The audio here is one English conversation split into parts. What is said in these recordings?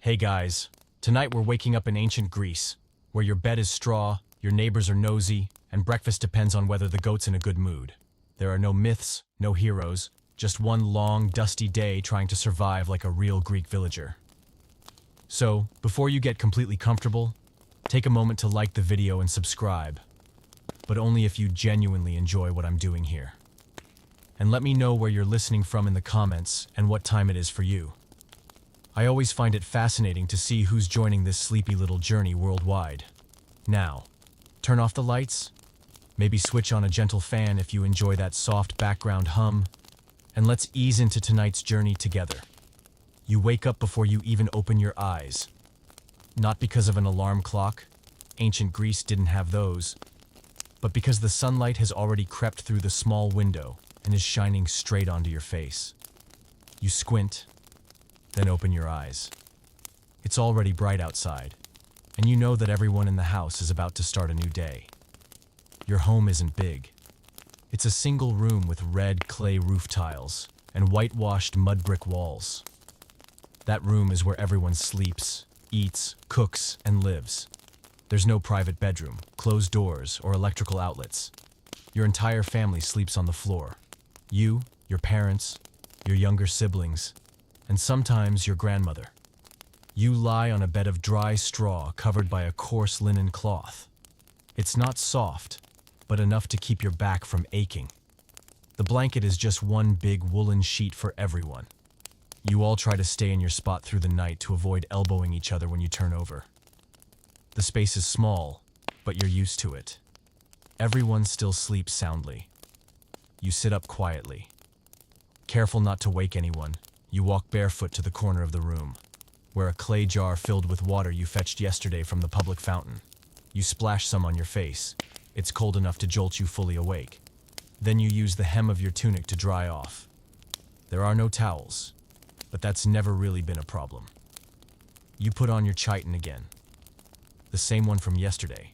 Hey guys, tonight we're waking up in ancient Greece, where your bed is straw, your neighbors are nosy, and breakfast depends on whether the goat's in a good mood. There are no myths, no heroes, just one long, dusty day trying to survive like a real Greek villager. So, before you get completely comfortable, take a moment to like the video and subscribe, but only if you genuinely enjoy what I'm doing here. And let me know where you're listening from in the comments and what time it is for you. I always find it fascinating to see who's joining this sleepy little journey worldwide. Now, turn off the lights, maybe switch on a gentle fan if you enjoy that soft background hum, and let's ease into tonight's journey together. You wake up before you even open your eyes. Not because of an alarm clock, ancient Greece didn't have those, but because the sunlight has already crept through the small window and is shining straight onto your face. You squint, then open your eyes. It's already bright outside, and you know that everyone in the house is about to start a new day. Your home isn't big. It's a single room with red clay roof tiles and whitewashed mud brick walls. That room is where everyone sleeps, eats, cooks, and lives. There's no private bedroom, closed doors, or electrical outlets. Your entire family sleeps on the floor. You, your parents, your younger siblings, and sometimes your grandmother. You lie on a bed of dry straw covered by a coarse linen cloth. It's not soft, but enough to keep your back from aching. The blanket is just one big woolen sheet for everyone. You all try to stay in your spot through the night to avoid elbowing each other when you turn over. The space is small, but you're used to it. Everyone still sleeps soundly. You sit up quietly. Careful not to wake anyone, you walk barefoot to the corner of the room, where a clay jar filled with water you fetched yesterday from the public fountain. You splash some on your face. It's cold enough to jolt you fully awake. Then you use the hem of your tunic to dry off. There are no towels, but that's never really been a problem. You put on your chiton again, the same one from yesterday.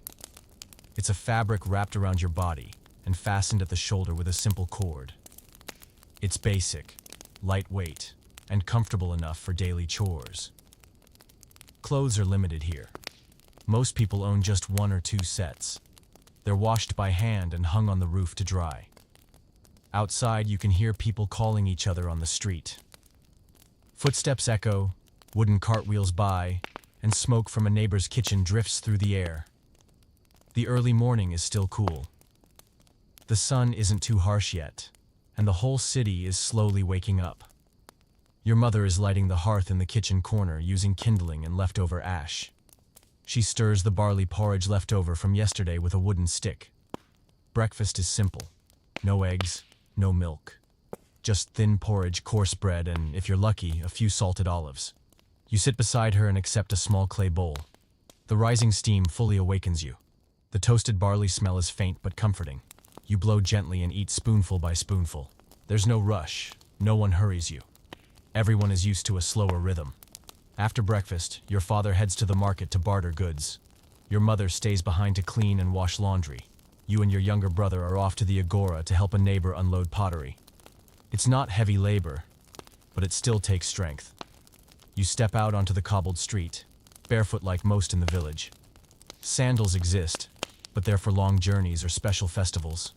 It's a fabric wrapped around your body and fastened at the shoulder with a simple cord. It's basic, lightweight, and comfortable enough for daily chores. Clothes are limited here. Most people own just one or two sets. They're washed by hand and hung on the roof to dry. Outside, you can hear people calling each other on the street. Footsteps echo, wooden cartwheels by, and smoke from a neighbor's kitchen drifts through the air. The early morning is still cool. The sun isn't too harsh yet, and the whole city is slowly waking up. Your mother is lighting the hearth in the kitchen corner using kindling and leftover ash. She stirs the barley porridge left over from yesterday with a wooden stick. Breakfast is simple. No eggs, no milk. Just thin porridge, coarse bread, and, if you're lucky, a few salted olives. You sit beside her and accept a small clay bowl. The rising steam fully awakens you. The toasted barley smell is faint but comforting. You blow gently and eat spoonful by spoonful. There's no rush. No one hurries you. Everyone is used to a slower rhythm. After breakfast, your father heads to the market to barter goods. Your mother stays behind to clean and wash laundry. You and your younger brother are off to the agora to help a neighbor unload pottery. It's not heavy labor, but it still takes strength. You step out onto the cobbled street, barefoot like most in the village. Sandals exist, but they're for long journeys or special festivals.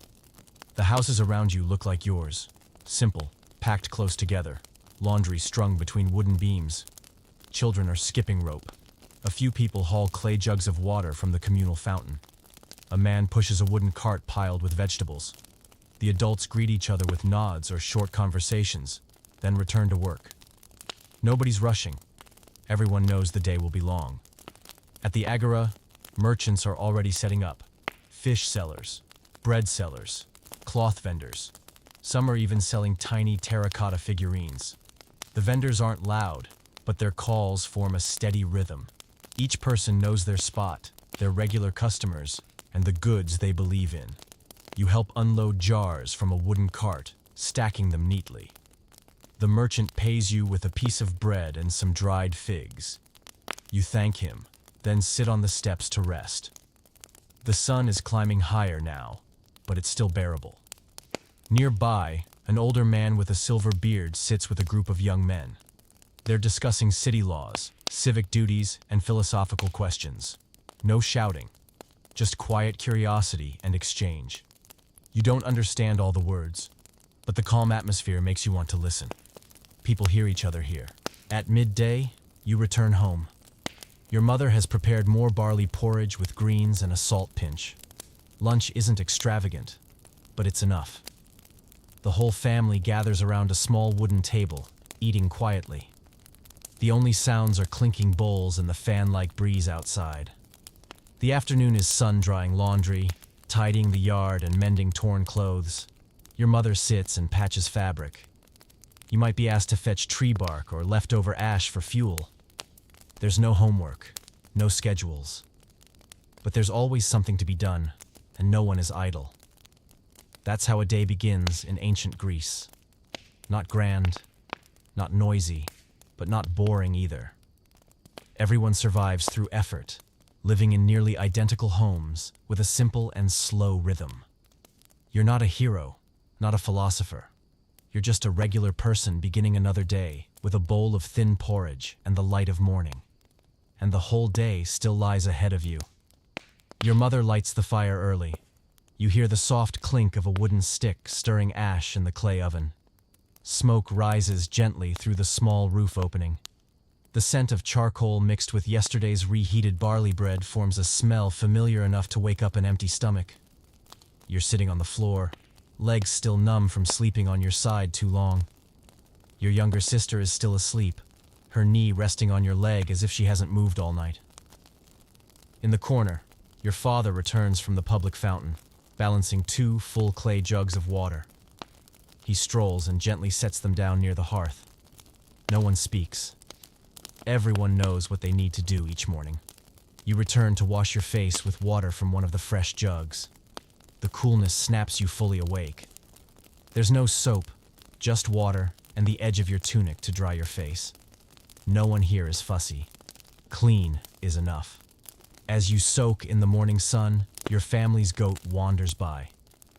The houses around you look like yours. Simple, packed close together. Laundry strung between wooden beams. Children are skipping rope. A few people haul clay jugs of water from the communal fountain. A man pushes a wooden cart piled with vegetables. The adults greet each other with nods or short conversations, then return to work. Nobody's rushing. Everyone knows the day will be long. At the agora, merchants are already setting up. Fish sellers, bread sellers, cloth vendors. Some are even selling tiny terracotta figurines. The vendors aren't loud, but their calls form a steady rhythm. Each person knows their spot, their regular customers, and the goods they believe in. You help unload jars from a wooden cart, stacking them neatly. The merchant pays you with a piece of bread and some dried figs. You thank him, then sit on the steps to rest. The sun is climbing higher now, but it's still bearable. Nearby, an older man with a silver beard sits with a group of young men. They're discussing city laws, civic duties, and philosophical questions. No shouting, just quiet curiosity and exchange. You don't understand all the words, but the calm atmosphere makes you want to listen. People hear each other here. At midday, you return home. Your mother has prepared more barley porridge with greens and a salt pinch. Lunch isn't extravagant, but it's enough. The whole family gathers around a small wooden table, eating quietly. The only sounds are clinking bowls and the fan-like breeze outside. The afternoon is sun-drying laundry, tidying the yard and mending torn clothes. Your mother sits and patches fabric. You might be asked to fetch tree bark or leftover ash for fuel. There's no homework, no schedules. But there's always something to be done, and no one is idle. That's how a day begins in ancient Greece. Not grand, not noisy, but not boring either. Everyone survives through effort, living in nearly identical homes with a simple and slow rhythm. You're not a hero, not a philosopher. You're just a regular person beginning another day with a bowl of thin porridge and the light of morning. And the whole day still lies ahead of you. Your mother lights the fire early. You hear the soft clink of a wooden stick stirring ash in the clay oven. Smoke rises gently through the small roof opening. The scent of charcoal mixed with yesterday's reheated barley bread forms a smell familiar enough to wake up an empty stomach. You're sitting on the floor, legs still numb from sleeping on your side too long. Your younger sister is still asleep, her knee resting on your leg as if she hasn't moved all night. In the corner, your father returns from the public fountain, balancing 2 full clay jugs of water. He strolls and gently sets them down near the hearth. No one speaks. Everyone knows what they need to do each morning. You return to wash your face with water from one of the fresh jugs. The coolness snaps you fully awake. There's no soap, just water and the edge of your tunic to dry your face. No one here is fussy. Clean is enough. As you soak in the morning sun, your family's goat wanders by.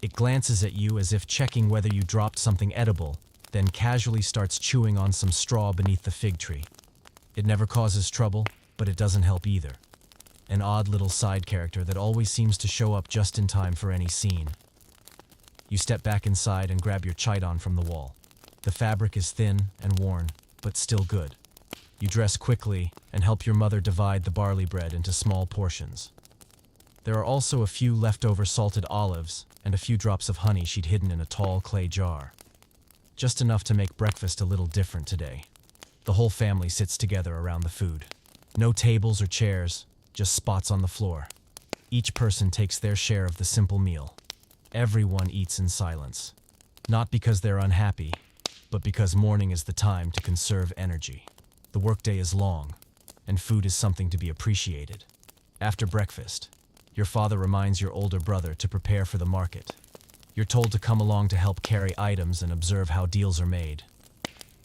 It glances at you as if checking whether you dropped something edible, then casually starts chewing on some straw beneath the fig tree. It never causes trouble, but it doesn't help either. An odd little side character that always seems to show up just in time for any scene. You step back inside and grab your chiton from the wall. The fabric is thin and worn, but still good. You dress quickly and help your mother divide the barley bread into small portions. There are also a few leftover salted olives and a few drops of honey she'd hidden in a tall clay jar. Just enough to make breakfast a little different today. The whole family sits together around the food. No tables or chairs, just spots on the floor. Each person takes their share of the simple meal. Everyone eats in silence. Not because they're unhappy, but because morning is the time to conserve energy. The workday is long, and food is something to be appreciated. After breakfast, your father reminds your older brother to prepare for the market. You're told to come along to help carry items and observe how deals are made.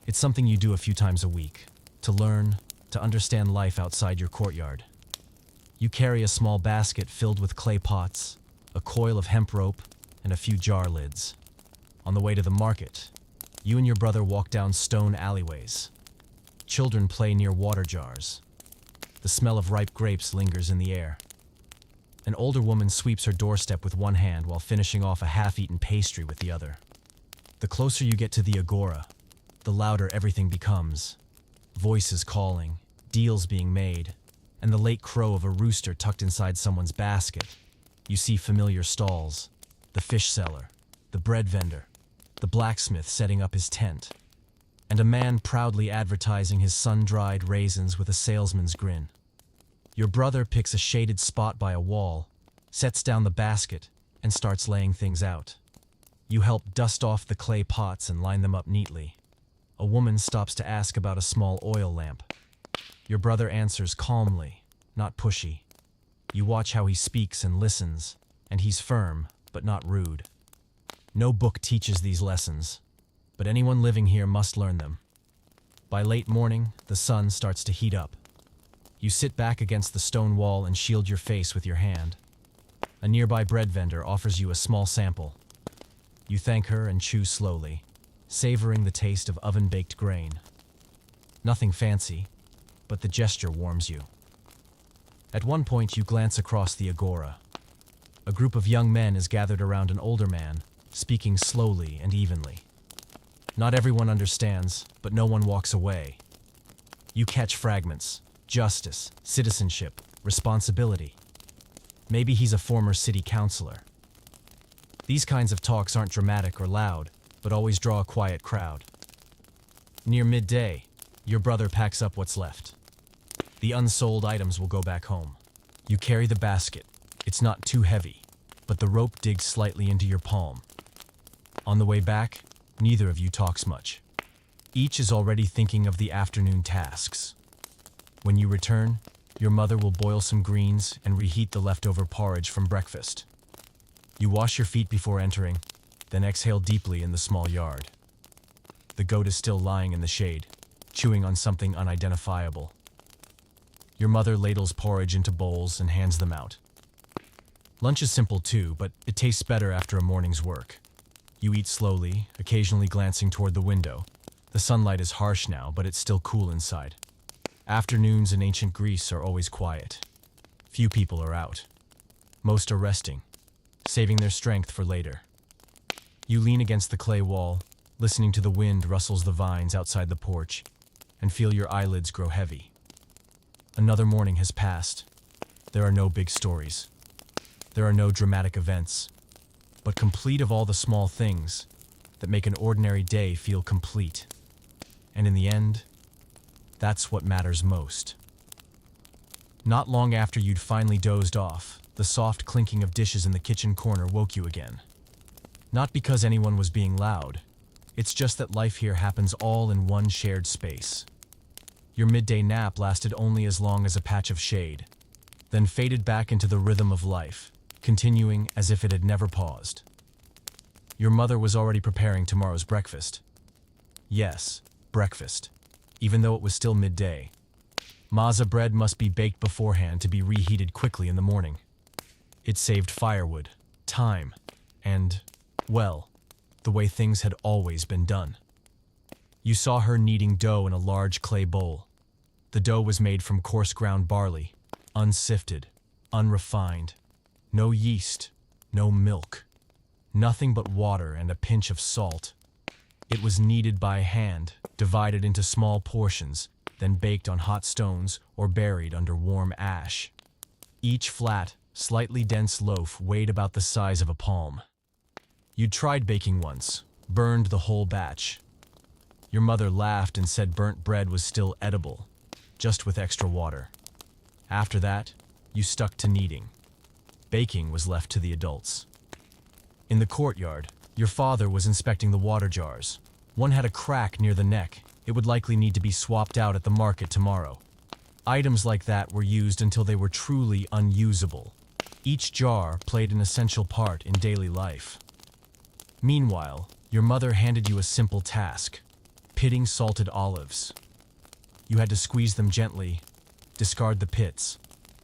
It's something you do a few times a week, to learn, to understand life outside your courtyard. You carry a small basket filled with clay pots, a coil of hemp rope, and a few jar lids. On the way to the market, you and your brother walk down stone alleyways. Children play near water jars. The smell of ripe grapes lingers in the air. An older woman sweeps her doorstep with one hand while finishing off a half-eaten pastry with the other. The closer you get to the agora, the louder everything becomes. Voices calling, deals being made, and the late crow of a rooster tucked inside someone's basket. You see familiar stalls, the fish seller, the bread vendor, the blacksmith setting up his tent, and a man proudly advertising his sun-dried raisins with a salesman's grin. Your brother picks a shaded spot by a wall, sets down the basket, and starts laying things out. You help dust off the clay pots and line them up neatly. A woman stops to ask about a small oil lamp. Your brother answers calmly, not pushy. You watch how he speaks and listens, and he's firm, but not rude. No book teaches these lessons, but anyone living here must learn them. By late morning, the sun starts to heat up. You sit back against the stone wall and shield your face with your hand. A nearby bread vendor offers you a small sample. You thank her and chew slowly, savoring the taste of oven-baked grain. Nothing fancy, but the gesture warms you. At one point, you glance across the agora. A group of young men is gathered around an older man, speaking slowly and evenly. Not everyone understands, but no one walks away. You catch fragments: justice, citizenship, responsibility. Maybe he's a former city councilor. These kinds of talks aren't dramatic or loud, but always draw a quiet crowd. Near midday, your brother packs up what's left. The unsold items will go back home. You carry the basket. It's not too heavy, but the rope digs slightly into your palm. On the way back, neither of you talks much. Each is already thinking of the afternoon tasks. When you return, your mother will boil some greens and reheat the leftover porridge from breakfast. You wash your feet before entering, then exhale deeply in the small yard. The goat is still lying in the shade, chewing on something unidentifiable. Your mother ladles porridge into bowls and hands them out. Lunch is simple too, but it tastes better after a morning's work. You eat slowly, occasionally glancing toward the window. The sunlight is harsh now, but it's still cool inside. Afternoons in ancient Greece are always quiet. Few people are out. Most are resting, saving their strength for later. You lean against the clay wall, listening to the wind rustles the vines outside the porch, and feel your eyelids grow heavy. Another morning has passed. There are no big stories. There are no dramatic events, but complete of all the small things that make an ordinary day feel complete. And in the end, that's what matters most. Not long after you'd finally dozed off, the soft clinking of dishes in the kitchen corner woke you again. Not because anyone was being loud, it's just that life here happens all in one shared space. Your midday nap lasted only as long as a patch of shade, then faded back into the rhythm of life, continuing as if it had never paused. Your mother was already preparing tomorrow's breakfast. Yes, breakfast, even though it was still midday. Maza bread must be baked beforehand to be reheated quickly in the morning. It saved firewood, time, and, well, the way things had always been done. You saw her kneading dough in a large clay bowl. The dough was made from coarse ground barley, unsifted, unrefined. No yeast, no milk. Nothing but water and a pinch of salt. It was kneaded by hand, divided into small portions, then baked on hot stones or buried under warm ash. Each flat, slightly dense loaf weighed about the size of a palm. You'd tried baking once, burned the whole batch. Your mother laughed and said burnt bread was still edible, just with extra water. After that, you stuck to kneading. Baking was left to the adults. In the courtyard, your father was inspecting the water jars. One had a crack near the neck. It would likely need to be swapped out at the market tomorrow. Items like that were used until they were truly unusable. Each jar played an essential part in daily life. Meanwhile, your mother handed you a simple task: pitting salted olives. You had to squeeze them gently, discard the pits,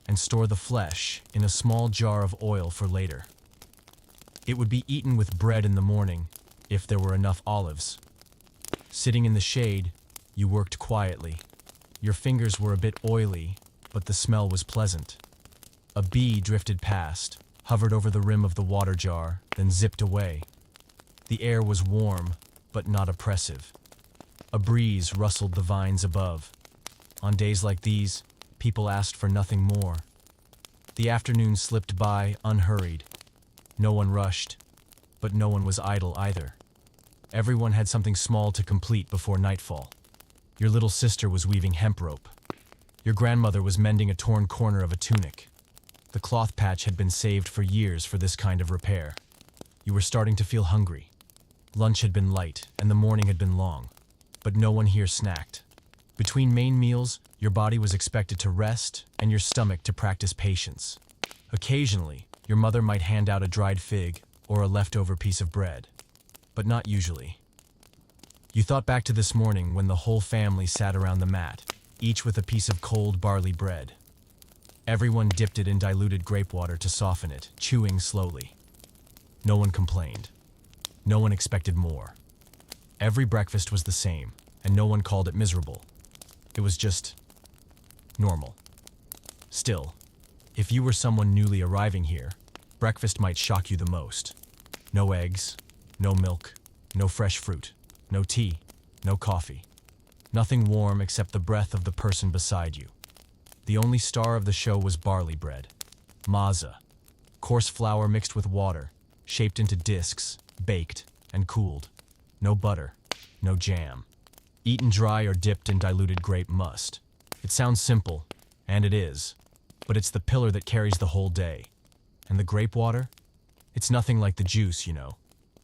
and store the flesh in a small jar of oil for later. It would be eaten with bread in the morning, if there were enough olives. Sitting in the shade, you worked quietly. Your fingers were a bit oily, but the smell was pleasant. A bee drifted past, hovered over the rim of the water jar, then zipped away. The air was warm, but not oppressive. A breeze rustled the vines above. On days like these, people asked for nothing more. The afternoon slipped by unhurried. No one rushed, but no one was idle either. Everyone had something small to complete before nightfall. Your little sister was weaving hemp rope. Your grandmother was mending a torn corner of a tunic. The cloth patch had been saved for years for this kind of repair. You were starting to feel hungry. Lunch had been light, and the morning had been long, but no one here snacked. Between main meals, your body was expected to rest and your stomach to practice patience. Occasionally, your mother might hand out a dried fig or a leftover piece of bread, but not usually. You thought back to this morning when the whole family sat around the mat, each with a piece of cold barley bread. Everyone dipped it in diluted grape water to soften it, chewing slowly. No one complained. No one expected more. Every breakfast was the same, and no one called it miserable. It was just normal. Still, if you were someone newly arriving here, breakfast might shock you the most. No eggs, no milk, no fresh fruit, no tea, no coffee. Nothing warm except the breath of the person beside you. The only star of the show was barley bread, maza, coarse flour mixed with water, shaped into discs, baked, and cooled. No butter, no jam. Eaten dry or dipped in diluted grape must. It sounds simple, and it is, but it's the pillar that carries the whole day. And the grape water? It's nothing like the juice, you know.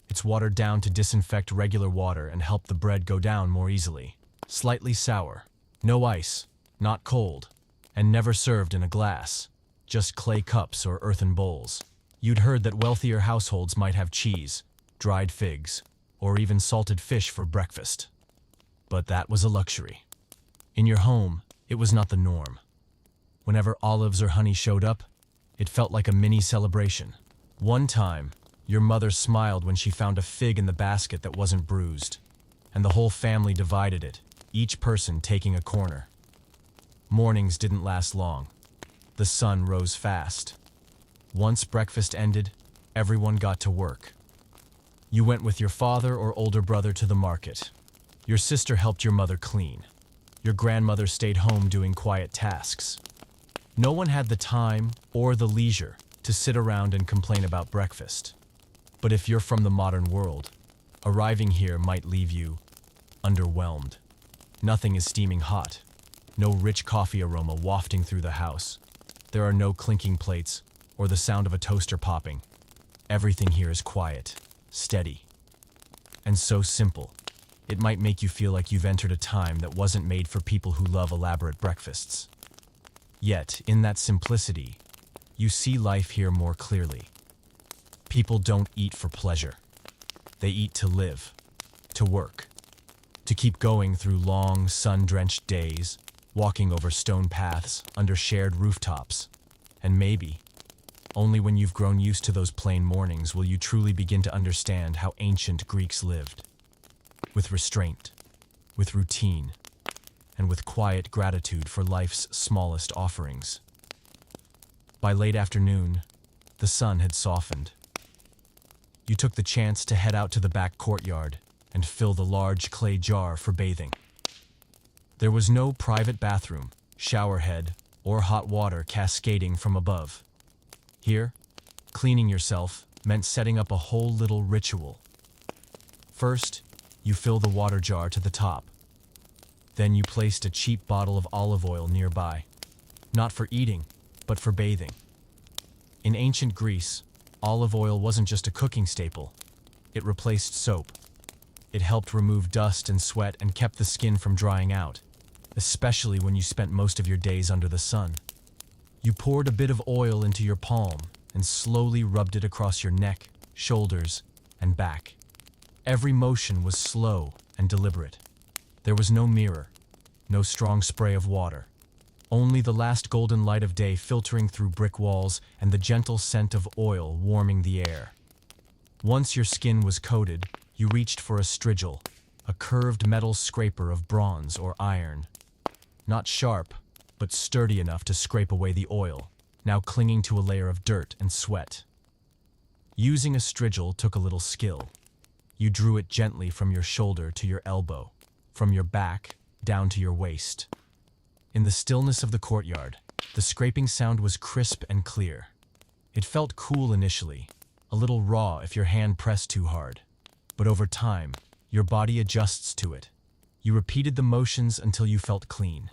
It's watered down to disinfect regular water and help the bread go down more easily. Slightly sour, no ice, not cold, and never served in a glass, just clay cups or earthen bowls. You'd heard that wealthier households might have cheese, dried figs, or even salted fish for breakfast. But that was a luxury. In your home, it was not the norm. Whenever olives or honey showed up, it felt like a mini celebration. One time, your mother smiled when she found a fig in the basket that wasn't bruised, and the whole family divided it, each person taking a corner. Mornings didn't last long. The sun rose fast. Once breakfast ended, everyone got to work. You went with your father or older brother to the market. Your sister helped your mother clean. Your grandmother stayed home doing quiet tasks. No one had the time or the leisure to sit around and complain about breakfast. But if you're from the modern world, arriving here might leave you underwhelmed. Nothing is steaming hot. No rich coffee aroma wafting through the house. There are no clinking plates or the sound of a toaster popping. Everything here is quiet, steady, and so simple. It might make you feel like you've entered a time that wasn't made for people who love elaborate breakfasts. Yet, in that simplicity, you see life here more clearly. People don't eat for pleasure. They eat to live, to work, to keep going through long, sun-drenched days, walking over stone paths, under shared rooftops. And maybe, only when you've grown used to those plain mornings will you truly begin to understand how ancient Greeks lived. With restraint, with routine, and with quiet gratitude for life's smallest offerings. By late afternoon, the sun had softened. You took the chance to head out to the back courtyard and fill the large clay jar for bathing. There was no private bathroom, shower head, or hot water cascading from above. Here, cleaning yourself meant setting up a whole little ritual. First, you fill the water jar to the top. Then you placed a cheap bottle of olive oil nearby, not for eating, but for bathing. In ancient Greece, olive oil wasn't just a cooking staple. It replaced soap. It helped remove dust and sweat and kept the skin from drying out, especially when you spent most of your days under the sun. You poured a bit of oil into your palm and slowly rubbed it across your neck, shoulders, and back. Every motion was slow and deliberate. There was no mirror, no strong spray of water. Only the last golden light of day filtering through brick walls and the gentle scent of oil warming the air. Once your skin was coated, you reached for a strigil, a curved metal scraper of bronze or iron. Not sharp, but sturdy enough to scrape away the oil, now clinging to a layer of dirt and sweat. Using a strigil took a little skill. You drew it gently from your shoulder to your elbow, from your back down to your waist. In the stillness of the courtyard, the scraping sound was crisp and clear. It felt cool initially, a little raw if your hand pressed too hard. But over time, your body adjusts to it. You repeated the motions until you felt clean.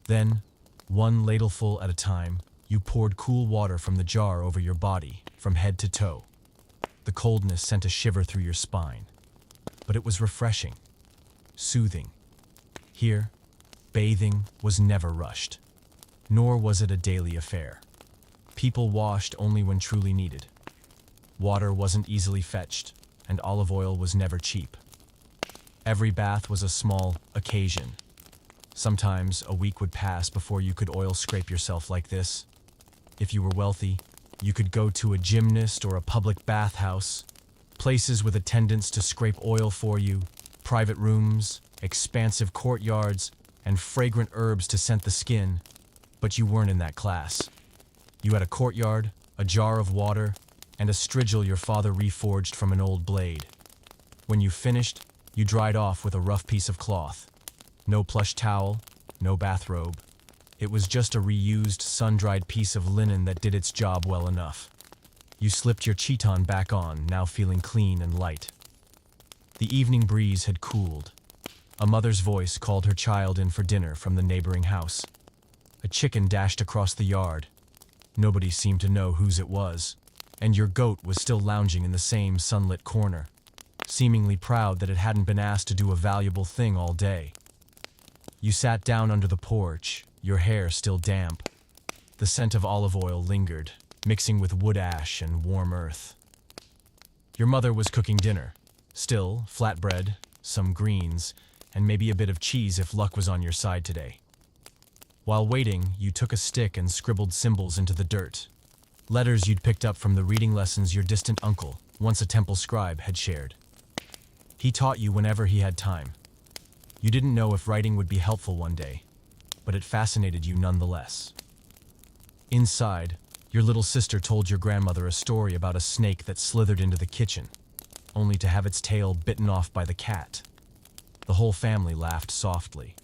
Then, one ladleful at a time, you poured cool water from the jar over your body, from head to toe. The coldness sent a shiver through your spine. But it was refreshing, soothing. Here, bathing was never rushed, nor was it a daily affair. People washed only when truly needed. Water wasn't easily fetched, and olive oil was never cheap. Every bath was a small occasion. Sometimes a week would pass before you could oil scrape yourself like this. If you were wealthy, you could go to a gymnast or a public bathhouse, places with attendants to scrape oil for you, private rooms, expansive courtyards, and fragrant herbs to scent the skin. But you weren't in that class. You had a courtyard, a jar of water, and a strigil your father reforged from an old blade. When you finished, you dried off with a rough piece of cloth. No plush towel, no bathrobe. It was just a reused, sun-dried piece of linen that did its job well enough. You slipped your chiton back on, now feeling clean and light. The evening breeze had cooled. A mother's voice called her child in for dinner from the neighboring house. A chicken dashed across the yard. Nobody seemed to know whose it was, and your goat was still lounging in the same sunlit corner, seemingly proud that it hadn't been asked to do a valuable thing all day. You sat down under the porch, your hair still damp. The scent of olive oil lingered, mixing with wood ash and warm earth. Your mother was cooking dinner. Still, flatbread, some greens, and maybe a bit of cheese if luck was on your side today. While waiting, you took a stick and scribbled symbols into the dirt. Letters you'd picked up from the reading lessons your distant uncle, once a temple scribe, had shared. He taught you whenever he had time. You didn't know if writing would be helpful one day, but it fascinated you nonetheless. Inside, your little sister told your grandmother a story about a snake that slithered into the kitchen, only to have its tail bitten off by the cat. The whole family laughed softly.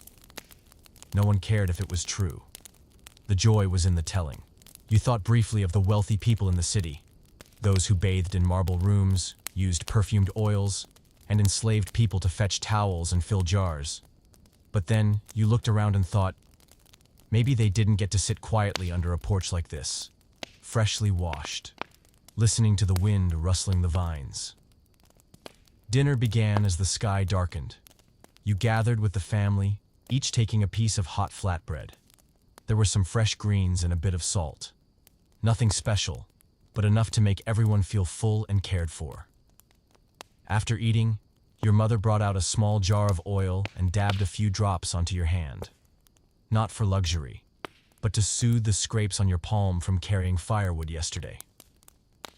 No one cared if it was true. The joy was in the telling. You thought briefly of the wealthy people in the city, those who bathed in marble rooms, used perfumed oils, and enslaved people to fetch towels and fill jars. But then you looked around and thought, maybe they didn't get to sit quietly under a porch like this, freshly washed, listening to the wind rustling the vines. Dinner began as the sky darkened. You gathered with the family, each taking a piece of hot flatbread. There were some fresh greens and a bit of salt. Nothing special, but enough to make everyone feel full and cared for. After eating, your mother brought out a small jar of oil and dabbed a few drops onto your hand. Not for luxury, but to soothe the scrapes on your palm from carrying firewood yesterday.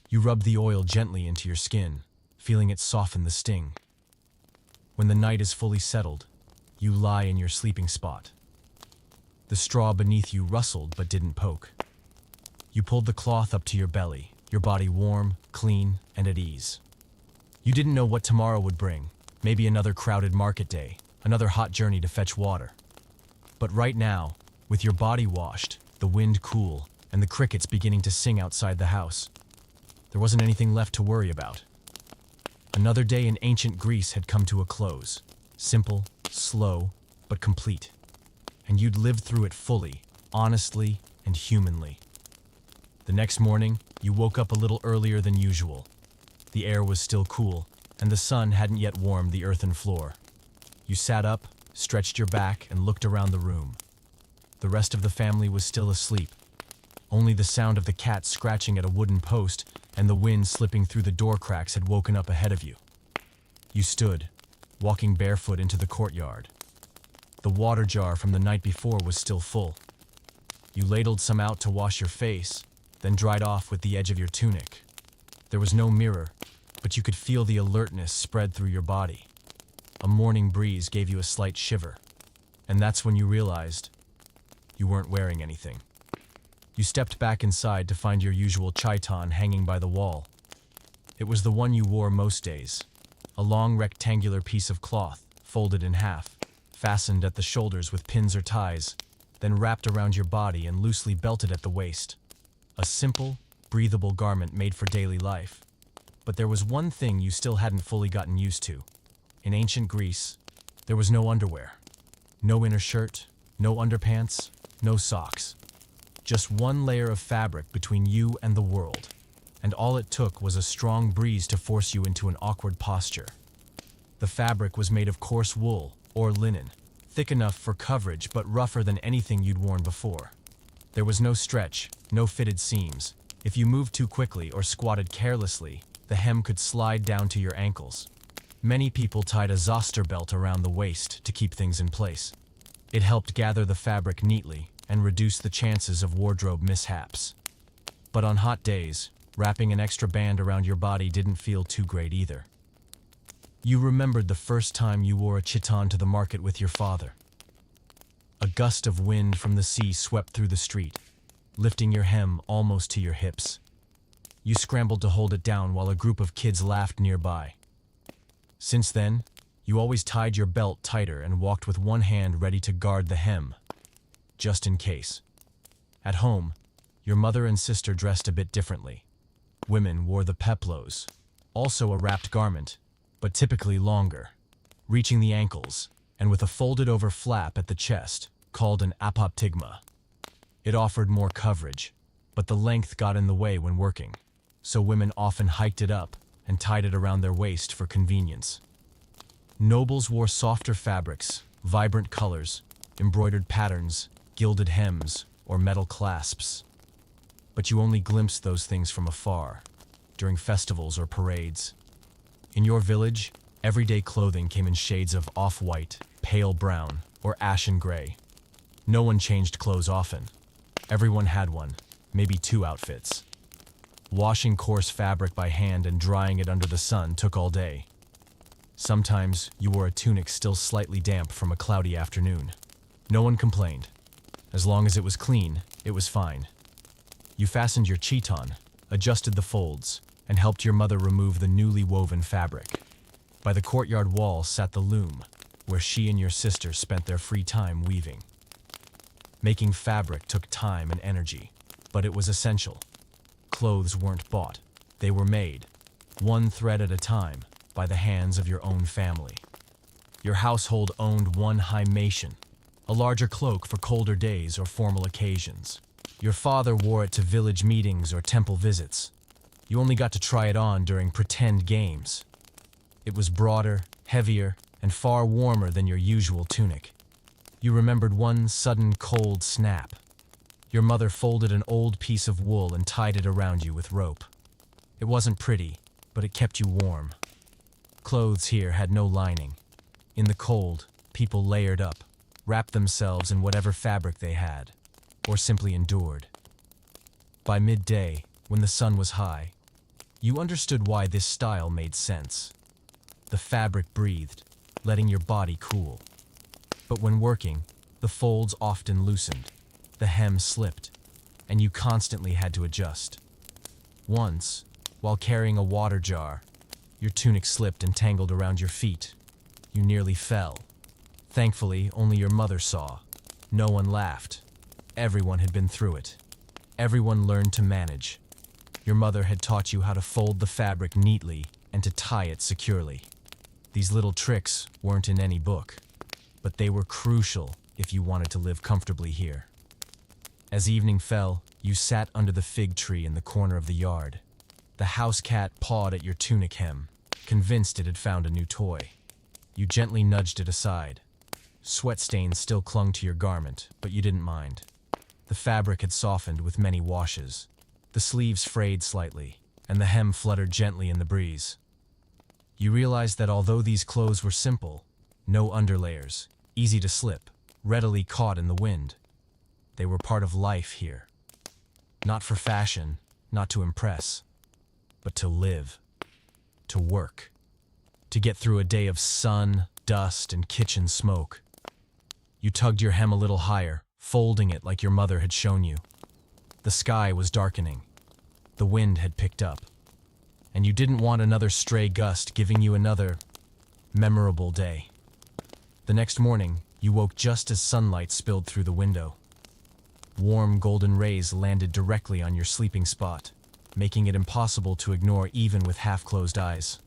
You rubbed the oil gently into your skin, feeling it soften the sting. When the night is fully settled, you lie in your sleeping spot. The straw beneath you rustled but didn't poke. You pulled the cloth up to your belly, your body warm, clean, and at ease. You didn't know what tomorrow would bring, maybe another crowded market day, another hot journey to fetch water. But right now, with your body washed, the wind cool, and the crickets beginning to sing outside the house, there wasn't anything left to worry about. Another day in ancient Greece had come to a close, simple, slow, but complete. And you'd lived through it fully, honestly, and humanly. The next morning, you woke up a little earlier than usual. The air was still cool, and the sun hadn't yet warmed the earthen floor. You sat up, stretched your back, and looked around the room. The rest of the family was still asleep. Only the sound of the cat scratching at a wooden post and the wind slipping through the door cracks had woken up ahead of you. You stood, walking barefoot into the courtyard. The water jar from the night before was still full. You ladled some out to wash your face, then dried off with the edge of your tunic. There was no mirror, but you could feel the alertness spread through your body. A morning breeze gave you a slight shiver, and that's when you realized you weren't wearing anything. You stepped back inside to find your usual chiton hanging by the wall. It was the one you wore most days, a long rectangular piece of cloth, folded in half, fastened at the shoulders with pins or ties, then wrapped around your body and loosely belted at the waist. A simple, breathable garment made for daily life. But there was one thing you still hadn't fully gotten used to. In ancient Greece, there was no underwear. No inner shirt, no underpants, no socks. Just one layer of fabric between you and the world, and all it took was a strong breeze to force you into an awkward posture. The fabric was made of coarse wool, or linen, thick enough for coverage but rougher than anything you'd worn before. There was no stretch, no fitted seams. If you moved too quickly or squatted carelessly, the hem could slide down to your ankles. Many people tied a zoster belt around the waist to keep things in place. It helped gather the fabric neatly and reduce the chances of wardrobe mishaps. But on hot days, wrapping an extra band around your body didn't feel too great either. You remembered the first time you wore a chiton to the market with your father. A gust of wind from the sea swept through the street, lifting your hem almost to your hips. You scrambled to hold it down while a group of kids laughed nearby. Since then, you always tied your belt tighter and walked with one hand ready to guard the hem, just in case. At home, your mother and sister dressed a bit differently. Women wore the peplos, also a wrapped garment, but typically longer, reaching the ankles, and with a folded-over flap at the chest, called an apoptygma. It offered more coverage, but the length got in the way when working, so women often hiked it up and tied it around their waist for convenience. Nobles wore softer fabrics, vibrant colors, embroidered patterns, gilded hems, or metal clasps. But you only glimpsed those things from afar, during festivals or parades. In your village, everyday clothing came in shades of off-white, pale brown, or ashen gray. No one changed clothes often. Everyone had one, maybe 2 outfits. Washing coarse fabric by hand and drying it under the sun took all day. Sometimes you wore a tunic still slightly damp from a cloudy afternoon. No one complained. As long as it was clean, it was fine. You fastened your chiton, adjusted the folds, and helped your mother remove the newly woven fabric. By the courtyard wall sat the loom, where she and your sister spent their free time weaving. Making fabric took time and energy, but it was essential. Clothes weren't bought, they were made, one thread at a time, by the hands of your own family. Your household owned one hymation, a larger cloak for colder days or formal occasions. Your father wore it to village meetings or temple visits. You only got to try it on during pretend games. It was broader, heavier, and far warmer than your usual tunic. You remembered one sudden cold snap. Your mother folded an old piece of wool and tied it around you with rope. It wasn't pretty, but it kept you warm. Clothes here had no lining. In the cold, people layered up, wrapped themselves in whatever fabric they had, or simply endured. By midday, when the sun was high, you understood why this style made sense. The fabric breathed, letting your body cool. But when working, the folds often loosened, the hem slipped, and you constantly had to adjust. Once, while carrying a water jar, your tunic slipped and tangled around your feet. You nearly fell. Thankfully, only your mother saw. No one laughed. Everyone had been through it. Everyone learned to manage. Your mother had taught you how to fold the fabric neatly and to tie it securely. These little tricks weren't in any book, but they were crucial if you wanted to live comfortably here. As evening fell, you sat under the fig tree in the corner of the yard. The house cat pawed at your tunic hem, convinced it had found a new toy. You gently nudged it aside. Sweat stains still clung to your garment, but you didn't mind. The fabric had softened with many washes. The sleeves frayed slightly, and the hem fluttered gently in the breeze. You realized that although these clothes were simple, no underlayers, easy to slip, readily caught in the wind, they were part of life here. Not for fashion, not to impress, but to live, to work, to get through a day of sun, dust, and kitchen smoke. You tugged your hem a little higher, folding it like your mother had shown you. The sky was darkening. The wind had picked up. And you didn't want another stray gust giving you another memorable day. The next morning, you woke just as sunlight spilled through the window. Warm golden rays landed directly on your sleeping spot, making it impossible to ignore even with half-closed eyes.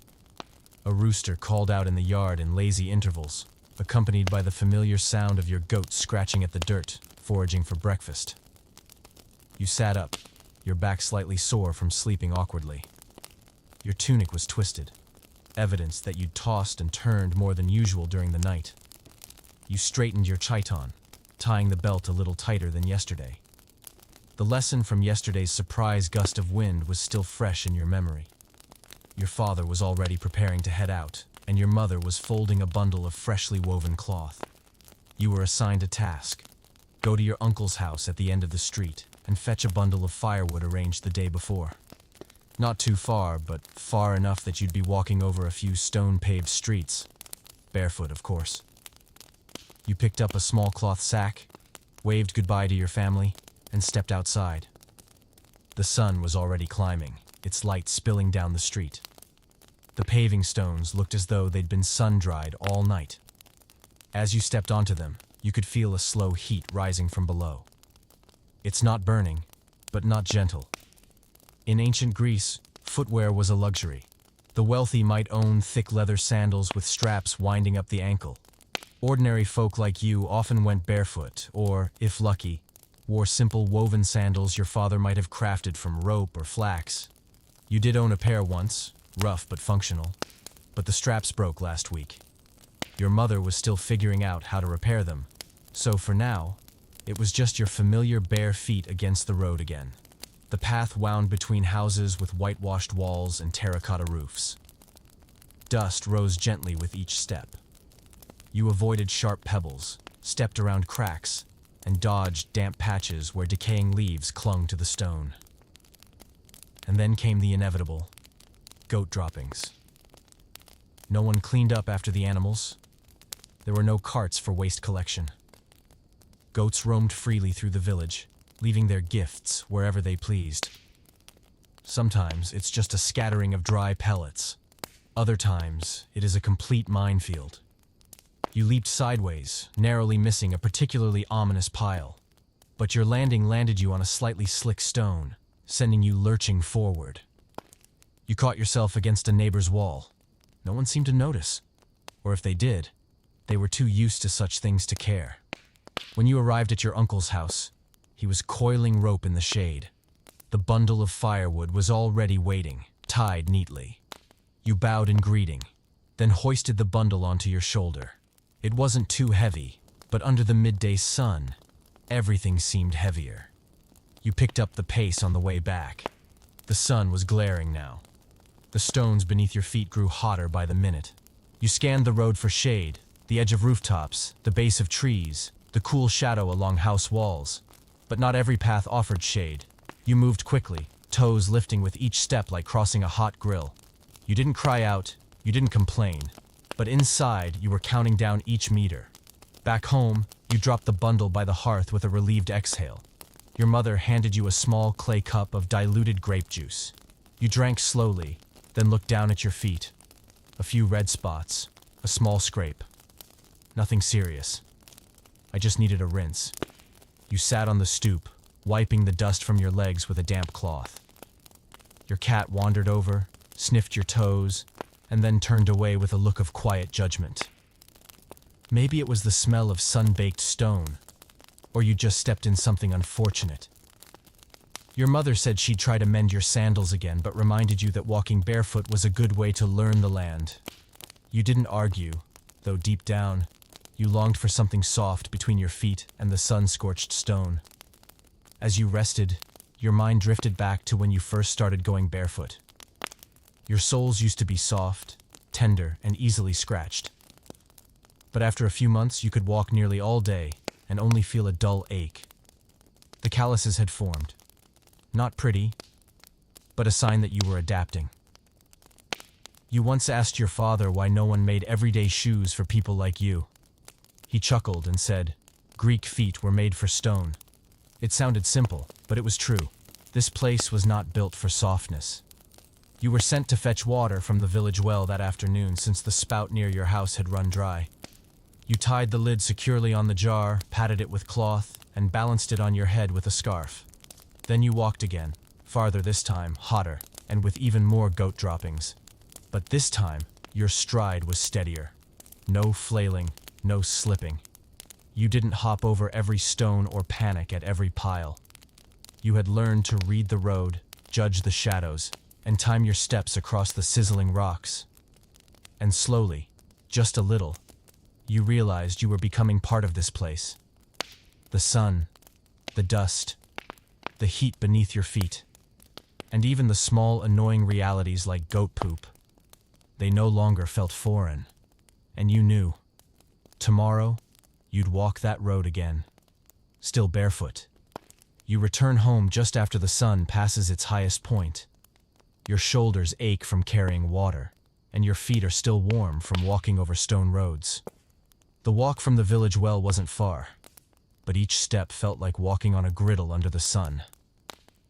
A rooster called out in the yard in lazy intervals, accompanied by the familiar sound of your goat scratching at the dirt, foraging for breakfast. You sat up, your back slightly sore from sleeping awkwardly. Your tunic was twisted, evidence that you'd tossed and turned more than usual during the night. You straightened your chiton, tying the belt a little tighter than yesterday. The lesson from yesterday's surprise gust of wind was still fresh in your memory. Your father was already preparing to head out, and your mother was folding a bundle of freshly woven cloth. You were assigned a task. Go to your uncle's house at the end of the street and fetch a bundle of firewood arranged the day before. Not too far, but far enough that you'd be walking over a few stone-paved streets. Barefoot, of course. You picked up a small cloth sack, waved goodbye to your family, and stepped outside. The sun was already climbing, its light spilling down the street. The paving stones looked as though they'd been sun-dried all night. As you stepped onto them, you could feel a slow heat rising from below. It's not burning, but not gentle. In ancient Greece, footwear was a luxury. The wealthy might own thick leather sandals with straps winding up the ankle. Ordinary folk like you often went barefoot, or, if lucky, wore simple woven sandals your father might have crafted from rope or flax. You did own a pair once, rough but functional, but the straps broke last week. Your mother was still figuring out how to repair them, so for now, it was just your familiar bare feet against the road again. The path wound between houses with whitewashed walls and terracotta roofs. Dust rose gently with each step. You avoided sharp pebbles, stepped around cracks, and dodged damp patches where decaying leaves clung to the stone. And then came the inevitable: goat droppings. No one cleaned up after the animals. There were no carts for waste collection. Goats roamed freely through the village, leaving their gifts wherever they pleased. Sometimes it's just a scattering of dry pellets. Other times, it is a complete minefield. You leaped sideways, narrowly missing a particularly ominous pile. But your landing landed you on a slightly slick stone, sending you lurching forward. You caught yourself against a neighbor's wall. No one seemed to notice. Or if they did, they were too used to such things to care. When you arrived at your uncle's house, he was coiling rope in the shade. The bundle of firewood was already waiting, tied neatly. You bowed in greeting, then hoisted the bundle onto your shoulder. It wasn't too heavy, but under the midday sun, everything seemed heavier. You picked up the pace on the way back. The sun was glaring now. The stones beneath your feet grew hotter by the minute. You scanned the road for shade, the edge of rooftops, the base of trees, the cool shadow along house walls. But not every path offered shade. You moved quickly, toes lifting with each step like crossing a hot grill. You didn't cry out, you didn't complain, but inside you were counting down each meter. Back home, you dropped the bundle by the hearth with a relieved exhale. Your mother handed you a small clay cup of diluted grape juice. You drank slowly, then looked down at your feet. A few red spots, a small scrape. Nothing serious. I just needed a rinse. You sat on the stoop, wiping the dust from your legs with a damp cloth. Your cat wandered over, sniffed your toes, and then turned away with a look of quiet judgment. Maybe it was the smell of sun-baked stone, or you just stepped in something unfortunate. Your mother said she'd try to mend your sandals again, but reminded you that walking barefoot was a good way to learn the land. You didn't argue, though deep down, you longed for something soft between your feet and the sun-scorched stone. As you rested, your mind drifted back to when you first started going barefoot. Your soles used to be soft, tender, and easily scratched. But after a few months, you could walk nearly all day and only feel a dull ache. The calluses had formed. Not pretty, but a sign that you were adapting. You once asked your father why no one made everyday shoes for people like you. He chuckled and said, "Greek feet were made for stone." It sounded simple, but it was true. This place was not built for softness. You were sent to fetch water from the village well that afternoon since the spout near your house had run dry. You tied the lid securely on the jar, patted it with cloth, and balanced it on your head with a scarf. Then you walked again, farther this time, hotter, and with even more goat droppings. But this time, your stride was steadier. No flailing, no slipping. You didn't hop over every stone or panic at every pile. You had learned to read the road, judge the shadows, and time your steps across the sizzling rocks. And slowly, just a little, you realized you were becoming part of this place. The sun, the dust, the heat beneath your feet, and even the small annoying realities like goat poop. They no longer felt foreign. And you knew, tomorrow, you'd walk that road again, still barefoot. You return home just after the sun passes its highest point. Your shoulders ache from carrying water, and your feet are still warm from walking over stone roads. The walk from the village well wasn't far, but each step felt like walking on a griddle under the sun.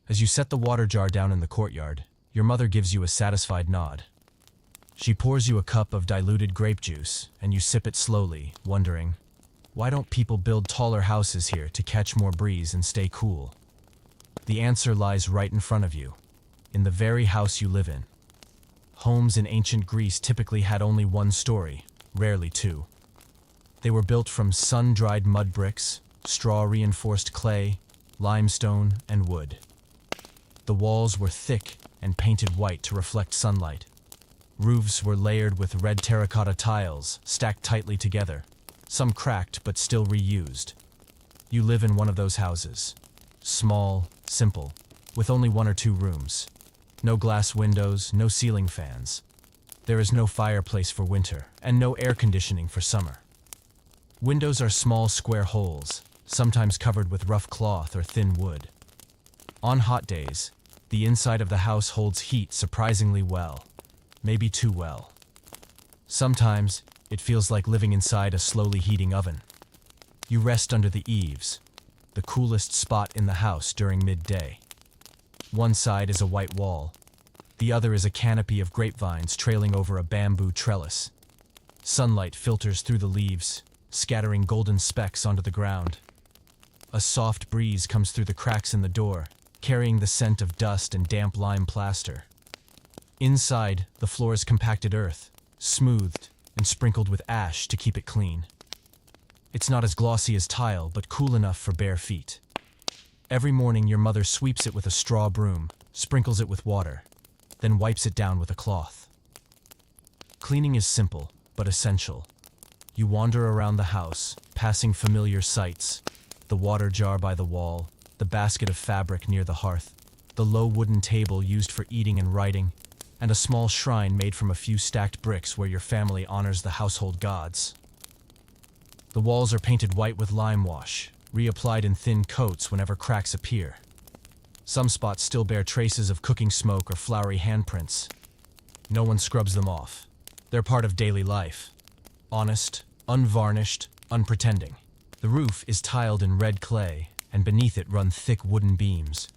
As you set the water jar down in the courtyard, your mother gives you a satisfied nod. She pours you a cup of diluted grape juice, and you sip it slowly, wondering, why don't people build taller houses here to catch more breeze and stay cool? The answer lies right in front of you, in the very house you live in. Homes in ancient Greece typically had only one story, rarely two. They were built from sun-dried mud bricks, straw-reinforced clay, limestone, and wood. The walls were thick and painted white to reflect sunlight. Roofs were layered with red terracotta tiles, stacked tightly together, some cracked but still reused. You live in one of those houses. Small, simple, with only one or two rooms. No glass windows, no ceiling fans. There is no fireplace for winter, and no air conditioning for summer. Windows are small square holes, sometimes covered with rough cloth or thin wood. On hot days, the inside of the house holds heat surprisingly well, maybe too well. Sometimes, it feels like living inside a slowly heating oven. You rest under the eaves, the coolest spot in the house during midday. One side is a white wall. The other is a canopy of grapevines trailing over a bamboo trellis. Sunlight filters through the leaves, scattering golden specks onto the ground. A soft breeze comes through the cracks in the door, carrying the scent of dust and damp lime plaster. Inside, the floor is compacted earth, smoothed and sprinkled with ash to keep it clean. It's not as glossy as tile, but cool enough for bare feet. Every morning, your mother sweeps it with a straw broom, sprinkles it with water, then wipes it down with a cloth. Cleaning is simple, but essential. You wander around the house, passing familiar sights: the water jar by the wall, the basket of fabric near the hearth, the low wooden table used for eating and writing, and a small shrine made from a few stacked bricks where your family honors the household gods. The walls are painted white with lime wash, reapplied in thin coats whenever cracks appear. Some spots still bear traces of cooking smoke or floury handprints. No one scrubs them off. They're part of daily life. Honest, unvarnished, unpretending. The roof is tiled in red clay, and beneath it run thick wooden beams.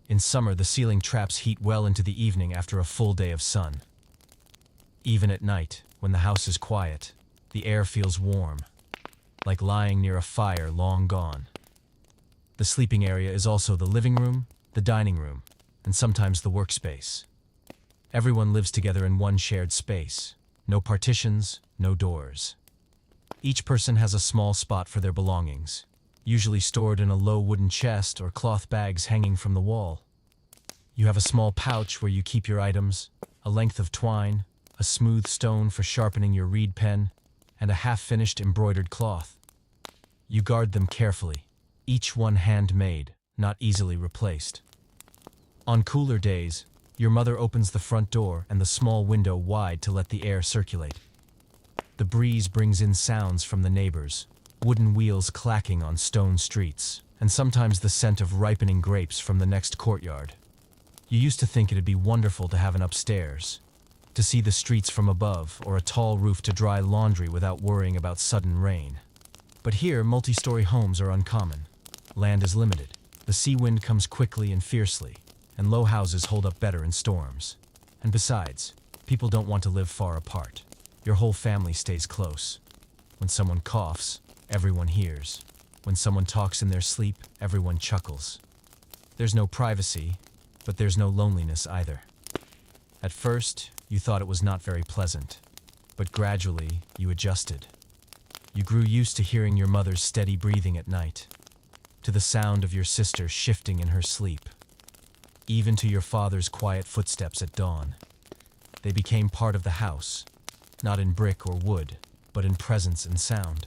In summer, the ceiling traps heat well into the evening after a full day of sun. Even at night, when the house is quiet, the air feels warm, like lying near a fire long gone. The sleeping area is also the living room, the dining room, and sometimes the workspace. Everyone lives together in one shared space. No partitions, no doors. Each person has a small spot for their belongings, usually stored in a low wooden chest or cloth bags hanging from the wall. You have a small pouch where you keep your items, a length of twine, a smooth stone for sharpening your reed pen, and a half-finished embroidered cloth. You guard them carefully, each one handmade, not easily replaced. On cooler days, your mother opens the front door and the small window wide to let the air circulate. The breeze brings in sounds from the neighbors, wooden wheels clacking on stone streets, and sometimes the scent of ripening grapes from the next courtyard. You used to think it'd be wonderful to have an upstairs, to see the streets from above, or a tall roof to dry laundry without worrying about sudden rain. But here, multi-story homes are uncommon. Land is limited. The sea wind comes quickly and fiercely, and low houses hold up better in storms. And besides, people don't want to live far apart. Your whole family stays close. When someone coughs, everyone hears. When someone talks in their sleep, everyone chuckles. There's no privacy, but there's no loneliness either. At first, you thought it was not very pleasant, but gradually, you adjusted. You grew used to hearing your mother's steady breathing at night, to the sound of your sister shifting in her sleep, even to your father's quiet footsteps at dawn. They became part of the house, not in brick or wood, but in presence and sound.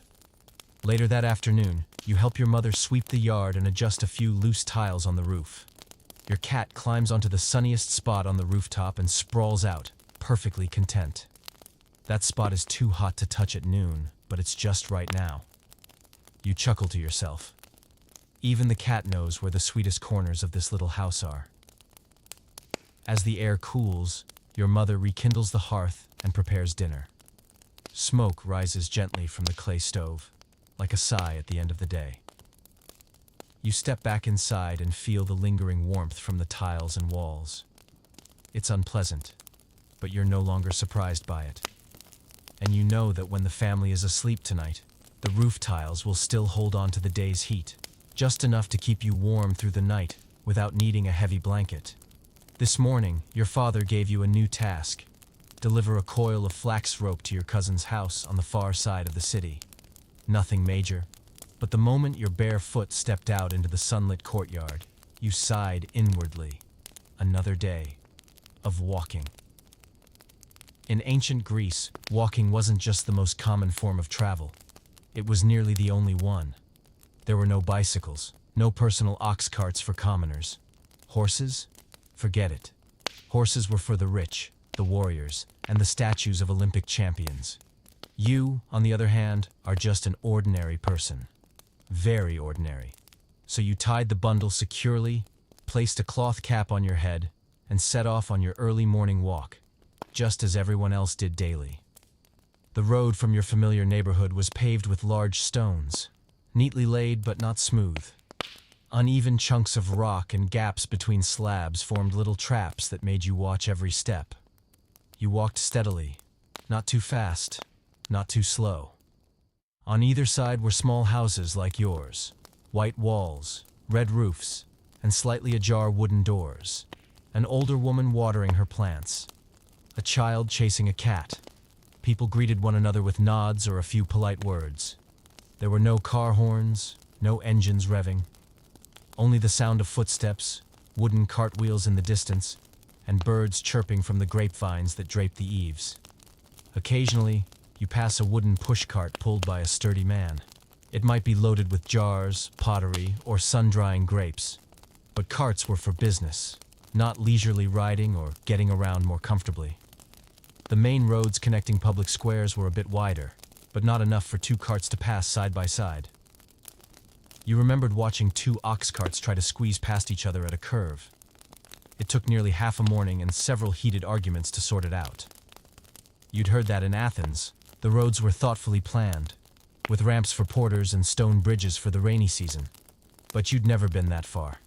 Later that afternoon, you help your mother sweep the yard and adjust a few loose tiles on the roof. Your cat climbs onto the sunniest spot on the rooftop and sprawls out, perfectly content. That spot is too hot to touch at noon, but it's just right now. You chuckle to yourself. Even the cat knows where the sweetest corners of this little house are. As the air cools, your mother rekindles the hearth and prepares dinner. Smoke rises gently from the clay stove, like a sigh at the end of the day. You step back inside and feel the lingering warmth from the tiles and walls. It's unpleasant, but you're no longer surprised by it. And you know that when the family is asleep tonight, the roof tiles will still hold on to the day's heat, just enough to keep you warm through the night without needing a heavy blanket. This morning, your father gave you a new task: deliver a coil of flax rope to your cousin's house on the far side of the city. Nothing major, but the moment your bare foot stepped out into the sunlit courtyard, you sighed inwardly. Another day of walking. In ancient Greece, walking wasn't just the most common form of travel. It was nearly the only one. There were no bicycles, no personal ox carts for commoners. Horses? Forget it. Horses were for the rich, the warriors, and the statues of Olympic champions. You, on the other hand, are just an ordinary person. Very ordinary. So you tied the bundle securely, placed a cloth cap on your head, and set off on your early morning walk, just as everyone else did daily. The road from your familiar neighborhood was paved with large stones, neatly laid but not smooth. Uneven chunks of rock and gaps between slabs formed little traps that made you watch every step. You walked steadily, not too fast, not too slow. On either side were small houses like yours, white walls, red roofs, and slightly ajar wooden doors. An older woman watering her plants, a child chasing a cat. People greeted one another with nods or a few polite words. There were no car horns, no engines revving, only the sound of footsteps, wooden cartwheels in the distance, and birds chirping from the grapevines that draped the eaves. Occasionally, you pass a wooden pushcart pulled by a sturdy man. It might be loaded with jars, pottery, or sun-drying grapes. But carts were for business, not leisurely riding or getting around more comfortably. The main roads connecting public squares were a bit wider, but not enough for two carts to pass side by side. You remembered watching two ox carts try to squeeze past each other at a curve. It took nearly half a morning and several heated arguments to sort it out. You'd heard that in Athens, the roads were thoughtfully planned, with ramps for porters and stone bridges for the rainy season. But you'd never been that far.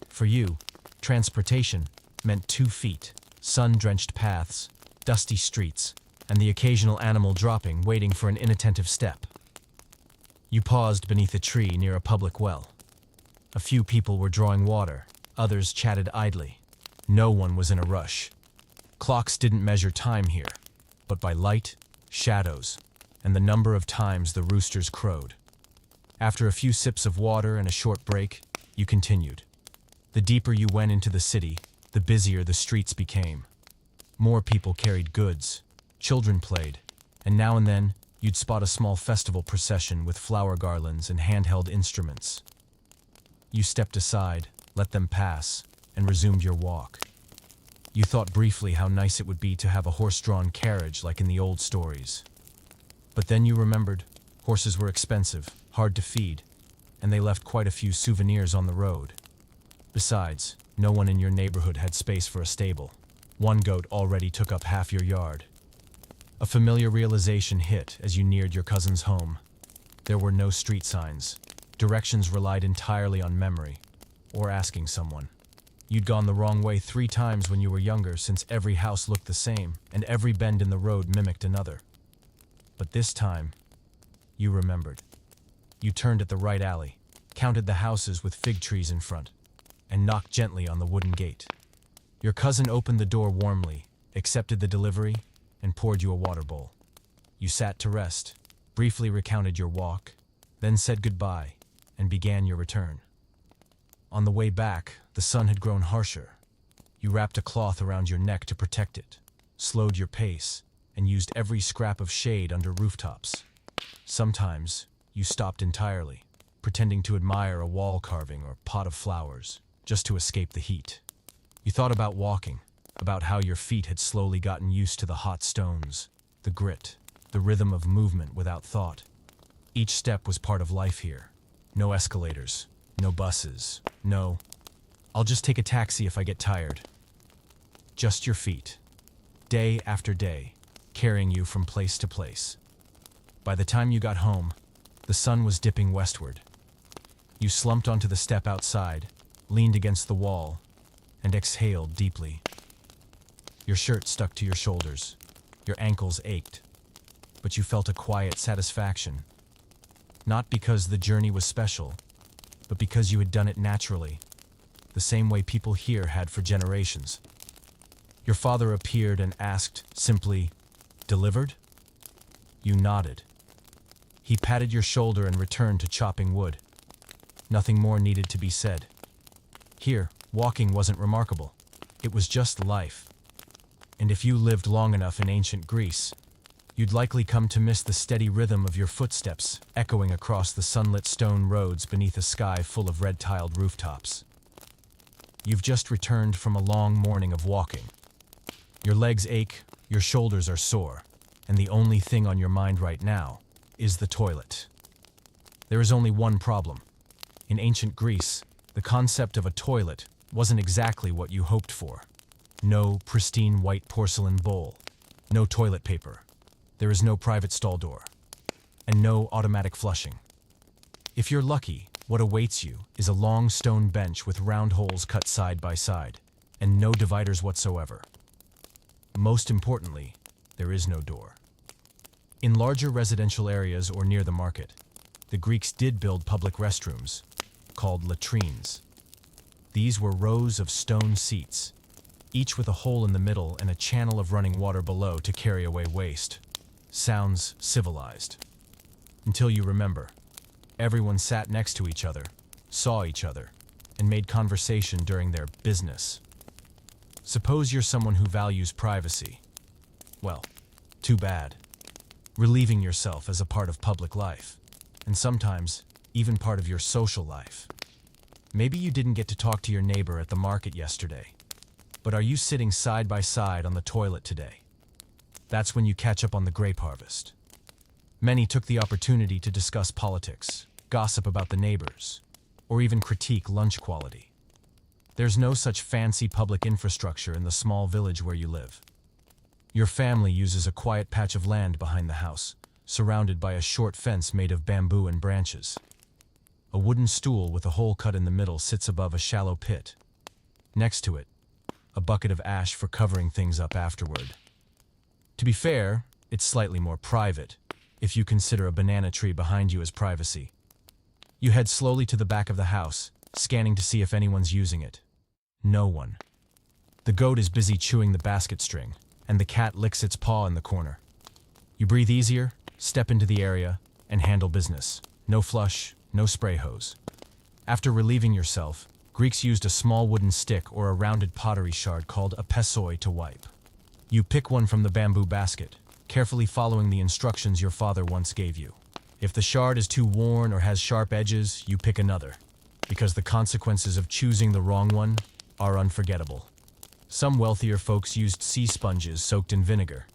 For you, transportation meant 2 feet, sun-drenched paths, dusty streets, and the occasional animal dropping, waiting for an inattentive step. You paused beneath a tree near a public well. A few people were drawing water, others chatted idly. No one was in a rush. Clocks didn't measure time here, but by light, shadows, and the number of times the roosters crowed. After a few sips of water and a short break, you continued. The deeper you went into the city, the busier the streets became. More people carried goods, children played, and now and then you'd spot a small festival procession with flower garlands and handheld instruments. You stepped aside, let them pass, and resumed your walk. You thought briefly how nice it would be to have a horse-drawn carriage like in the old stories. But then you remembered, horses were expensive, hard to feed, and they left quite a few souvenirs on the road. Besides, no one in your neighborhood had space for a stable. One goat already took up half your yard. A familiar realization hit as you neared your cousin's home. There were no street signs. Directions relied entirely on memory, or asking someone. You'd gone the wrong way 3 times when you were younger, since every house looked the same, and every bend in the road mimicked another. But this time, you remembered. You turned at the right alley, counted the houses with fig trees in front, and knocked gently on the wooden gate. Your cousin opened the door warmly, accepted the delivery, and poured you a water bowl. You sat to rest, briefly recounted your walk, then said goodbye, and began your return. On the way back, the sun had grown harsher. You wrapped a cloth around your neck to protect it, slowed your pace, and used every scrap of shade under rooftops. Sometimes, you stopped entirely, pretending to admire a wall carving or pot of flowers, just to escape the heat. You thought about walking, about how your feet had slowly gotten used to the hot stones, the grit, the rhythm of movement without thought. Each step was part of life here. No escalators, no buses, no, "I'll just take a taxi if I get tired." Just your feet, day after day, carrying you from place to place. By the time you got home, the sun was dipping westward. You slumped onto the step outside, leaned against the wall, and exhaled deeply. Your shirt stuck to your shoulders. Your ankles ached. But you felt a quiet satisfaction. Not because the journey was special, but because you had done it naturally, the same way people here had for generations. Your father appeared and asked simply, "Delivered?" You nodded. He patted your shoulder and returned to chopping wood. Nothing more needed to be said. Here, walking wasn't remarkable. It was just life. And if you lived long enough in ancient Greece, you'd likely come to miss the steady rhythm of your footsteps echoing across the sunlit stone roads beneath a sky full of red-tiled rooftops. You've just returned from a long morning of walking. Your legs ache, your shoulders are sore, and the only thing on your mind right now is the toilet. There is only one problem. In ancient Greece, the concept of a toilet wasn't exactly what you hoped for. No pristine white porcelain bowl, no toilet paper. There is no private stall door, and no automatic flushing. If you're lucky, what awaits you is a long stone bench with round holes cut side by side, and no dividers whatsoever. Most importantly, there is no door. In larger residential areas or near the market, the Greeks did build public restrooms, called latrines. These were rows of stone seats, each with a hole in the middle and a channel of running water below to carry away waste. Sounds civilized. Until you remember. Everyone sat next to each other, saw each other, and made conversation during their business. Suppose you're someone who values privacy. Well, too bad. Relieving yourself as a part of public life, and sometimes even part of your social life. Maybe you didn't get to talk to your neighbor at the market yesterday, but are you sitting side by side on the toilet today? That's when you catch up on the grape harvest. Many took the opportunity to discuss politics, gossip about the neighbors, or even critique lunch quality. There's no such fancy public infrastructure in the small village where you live. Your family uses a quiet patch of land behind the house, surrounded by a short fence made of bamboo and branches. A wooden stool with a hole cut in the middle sits above a shallow pit. Next to it, a bucket of ash for covering things up afterward. To be fair, it's slightly more private, if you consider a banana tree behind you as privacy. You head slowly to the back of the house, scanning to see if anyone's using it. No one. The goat is busy chewing the basket string, and the cat licks its paw in the corner. You breathe easier, step into the area, and handle business. No flush, no spray hose. After relieving yourself, Greeks used a small wooden stick or a rounded pottery shard called a pessoi to wipe. You pick one from the bamboo basket, carefully following the instructions your father once gave you. If the shard is too worn or has sharp edges, you pick another, because the consequences of choosing the wrong one are unforgettable. Some wealthier folks used sea sponges soaked in vinegar,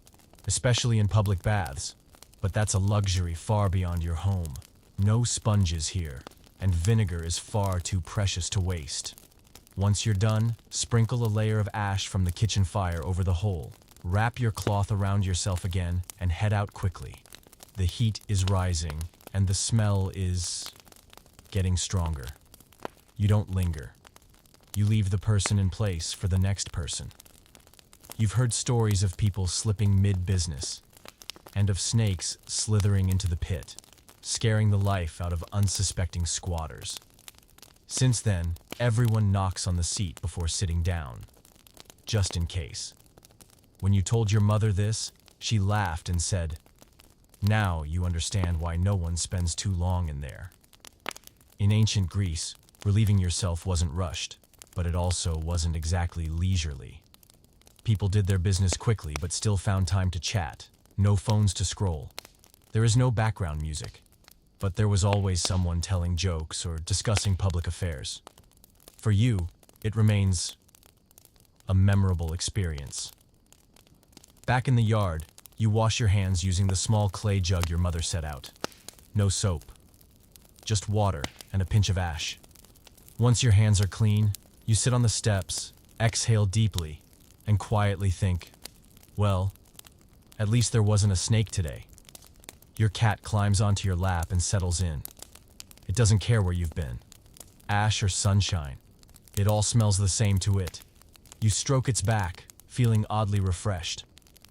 especially in public baths, but that's a luxury far beyond your home. No sponges here, and vinegar is far too precious to waste. Once you're done, sprinkle a layer of ash from the kitchen fire over the hole. Wrap your cloth around yourself again and head out quickly. The heat is rising, and the smell is getting stronger. You don't linger. You leave the person in place for the next person. You've heard stories of people slipping mid-business, and of snakes slithering into the pit, scaring the life out of unsuspecting squatters. Since then, everyone knocks on the seat before sitting down, just in case. When you told your mother this, she laughed and said, "Now you understand why no one spends too long in there." In ancient Greece, relieving yourself wasn't rushed, but it also wasn't exactly leisurely. People did their business quickly but still found time to chat, no phones to scroll. There is no background music, but there was always someone telling jokes or discussing public affairs. For you, it remains a memorable experience. Back in the yard, you wash your hands using the small clay jug your mother set out. No soap, just water and a pinch of ash. Once your hands are clean, you sit on the steps, exhale deeply, and quietly think, well, at least there wasn't a snake today. Your cat climbs onto your lap and settles in. It doesn't care where you've been. Ash or sunshine. It all smells the same to it. You stroke its back, feeling oddly refreshed.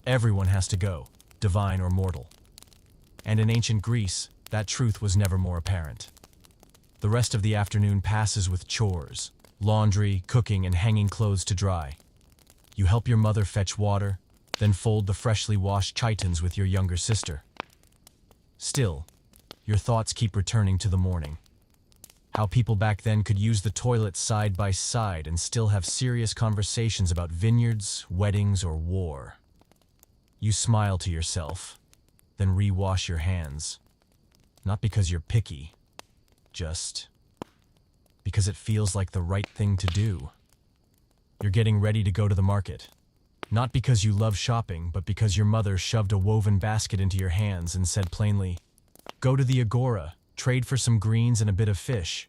Everyone has to go, divine or mortal. And in ancient Greece, that truth was never more apparent. The rest of the afternoon passes with chores, laundry, cooking, and hanging clothes to dry. You help your mother fetch water, then fold the freshly washed chitons with your younger sister. Still, your thoughts keep returning to the morning. How people back then could use the toilet side by side and still have serious conversations about vineyards, weddings, or war. You smile to yourself, then re-wash your hands. Not because you're picky, just because it feels like the right thing to do. You're getting ready to go to the market. Not because you love shopping, but because your mother shoved a woven basket into your hands and said plainly, "Go to the Agora, trade for some greens and a bit of fish."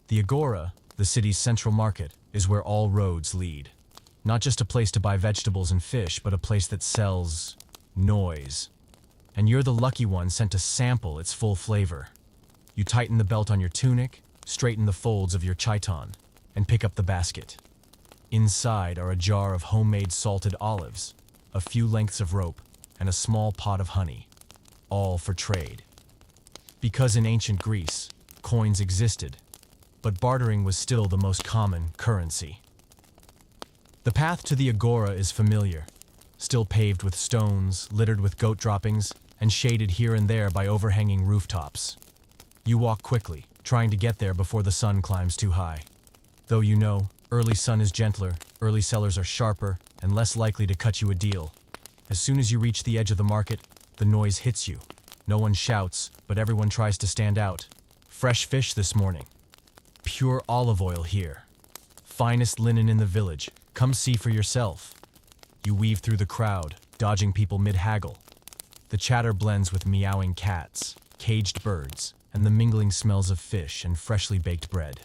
The Agora, the city's central market, is where all roads lead. Not just a place to buy vegetables and fish, but a place that sells noise. And you're the lucky one sent to sample its full flavor. You tighten the belt on your tunic, straighten the folds of your chiton, and pick up the basket. Inside are a jar of homemade salted olives, a few lengths of rope, and a small pot of honey, all for trade. Because in ancient Greece, coins existed, but bartering was still the most common currency. The path to the Agora is familiar, still paved with stones, littered with goat droppings, and shaded here and there by overhanging rooftops. You walk quickly, trying to get there before the sun climbs too high. Though you know, early sun is gentler, early sellers are sharper, and less likely to cut you a deal. As soon as you reach the edge of the market, the noise hits you. No one shouts, but everyone tries to stand out. Fresh fish this morning. Pure olive oil here. Finest linen in the village. Come see for yourself. You weave through the crowd, dodging people mid-haggle. The chatter blends with meowing cats, caged birds, and the mingling smells of fish and freshly baked bread.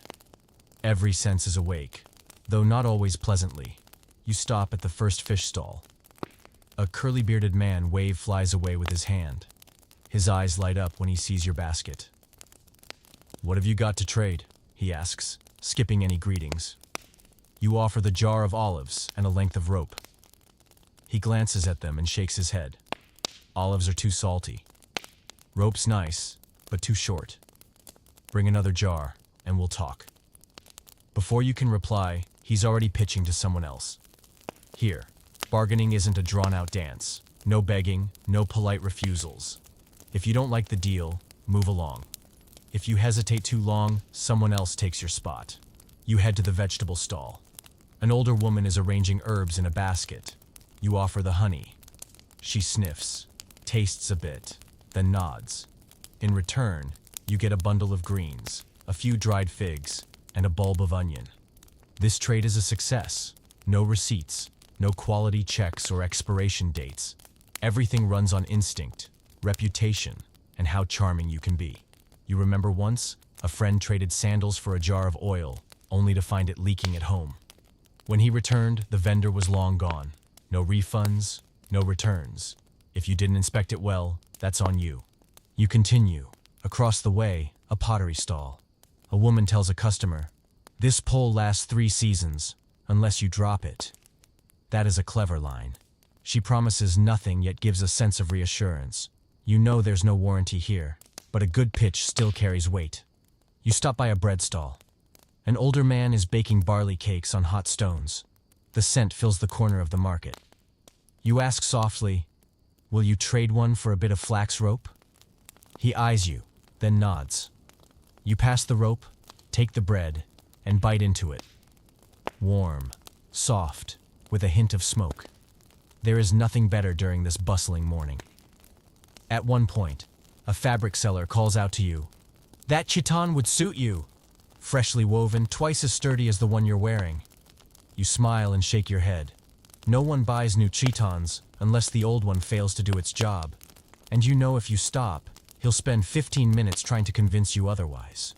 Every sense is awake, though not always pleasantly. You stop at the first fish stall. A curly-bearded man flies away with his hand. His eyes light up when he sees your basket. "What have you got to trade?" he asks, skipping any greetings. You offer the jar of olives and a length of rope. He glances at them and shakes his head. Olives are too salty. Rope's nice, but too short. Bring another jar, and we'll talk. Before you can reply, he's already pitching to someone else. Here, bargaining isn't a drawn-out dance. No begging, no polite refusals. If you don't like the deal, move along. If you hesitate too long, someone else takes your spot. You head to the vegetable stall. An older woman is arranging herbs in a basket. You offer the honey. She sniffs, tastes a bit, then nods. In return, you get a bundle of greens, a few dried figs, and a bulb of onion. This trade is a success. No receipts, no quality checks or expiration dates. Everything runs on instinct, reputation, and how charming you can be. You remember once, a friend traded sandals for a jar of oil, only to find it leaking at home. When he returned, the vendor was long gone. No refunds, no returns. If you didn't inspect it well, that's on you. You continue. Across the way, a pottery stall. A woman tells a customer, "This pole lasts 3 seasons, unless you drop it." That is a clever line. She promises nothing yet gives a sense of reassurance. You know there's no warranty here, but a good pitch still carries weight. You stop by a bread stall. An older man is baking barley cakes on hot stones. The scent fills the corner of the market. You ask softly, "Will you trade one for a bit of flax rope?" He eyes you, then nods. You pass the rope, take the bread, and bite into it. Warm, soft, with a hint of smoke. There is nothing better during this bustling morning. At one point, a fabric seller calls out to you, "That chiton would suit you. Freshly woven, twice as sturdy as the one you're wearing." You smile and shake your head. No one buys new chitons unless the old one fails to do its job. And you know if you stop, he'll spend 15 minutes trying to convince you otherwise.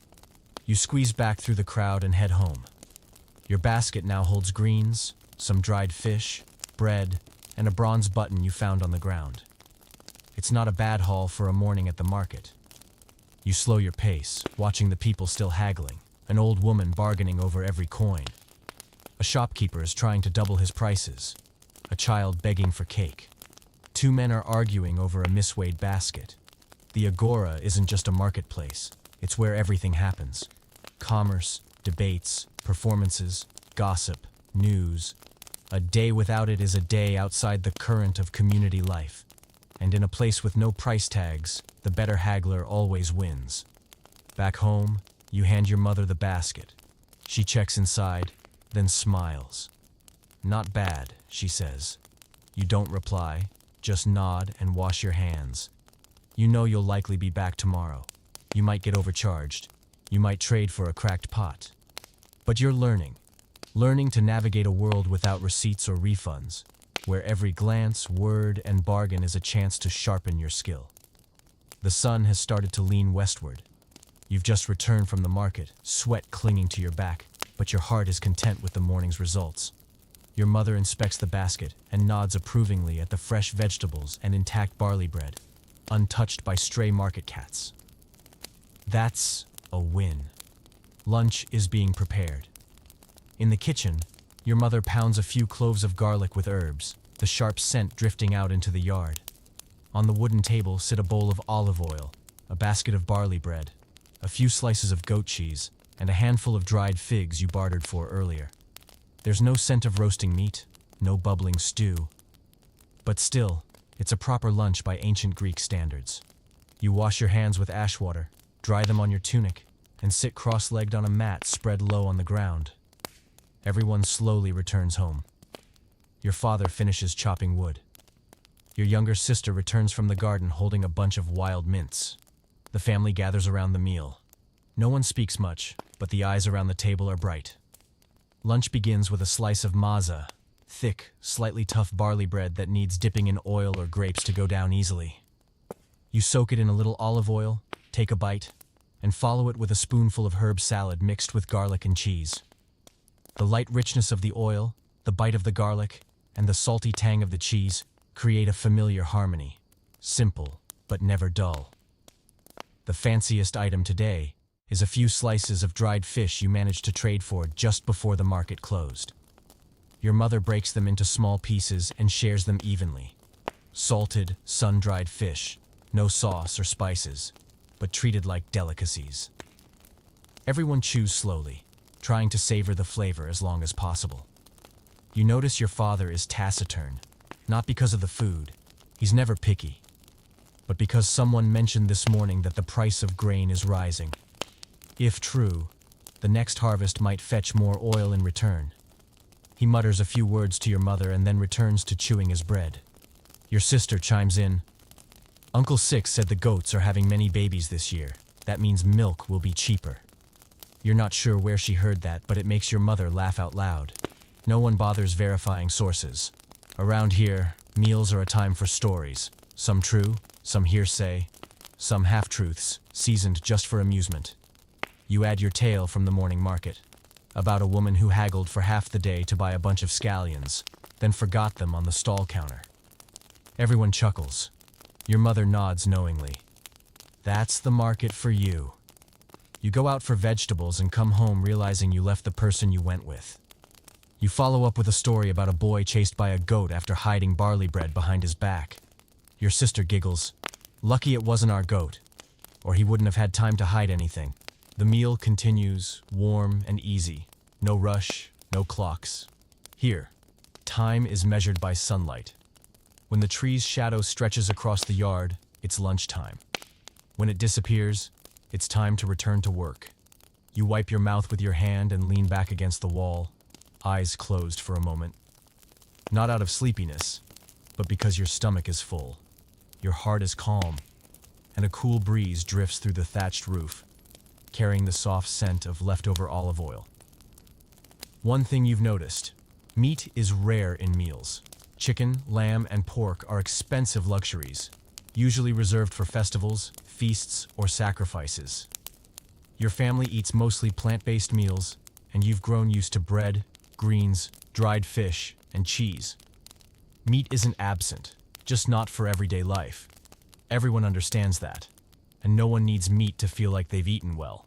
You squeeze back through the crowd and head home. Your basket now holds greens, some dried fish, bread, and a bronze button you found on the ground. It's not a bad haul for a morning at the market. You slow your pace, watching the people still haggling, an old woman bargaining over every coin. A shopkeeper is trying to double his prices, a child begging for cake. Two men are arguing over a misweighed basket. The agora isn't just a marketplace, it's where everything happens. Commerce, debates, performances, gossip, news. A day without it is a day outside the current of community life. And in a place with no price tags, the better haggler always wins. Back home, you hand your mother the basket. She checks inside, then smiles. "Not bad," she says. You don't reply, just nod and wash your hands. You know you'll likely be back tomorrow. You might get overcharged. You might trade for a cracked pot. But you're learning to navigate a world without receipts or refunds, where every glance, word, and bargain is a chance to sharpen your skill. The sun has started to lean westward. You've just returned from the market, sweat clinging to your back, but your heart is content with the morning's results. Your mother inspects the basket and nods approvingly at the fresh vegetables and intact barley bread, untouched by stray market cats. That's a win. Lunch is being prepared. In the kitchen, your mother pounds a few cloves of garlic with herbs, the sharp scent drifting out into the yard. On the wooden table sit a bowl of olive oil, a basket of barley bread, a few slices of goat cheese, and a handful of dried figs you bartered for earlier. There's no scent of roasting meat, no bubbling stew. But still, it's a proper lunch by ancient Greek standards. You wash your hands with ash water, dry them on your tunic, and sit cross-legged on a mat spread low on the ground. Everyone slowly returns home. Your father finishes chopping wood. Your younger sister returns from the garden holding a bunch of wild mints. The family gathers around the meal. No one speaks much, but the eyes around the table are bright. Lunch begins with a slice of maza, thick, slightly tough barley bread that needs dipping in oil or grapes to go down easily. You soak it in a little olive oil, take a bite, and follow it with a spoonful of herb salad mixed with garlic and cheese. The light richness of the oil, the bite of the garlic, and the salty tang of the cheese create a familiar harmony, simple but never dull. The fanciest item today is a few slices of dried fish you managed to trade for just before the market closed. Your mother breaks them into small pieces and shares them evenly. Salted, sun-dried fish, no sauce or spices, but treated like delicacies. Everyone chews slowly, trying to savor the flavor as long as possible. You notice your father is taciturn, not because of the food, he's never picky, but because someone mentioned this morning that the price of grain is rising. If true, the next harvest might fetch more oil in return. He mutters a few words to your mother and then returns to chewing his bread. Your sister chimes in. "Uncle Six said the goats are having many babies this year. That means milk will be cheaper." You're not sure where she heard that, but it makes your mother laugh out loud. No one bothers verifying sources. Around here, meals are a time for stories. Some true, some hearsay, some half-truths, seasoned just for amusement. You add your tale from the morning market, about a woman who haggled for half the day to buy a bunch of scallions, then forgot them on the stall counter. Everyone chuckles. Your mother nods knowingly. That's the market for you. You go out for vegetables and come home realizing you left the person you went with. You follow up with a story about a boy chased by a goat after hiding barley bread behind his back. Your sister giggles. "Lucky it wasn't our goat, or he wouldn't have had time to hide anything." The meal continues, warm and easy. No rush, no clocks. Here, time is measured by sunlight. When the tree's shadow stretches across the yard, it's lunchtime. When it disappears, it's time to return to work. You wipe your mouth with your hand and lean back against the wall, eyes closed for a moment. Not out of sleepiness, but because your stomach is full. Your heart is calm, and a cool breeze drifts through the thatched roof, carrying the soft scent of leftover olive oil. One thing you've noticed: meat is rare in meals. Chicken, lamb, and pork are expensive luxuries, usually reserved for festivals, feasts, or sacrifices. Your family eats mostly plant-based meals, and you've grown used to bread, greens, dried fish, and cheese. Meat isn't absent, just not for everyday life. Everyone understands that, and no one needs meat to feel like they've eaten well.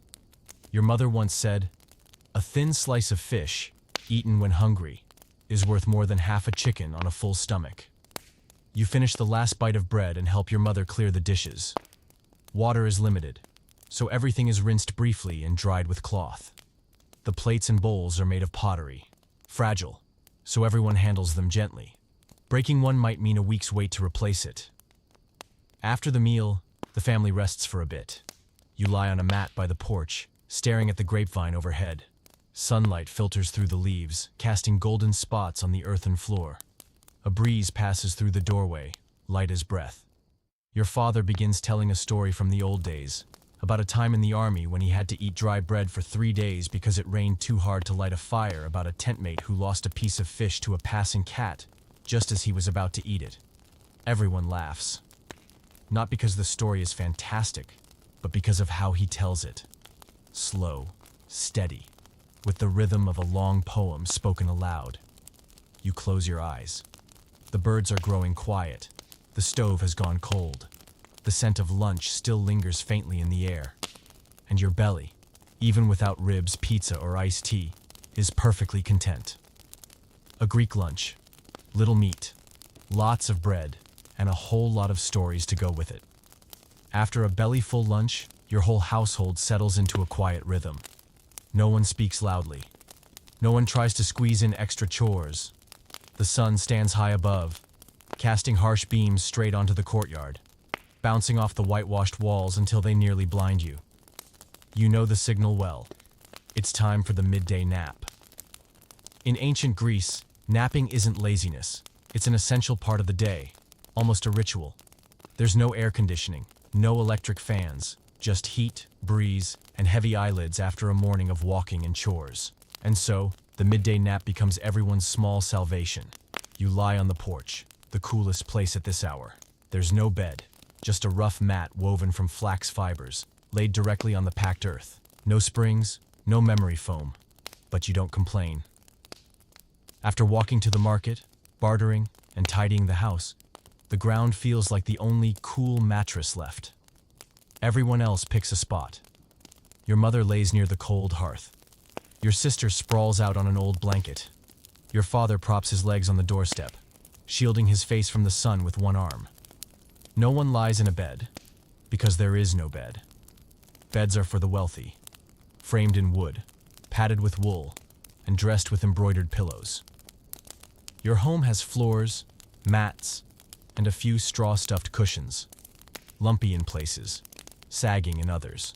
Your mother once said, "A thin slice of fish, eaten when hungry, is worth more than half a chicken on a full stomach." You finish the last bite of bread and help your mother clear the dishes. Water is limited, so everything is rinsed briefly and dried with cloth. The plates and bowls are made of pottery, fragile, so everyone handles them gently. Breaking one might mean a week's wait to replace it. After the meal, the family rests for a bit. You lie on a mat by the porch, staring at the grapevine overhead. Sunlight filters through the leaves, casting golden spots on the earthen floor. A breeze passes through the doorway, light as breath. Your father begins telling a story from the old days, about a time in the army when he had to eat dry bread for 3 days because it rained too hard to light a fire, about a tentmate who lost a piece of fish to a passing cat just as he was about to eat it. Everyone laughs. Not because the story is fantastic, but because of how he tells it. Slow, steady, with the rhythm of a long poem spoken aloud. You close your eyes. The birds are growing quiet. The stove has gone cold. The scent of lunch still lingers faintly in the air. And your belly, even without ribs, pizza, or iced tea, is perfectly content. A Greek lunch. Little meat, lots of bread, and a whole lot of stories to go with it. After a belly-full lunch, your whole household settles into a quiet rhythm. No one speaks loudly. No one tries to squeeze in extra chores. The sun stands high above, casting harsh beams straight onto the courtyard, bouncing off the whitewashed walls until they nearly blind you. You know the signal well. It's time for the midday nap. In ancient Greece, napping isn't laziness. It's an essential part of the day, almost a ritual. There's no air conditioning, no electric fans, just heat, breeze, and heavy eyelids after a morning of walking and chores. And so, the midday nap becomes everyone's small salvation. You lie on the porch, the coolest place at this hour. There's no bed, just a rough mat woven from flax fibers, laid directly on the packed earth. No springs, no memory foam, but you don't complain. After walking to the market, bartering, and tidying the house, the ground feels like the only cool mattress left. Everyone else picks a spot. Your mother lays near the cold hearth. Your sister sprawls out on an old blanket. Your father props his legs on the doorstep, shielding his face from the sun with one arm. No one lies in a bed, because there is no bed. Beds are for the wealthy, framed in wood, padded with wool, and dressed with embroidered pillows. Your home has floors, mats, and a few straw-stuffed cushions, lumpy in places, sagging in others.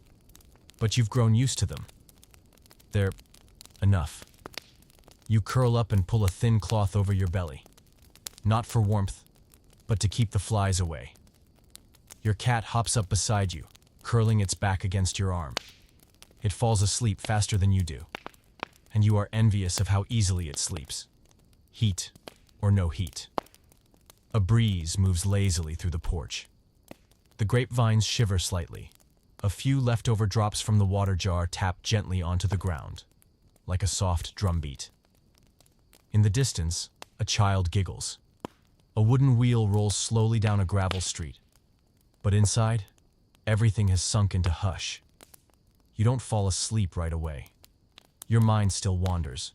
But you've grown used to them. They're enough. You curl up and pull a thin cloth over your belly, not for warmth, but to keep the flies away. Your cat hops up beside you, curling its back against your arm. It falls asleep faster than you do, and you are envious of how easily it sleeps. Heat or no heat. A breeze moves lazily through the porch. The grapevines shiver slightly. A few leftover drops from the water jar tap gently onto the ground, like a soft drumbeat. In the distance, a child giggles. A wooden wheel rolls slowly down a gravel street. But inside, everything has sunk into hush. You don't fall asleep right away. Your mind still wanders.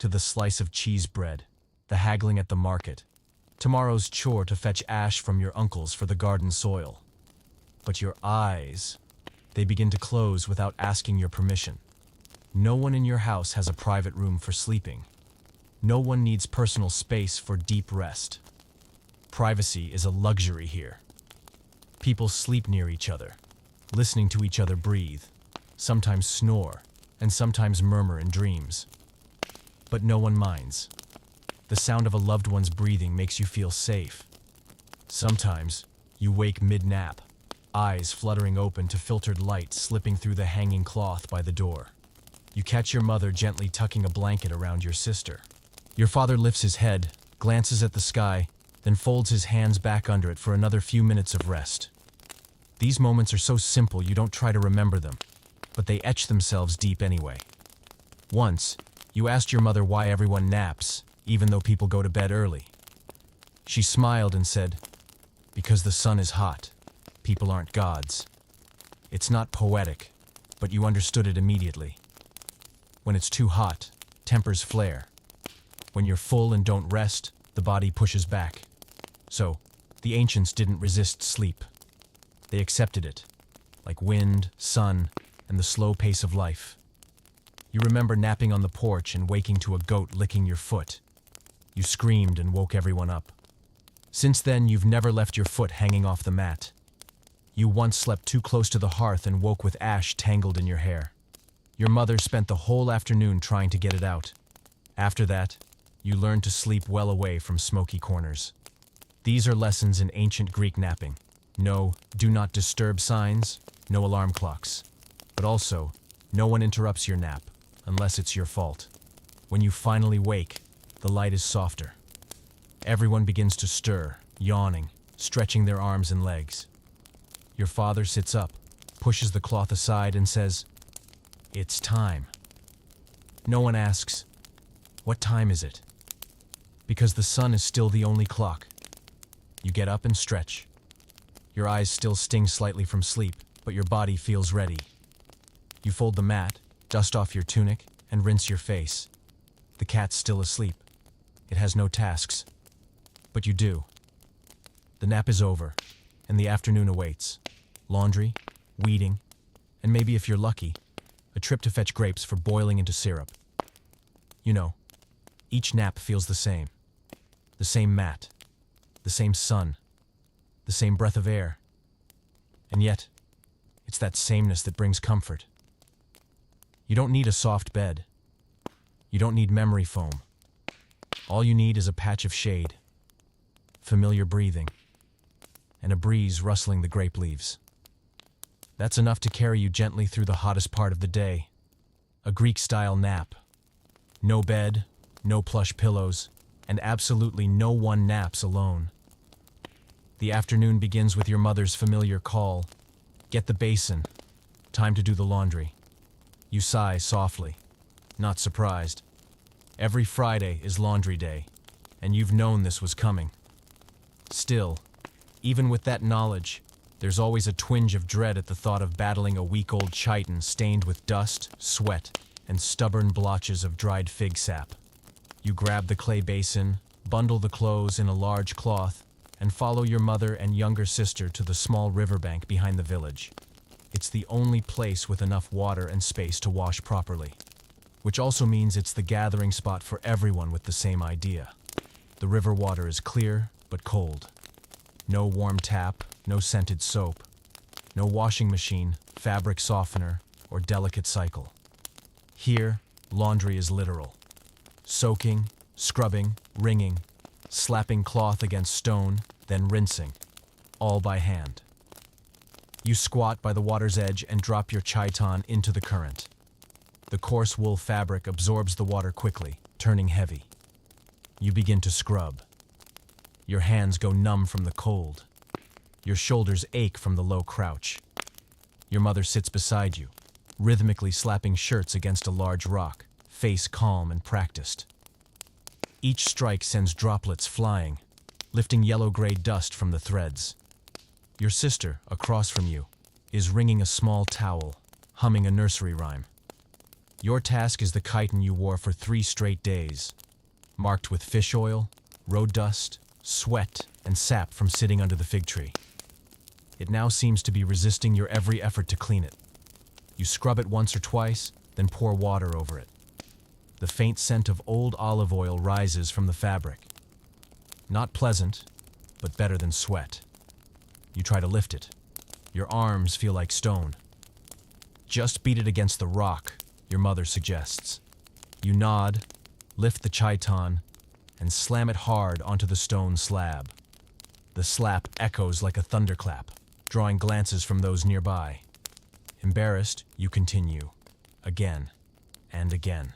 To the slice of cheese bread, the haggling at the market, tomorrow's chore to fetch ash from your uncles for the garden soil. But your eyes, they begin to close without asking your permission. No one in your house has a private room for sleeping. No one needs personal space for deep rest. Privacy is a luxury here. People sleep near each other, listening to each other breathe, sometimes snore, and sometimes murmur in dreams. But no one minds. The sound of a loved one's breathing makes you feel safe. Sometimes, you wake mid-nap, eyes fluttering open to filtered light slipping through the hanging cloth by the door. You catch your mother gently tucking a blanket around your sister. Your father lifts his head, glances at the sky, then folds his hands back under it for another few minutes of rest. These moments are so simple you don't try to remember them, but they etch themselves deep anyway. Once, you asked your mother why everyone naps, even though people go to bed early. She smiled and said, "Because the sun is hot, People aren't gods. It's not poetic, but you understood it immediately. When it's too hot, tempers flare. When you're full and don't rest, the body pushes back. So, the ancients didn't resist sleep. They accepted it, like wind, sun, and the slow pace of life. You remember napping on the porch and waking to a goat licking your foot. You screamed and woke everyone up. Since then, you've never left your foot hanging off the mat. You once slept too close to the hearth and woke with ash tangled in your hair. Your mother spent the whole afternoon trying to get it out. After that, you learned to sleep well away from smoky corners. These are lessons in ancient Greek napping. No do not disturb signs, no alarm clocks. But also, no one interrupts your nap, unless it's your fault. When you finally wake, the light is softer. Everyone begins to stir, yawning, stretching their arms and legs. Your father sits up, pushes the cloth aside and says, "It's time." No one asks, "What time is it?" Because the sun is still the only clock. You get up and stretch. Your eyes still sting slightly from sleep, but your body feels ready. You fold the mat, dust off your tunic, and rinse your face. The cat's still asleep. It has no tasks. But you do. The nap is over, and the afternoon awaits. Laundry, weeding, and maybe if you're lucky, a trip to fetch grapes for boiling into syrup. You know, each nap feels the same. The same mat, the same sun, the same breath of air. And yet, it's that sameness that brings comfort. You don't need a soft bed. You don't need memory foam. All you need is a patch of shade, familiar breathing, and a breeze rustling the grape leaves. That's enough to carry you gently through the hottest part of the day. A Greek-style nap. No bed, no plush pillows, and absolutely no one naps alone. The afternoon begins with your mother's familiar call. "Get the basin. Time to do the laundry." You sigh softly, not surprised. Every Friday is laundry day, and you've known this was coming. Still, even with that knowledge, there's always a twinge of dread at the thought of battling a week-old chiton stained with dust, sweat, and stubborn blotches of dried fig sap. You grab the clay basin, bundle the clothes in a large cloth, and follow your mother and younger sister to the small riverbank behind the village. It's the only place with enough water and space to wash properly, which also means it's the gathering spot for everyone with the same idea. The river water is clear but cold. No warm tap, no scented soap, no washing machine, fabric softener, or delicate cycle. Here, laundry is literal. Soaking, scrubbing, wringing, slapping cloth against stone, then rinsing, all by hand. You squat by the water's edge and drop your chiton into the current. The coarse wool fabric absorbs the water quickly, turning heavy. You begin to scrub. Your hands go numb from the cold. Your shoulders ache from the low crouch. Your mother sits beside you, rhythmically slapping shirts against a large rock, face calm and practiced. Each strike sends droplets flying, lifting yellow-gray dust from the threads. Your sister, across from you, is wringing a small towel, humming a nursery rhyme. Your task is the chiton you wore for 3 straight days, marked with fish oil, road dust, sweat, and sap from sitting under the fig tree. It now seems to be resisting your every effort to clean it. You scrub it once or twice, then pour water over it. The faint scent of old olive oil rises from the fabric. Not pleasant, but better than sweat. You try to lift it. Your arms feel like stone. "Just beat it against the rock," your mother suggests. You nod, lift the chiton, and slam it hard onto the stone slab. The slap echoes like a thunderclap, drawing glances from those nearby. Embarrassed, you continue, again and again,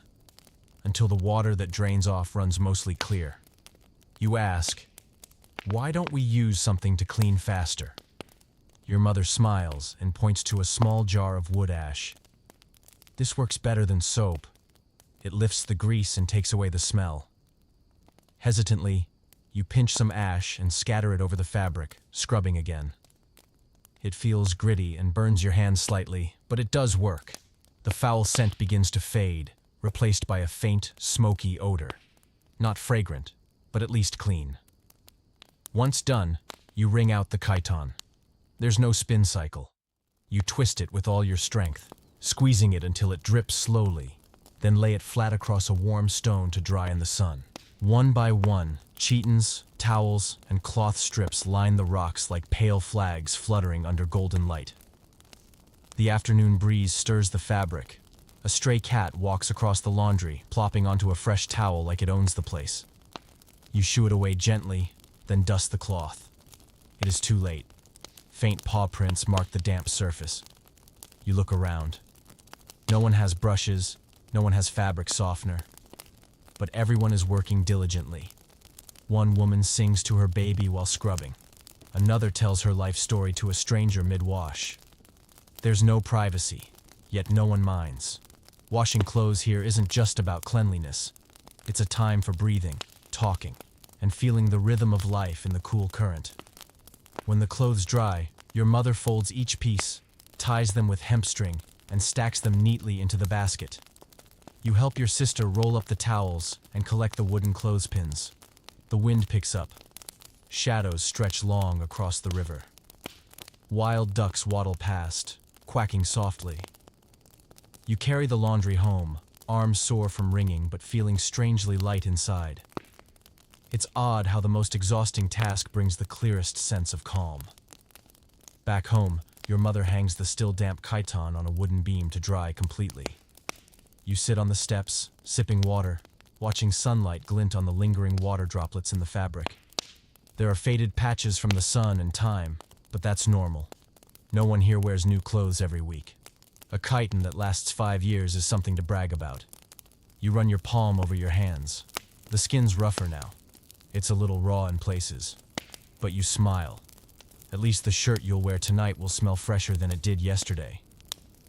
until the water that drains off runs mostly clear. You ask, "Why don't we use something to clean faster?" Your mother smiles and points to a small jar of wood ash. "This works better than soap. It lifts the grease and takes away the smell." Hesitantly, you pinch some ash and scatter it over the fabric, scrubbing again. It feels gritty and burns your hands slightly, but it does work. The foul scent begins to fade, replaced by a faint, smoky odor. Not fragrant, but at least clean. Once done, you wring out the chiton. There's no spin cycle. You twist it with all your strength, squeezing it until it drips slowly, then lay it flat across a warm stone to dry in the sun. One by one, chitons, towels, and cloth strips line the rocks like pale flags fluttering under golden light. The afternoon breeze stirs the fabric. A stray cat walks across the laundry, plopping onto a fresh towel like it owns the place. You shoo it away gently, then dust the cloth. It is too late. Faint paw prints mark the damp surface. You look around. No one has brushes, no one has fabric softener. But everyone is working diligently. One woman sings to her baby while scrubbing. Another tells her life story to a stranger mid-wash. There's no privacy, yet no one minds. Washing clothes here isn't just about cleanliness. It's a time for breathing, talking, and feeling the rhythm of life in the cool current. When the clothes dry, your mother folds each piece, ties them with hemp string, and stacks them neatly into the basket. You help your sister roll up the towels and collect the wooden clothespins. The wind picks up. Shadows stretch long across the river. Wild ducks waddle past, quacking softly. You carry the laundry home, arms sore from wringing but feeling strangely light inside. It's odd how the most exhausting task brings the clearest sense of calm. Back home, your mother hangs the still damp chiton on a wooden beam to dry completely. You sit on the steps, sipping water, watching sunlight glint on the lingering water droplets in the fabric. There are faded patches from the sun and time, but that's normal. No one here wears new clothes every week. A chiton that lasts 5 years is something to brag about. You run your palm over your hands. The skin's rougher now. It's a little raw in places. But you smile. At least the shirt you'll wear tonight will smell fresher than it did yesterday.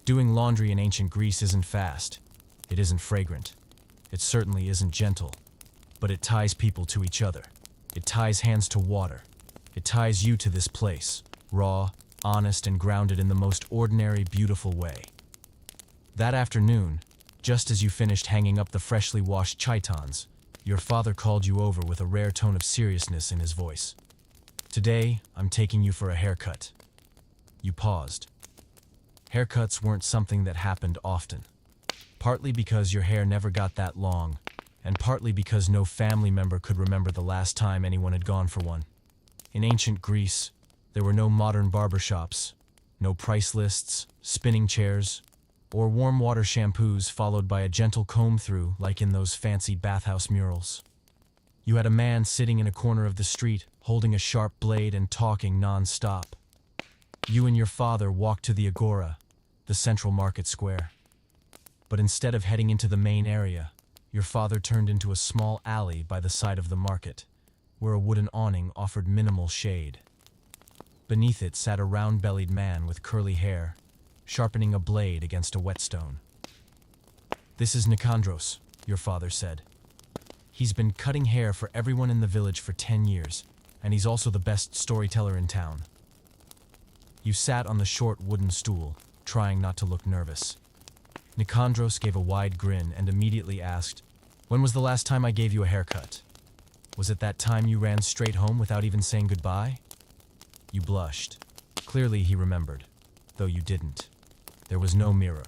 Doing laundry in ancient Greece isn't fast. It isn't fragrant. It certainly isn't gentle. But it ties people to each other. It ties hands to water. It ties you to this place, raw, honest, and grounded in the most ordinary, beautiful way. That afternoon, just as you finished hanging up the freshly washed chitons, your father called you over with a rare tone of seriousness in his voice. "Today, I'm taking you for a haircut." You paused. Haircuts weren't something that happened often. Partly because your hair never got that long, and partly because no family member could remember the last time anyone had gone for one. In ancient Greece, there were no modern barbershops, no price lists, spinning chairs, or warm water shampoos followed by a gentle comb-through like in those fancy bathhouse murals. You had a man sitting in a corner of the street, holding a sharp blade and talking non-stop. You and your father walked to the agora, the central market square. But instead of heading into the main area, your father turned into a small alley by the side of the market, where a wooden awning offered minimal shade. Beneath it sat a round-bellied man with curly hair, sharpening a blade against a whetstone. "This is Nicandros," your father said. "He's been cutting hair for everyone in the village for 10 years, and he's also the best storyteller in town." You sat on the short wooden stool, trying not to look nervous. Nicandros gave a wide grin and immediately asked, "When was the last time I gave you a haircut? Was it that time you ran straight home without even saying goodbye?" You blushed. Clearly he remembered, though you didn't. There was no mirror.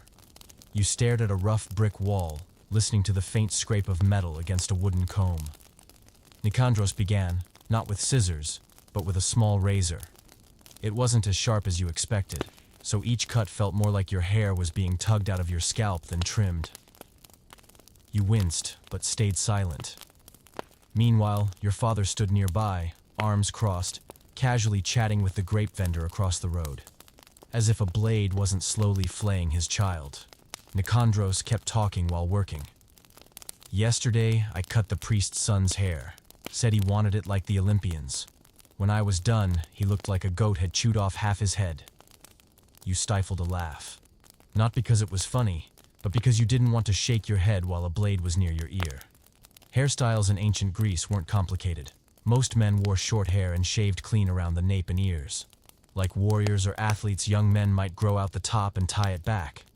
You stared at a rough brick wall, listening to the faint scrape of metal against a wooden comb. Nicandros began, not with scissors, but with a small razor. It wasn't as sharp as you expected, so each cut felt more like your hair was being tugged out of your scalp than trimmed. You winced, but stayed silent. Meanwhile, your father stood nearby, arms crossed, casually chatting with the grape vendor across the road. As if a blade wasn't slowly flaying his child, Nicandros kept talking while working. "Yesterday, I cut the priest's son's hair. Said he wanted it like the Olympians. When I was done, he looked like a goat had chewed off half his head." You stifled a laugh. Not because it was funny, but because you didn't want to shake your head while a blade was near your ear. Hairstyles in ancient Greece weren't complicated. Most men wore short hair and shaved clean around the nape and ears. Like warriors or athletes, young men might grow out the top and tie it back.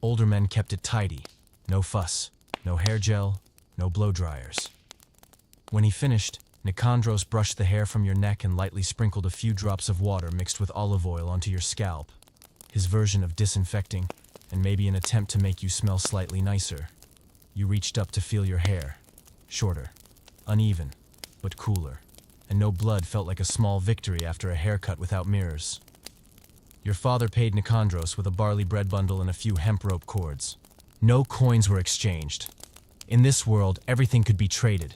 Older men kept it tidy. No fuss, no hair gel, no blow dryers. When he finished, Nicandros brushed the hair from your neck and lightly sprinkled a few drops of water mixed with olive oil onto your scalp. His version of disinfecting, and maybe an attempt to make you smell slightly nicer. You reached up to feel your hair. Shorter, uneven, but cooler. And no blood felt like a small victory after a haircut without mirrors. Your father paid Nicandros with a barley bread bundle and a few hemp rope cords. No coins were exchanged. In this world, everything could be traded,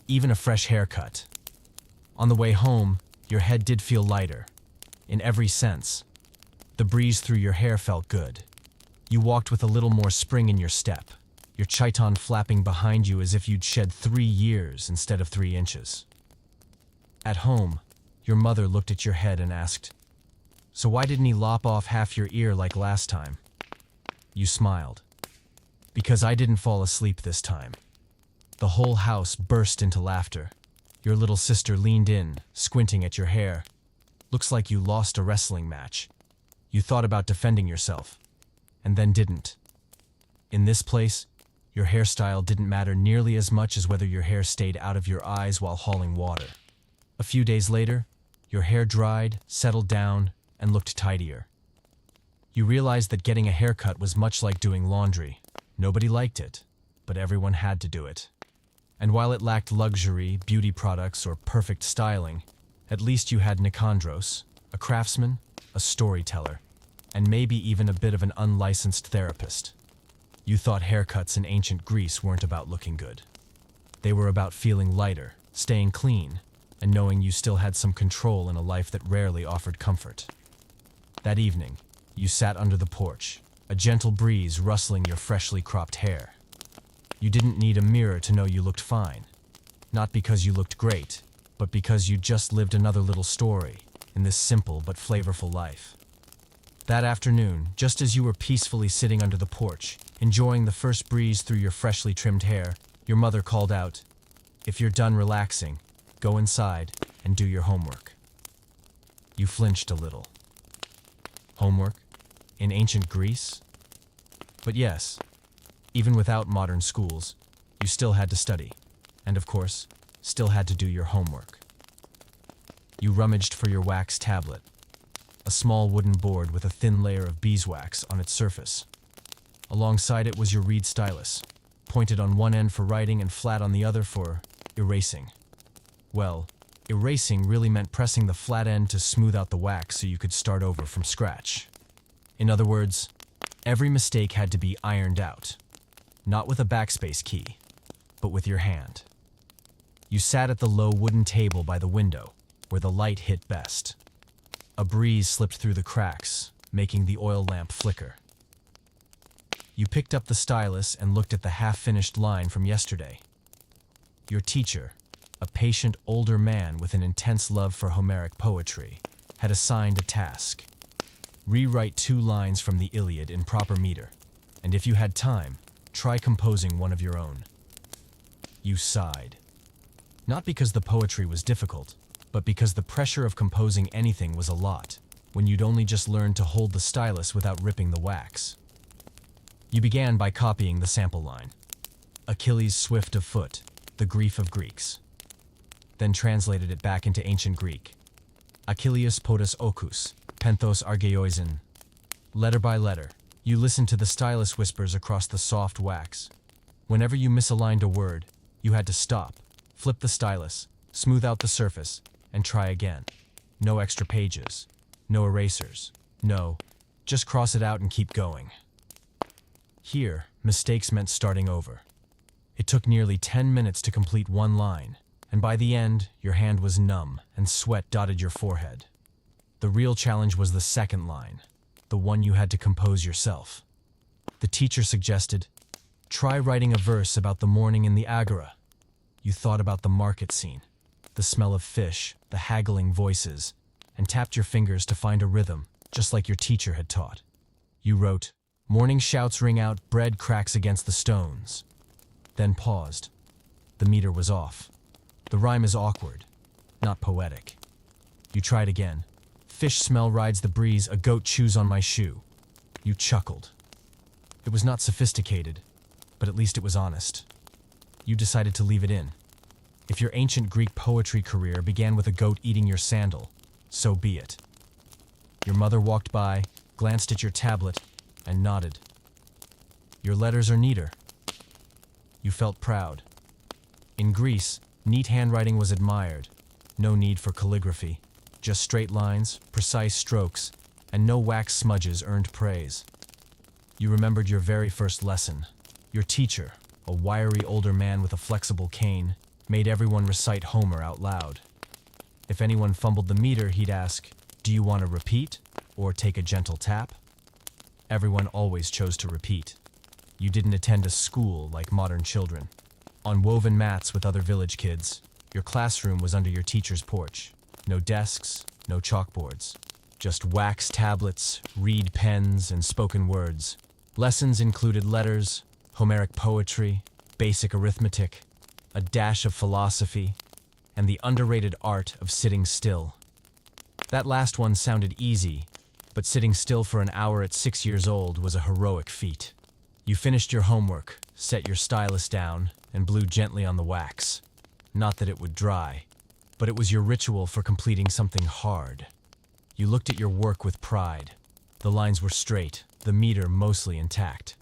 even a fresh haircut. On the way home, your head did feel lighter, in every sense. The breeze through your hair felt good. You walked with a little more spring in your step, your chiton flapping behind you as if you'd shed 3 years instead of 3 inches. At home, your mother looked at your head and asked, "So why didn't he lop off half your ear like last time?" You smiled. "Because I didn't fall asleep this time." The whole house burst into laughter. Your little sister leaned in, squinting at your hair. "Looks like you lost a wrestling match. You thought about defending yourself, and then didn't." In this place, your hairstyle didn't matter nearly as much as whether your hair stayed out of your eyes while hauling water. A few days later, your hair dried, settled down, and looked tidier. You realized that getting a haircut was much like doing laundry. Nobody liked it, but everyone had to do it. And while it lacked luxury, beauty products, or perfect styling, at least you had Nicandros, a craftsman, a storyteller, and maybe even a bit of an unlicensed therapist. You thought haircuts in ancient Greece weren't about looking good. They were about feeling lighter, staying clean, and knowing you still had some control in a life that rarely offered comfort. That evening, you sat under the porch, a gentle breeze rustling your freshly cropped hair. You didn't need a mirror to know you looked fine. Not because you looked great, but because you just lived another little story in this simple but flavorful life. That afternoon, just as you were peacefully sitting under the porch, enjoying the first breeze through your freshly trimmed hair, your mother called out, "If you're done relaxing, go inside and do your homework." You flinched a little. Homework? In ancient Greece? But yes, even without modern schools, you still had to study, and of course, still had to do your homework. You rummaged for your wax tablet, a small wooden board with a thin layer of beeswax on its surface. Alongside it was your reed stylus, pointed on one end for writing and flat on the other for erasing. Well, erasing really meant pressing the flat end to smooth out the wax so you could start over from scratch. In other words, every mistake had to be ironed out, not with a backspace key, but with your hand. You sat at the low wooden table by the window, where the light hit best. A breeze slipped through the cracks, making the oil lamp flicker. You picked up the stylus and looked at the half-finished line from yesterday. Your teacher, a patient older man with an intense love for Homeric poetry, had assigned a task. Rewrite 2 lines from the Iliad in proper meter, and if you had time, try composing one of your own. You sighed. Not because the poetry was difficult, but because the pressure of composing anything was a lot, when you'd only just learned to hold the stylus without ripping the wax. You began by copying the sample line. Achilles swift of foot, the grief of Greeks. Then translated it back into ancient Greek. Achilleus potus ocus, penthos argeioisin. Letter by letter, you listened to the stylus whispers across the soft wax. Whenever you misaligned a word, you had to stop, flip the stylus, smooth out the surface, and try again. No extra pages, no erasers, no, just cross it out and keep going. Here, mistakes meant starting over. It took nearly 10 minutes to complete one line, and by the end, your hand was numb and sweat dotted your forehead. The real challenge was the second line, the one you had to compose yourself. The teacher suggested, try writing a verse about the morning in the agora. You thought about the market scene, the smell of fish, the haggling voices, and tapped your fingers to find a rhythm, just like your teacher had taught. You wrote, morning shouts ring out, bread cracks against the stones. Then paused. The meter was off. The rhyme is awkward, not poetic. You tried again, Fish smell rides the breeze, a goat chews on my shoe. You chuckled. It was not sophisticated, but at least it was honest. You decided to leave it in. If your ancient Greek poetry career began with a goat eating your sandal, so be it. Your mother walked by, glanced at your tablet, and nodded. Your letters are neater. You felt proud. In Greece, neat handwriting was admired. No need for calligraphy. Just straight lines, precise strokes, and no wax smudges earned praise. You remembered your very first lesson. Your teacher, a wiry older man with a flexible cane, made everyone recite Homer out loud. If anyone fumbled the meter, he'd ask, "Do you want to repeat or take a gentle tap?" Everyone always chose to repeat. You didn't attend a school like modern children. On woven mats with other village kids, your classroom was under your teacher's porch. No desks, no chalkboards. Just wax tablets, reed pens, and spoken words. Lessons included letters, Homeric poetry, basic arithmetic, a dash of philosophy, and the underrated art of sitting still. That last one sounded easy, but sitting still for an hour at 6 years old was a heroic feat. You finished your homework, set your stylus down, and blew gently on the wax. Not that it would dry, but it was your ritual for completing something hard. You looked at your work with pride. The lines were straight, the meter mostly intact,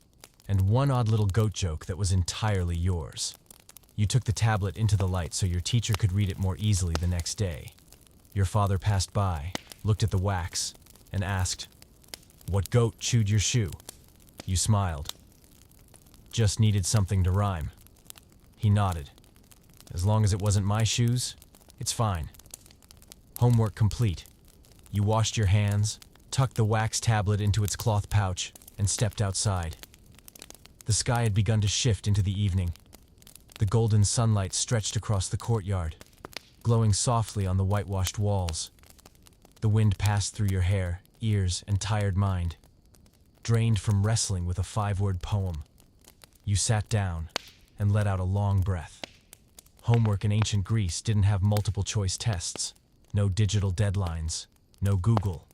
and one odd little goat joke that was entirely yours. You took the tablet into the light so your teacher could read it more easily the next day. Your father passed by, looked at the wax, and asked, "What goat chewed your shoe?" You smiled. "Just needed something to rhyme." He nodded. "As long as it wasn't my shoes, it's fine." Homework complete. You washed your hands, tucked the wax tablet into its cloth pouch, and stepped outside. The sky had begun to shift into the evening. The golden sunlight stretched across the courtyard, glowing softly on the whitewashed walls. The wind passed through your hair, ears, and tired mind, drained from wrestling with a 5-word poem. You sat down and let out a long breath. Homework in ancient Greece didn't have multiple choice tests, no digital deadlines, no Google.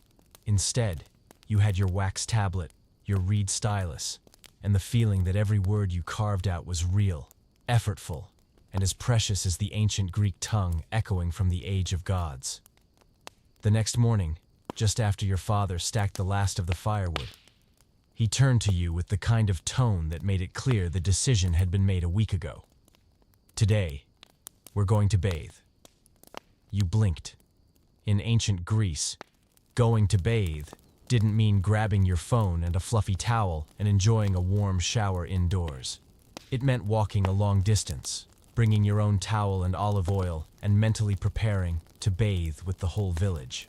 Instead, you had your wax tablet, your reed stylus, and the feeling that every word you carved out was real, effortful, and as precious as the ancient Greek tongue echoing from the age of gods. The next morning, just after your father stacked the last of the firewood, he turned to you with the kind of tone that made it clear the decision had been made a week ago. "Today, we're going to bathe." You blinked. In ancient Greece, going to bathe didn't mean grabbing your phone and a fluffy towel and enjoying a warm shower indoors. It meant walking a long distance, bringing your own towel and olive oil, and mentally preparing to bathe with the whole village.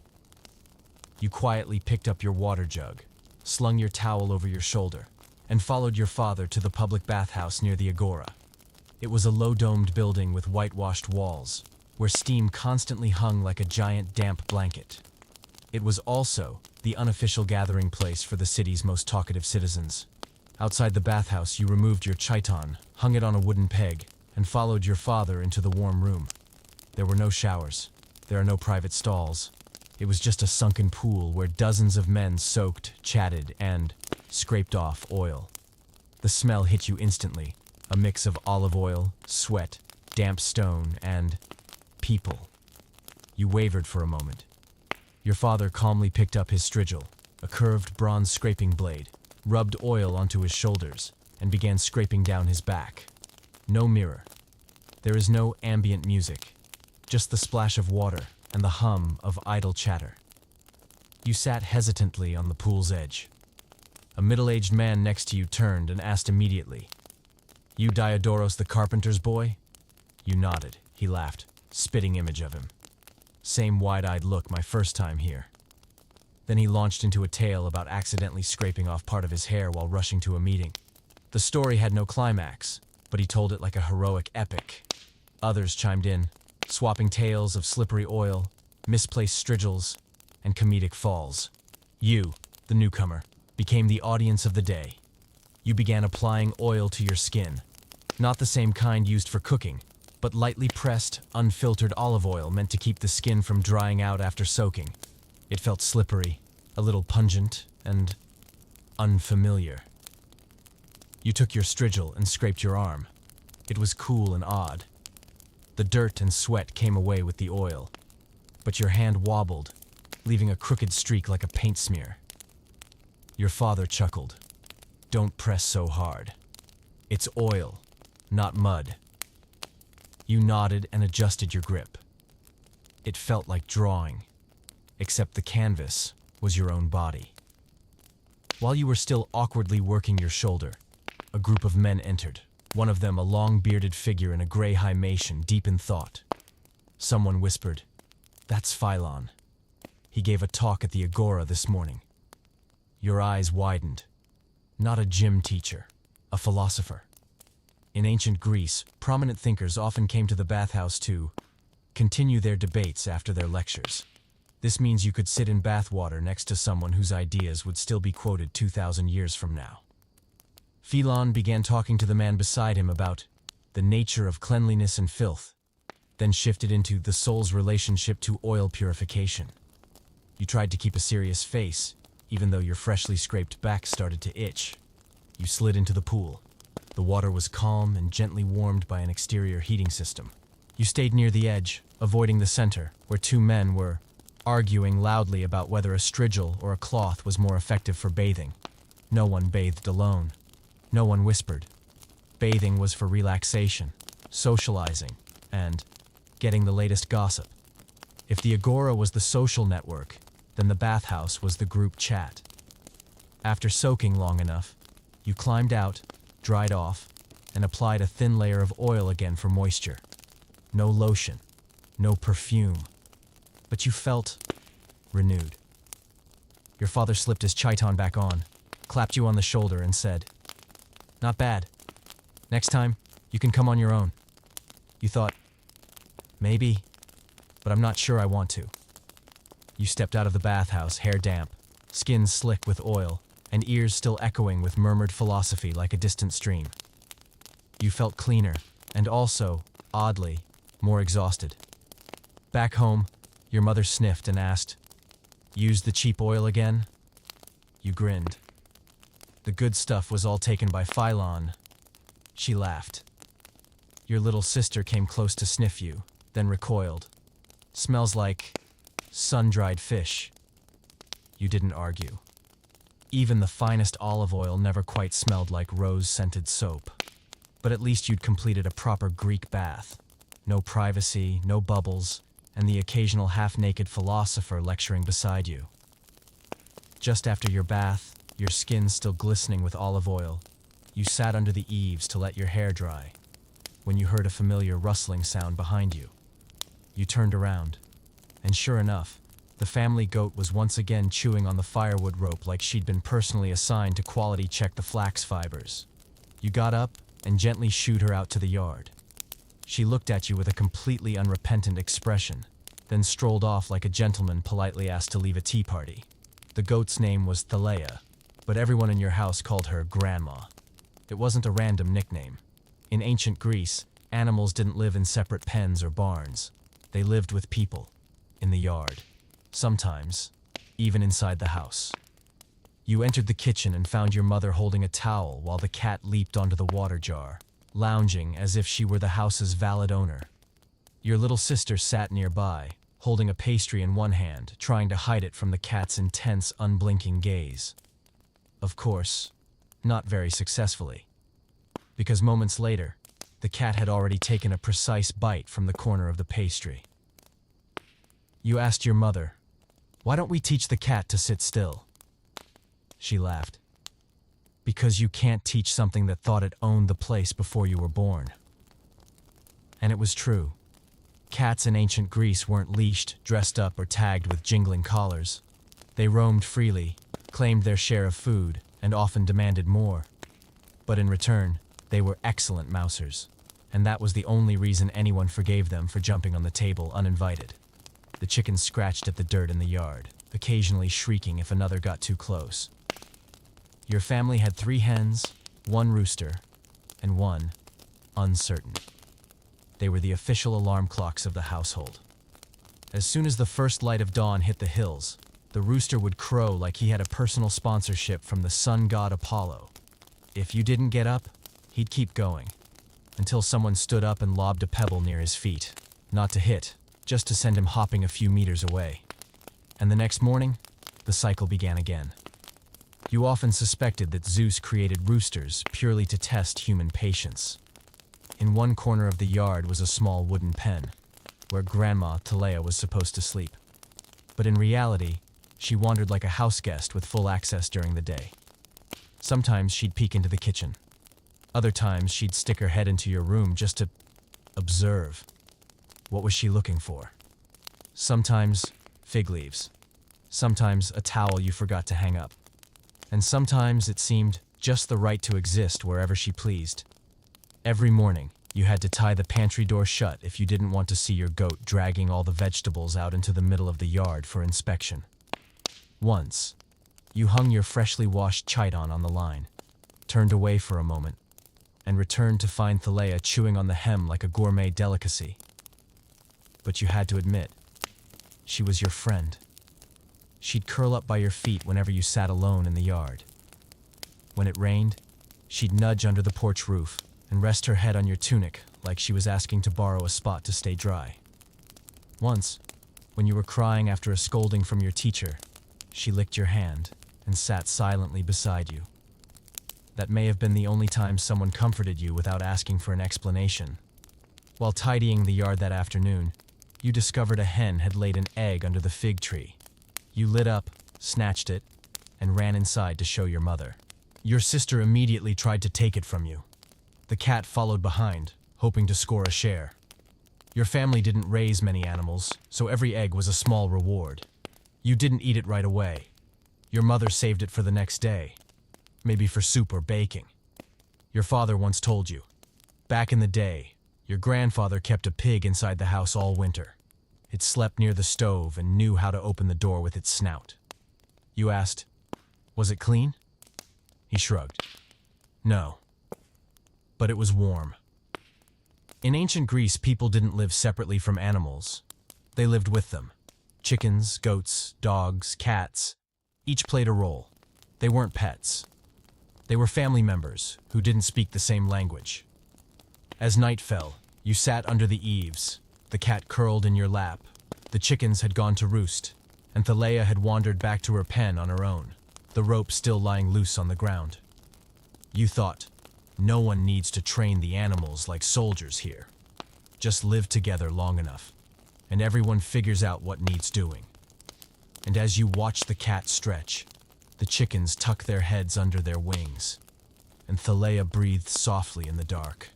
You quietly picked up your water jug, slung your towel over your shoulder, and followed your father to the public bathhouse near the agora. It was a low-domed building with whitewashed walls, where steam constantly hung like a giant damp blanket. It was also the unofficial gathering place for the city's most talkative citizens. Outside the bathhouse, you removed your chiton, hung it on a wooden peg, and followed your father into the warm room. There were no showers. There are no private stalls. It was just a sunken pool where dozens of men soaked, chatted, and scraped off oil. The smell hit you instantly, a mix of olive oil, sweat, damp stone, and people. You wavered for a moment. Your father calmly picked up his strigil, a curved bronze scraping blade, rubbed oil onto his shoulders, and began scraping down his back. No mirror. There is no ambient music, just the splash of water and the hum of idle chatter. You sat hesitantly on the pool's edge. A middle-aged man next to you turned and asked immediately, "You Diodoros the carpenter's boy?" You nodded. He laughed, spitting image of him. Same wide-eyed look my first time here. Then he launched into a tale about accidentally scraping off part of his hair while rushing to a meeting. The story had no climax, but he told it like a heroic epic. Others chimed in, swapping tales of slippery oil, misplaced strigils, and comedic falls. You, the newcomer, became the audience of the day. You began applying oil to your skin. Not the same kind used for cooking, but lightly pressed, unfiltered olive oil meant to keep the skin from drying out after soaking. It felt slippery, a little pungent, and unfamiliar. You took your strigil and scraped your arm. It was cool and odd. The dirt and sweat came away with the oil, but your hand wobbled, leaving a crooked streak like a paint smear. Your father chuckled. "Don't press so hard. It's oil, not mud." You nodded and adjusted your grip. It felt like drawing, except the canvas was your own body. While you were still awkwardly working your shoulder, a group of men entered, one of them a long-bearded figure in a gray himation deep in thought. Someone whispered, "That's Phylon. He gave a talk at the Agora this morning." Your eyes widened. Not a gym teacher, a philosopher. In ancient Greece, prominent thinkers often came to the bathhouse to continue their debates after their lectures. This means you could sit in bathwater next to someone whose ideas would still be quoted 2,000 years from now. Phylon began talking to the man beside him about the nature of cleanliness and filth, then shifted into the soul's relationship to oil purification. You tried to keep a serious face, even though your freshly scraped back started to itch. You slid into the pool. The water was calm and gently warmed by an exterior heating system. You stayed near the edge, avoiding the center, where two men were arguing loudly about whether a strigil or a cloth was more effective for bathing. No one bathed alone. No one whispered. Bathing was for relaxation, socializing, and getting the latest gossip. If the Agora was the social network, then the bathhouse was the group chat. After soaking long enough, you climbed out, dried off, and applied a thin layer of oil again for moisture. No lotion, no perfume, but you felt renewed. Your father slipped his chiton back on, clapped you on the shoulder, and said, "Not bad. Next time, you can come on your own." You thought, "Maybe, but I'm not sure I want to." You stepped out of the bathhouse, hair damp, skin slick with oil, and ears still echoing with murmured philosophy like a distant stream. You felt cleaner, and also, oddly, more exhausted. Back home, your mother sniffed and asked, "Use the cheap oil again?" You grinned. The good stuff was all taken by Phylon. She laughed. Your little sister came close to sniff you, then recoiled. "Smells like sun-dried fish." You didn't argue. Even the finest olive oil never quite smelled like rose-scented soap. But at least you'd completed a proper Greek bath. No privacy, no bubbles, and the occasional half-naked philosopher lecturing beside you. Just after your bath, your skin still glistening with olive oil, you sat under the eaves to let your hair dry, when you heard a familiar rustling sound behind you. You turned around, and sure enough, the family goat was once again chewing on the firewood rope like she'd been personally assigned to quality check the flax fibers. You got up and gently shooed her out to the yard. She looked at you with a completely unrepentant expression, then strolled off like a gentleman politely asked to leave a tea party. The goat's name was Thalea, but everyone in your house called her Grandma. It wasn't a random nickname. In ancient Greece, animals didn't live in separate pens or barns. They lived with people, in the yard. Sometimes, even inside the house. You entered the kitchen and found your mother holding a towel while the cat leaped onto the water jar, lounging as if she were the house's valid owner. Your little sister sat nearby, holding a pastry in one hand, trying to hide it from the cat's intense, unblinking gaze. Of course, not very successfully. Because moments later, the cat had already taken a precise bite from the corner of the pastry. You asked your mother, "Why don't we teach the cat to sit still?" She laughed. "Because you can't teach something that thought it owned the place before you were born." And it was true. Cats in ancient Greece weren't leashed, dressed up, or tagged with jingling collars. They roamed freely, claimed their share of food, and often demanded more. But in return, they were excellent mousers, and that was the only reason anyone forgave them for jumping on the table uninvited. The chickens scratched at the dirt in the yard, occasionally shrieking if another got too close. Your family had 3 hens, 1 rooster, and 1 uncertain. They were the official alarm clocks of the household. As soon as the first light of dawn hit the hills, The rooster would crow like he had a personal sponsorship from the sun god Apollo. If you didn't get up, he'd keep going, until someone stood up and lobbed a pebble near his feet. Not to hit, just to send him hopping a few meters away. And the next morning, the cycle began again. You often suspected that Zeus created roosters purely to test human patience. In one corner of the yard was a small wooden pen, where Grandma Talea was supposed to sleep. But in reality, she wandered like a house guest with full access during the day. Sometimes she'd peek into the kitchen. Other times she'd stick her head into your room just to observe. What was she looking for? Sometimes fig leaves. Sometimes a towel you forgot to hang up. And sometimes it seemed just the right to exist wherever she pleased. Every morning, you had to tie the pantry door shut if you didn't want to see your goat dragging all the vegetables out into the middle of the yard for inspection. Once, you hung your freshly washed chiton on the line, turned away for a moment, and returned to find Thalea chewing on the hem like a gourmet delicacy. But you had to admit, she was your friend. She'd curl up by your feet whenever you sat alone in the yard. When it rained, she'd nudge under the porch roof and rest her head on your tunic like she was asking to borrow a spot to stay dry. Once, when you were crying after a scolding from your teacher, she licked your hand and sat silently beside you. That may have been the only time someone comforted you without asking for an explanation. While tidying the yard that afternoon, you discovered a hen had laid an egg under the fig tree. You lit up, snatched it, and ran inside to show your mother. Your sister immediately tried to take it from you. The cat followed behind, hoping to score a share. Your family didn't raise many animals, so every egg was a small reward. You didn't eat it right away. Your mother saved it for the next day, maybe for soup or baking. Your father once told you, back in the day, your grandfather kept a pig inside the house all winter. It slept near the stove and knew how to open the door with its snout. You asked, "Was it clean?" He shrugged. "No. But it was warm." In ancient Greece, people didn't live separately from animals. They lived with them. Chickens, goats, dogs, cats. Each played a role. They weren't pets. They were family members who didn't speak the same language. As night fell, you sat under the eaves. The cat curled in your lap. The chickens had gone to roost, and Thalea had wandered back to her pen on her own, the rope still lying loose on the ground. You thought, no one needs to train the animals like soldiers here. Just live together long enough, and everyone figures out what needs doing. And as you watch the cat stretch, the chickens tuck their heads under their wings, and Thalea breathed softly in the dark.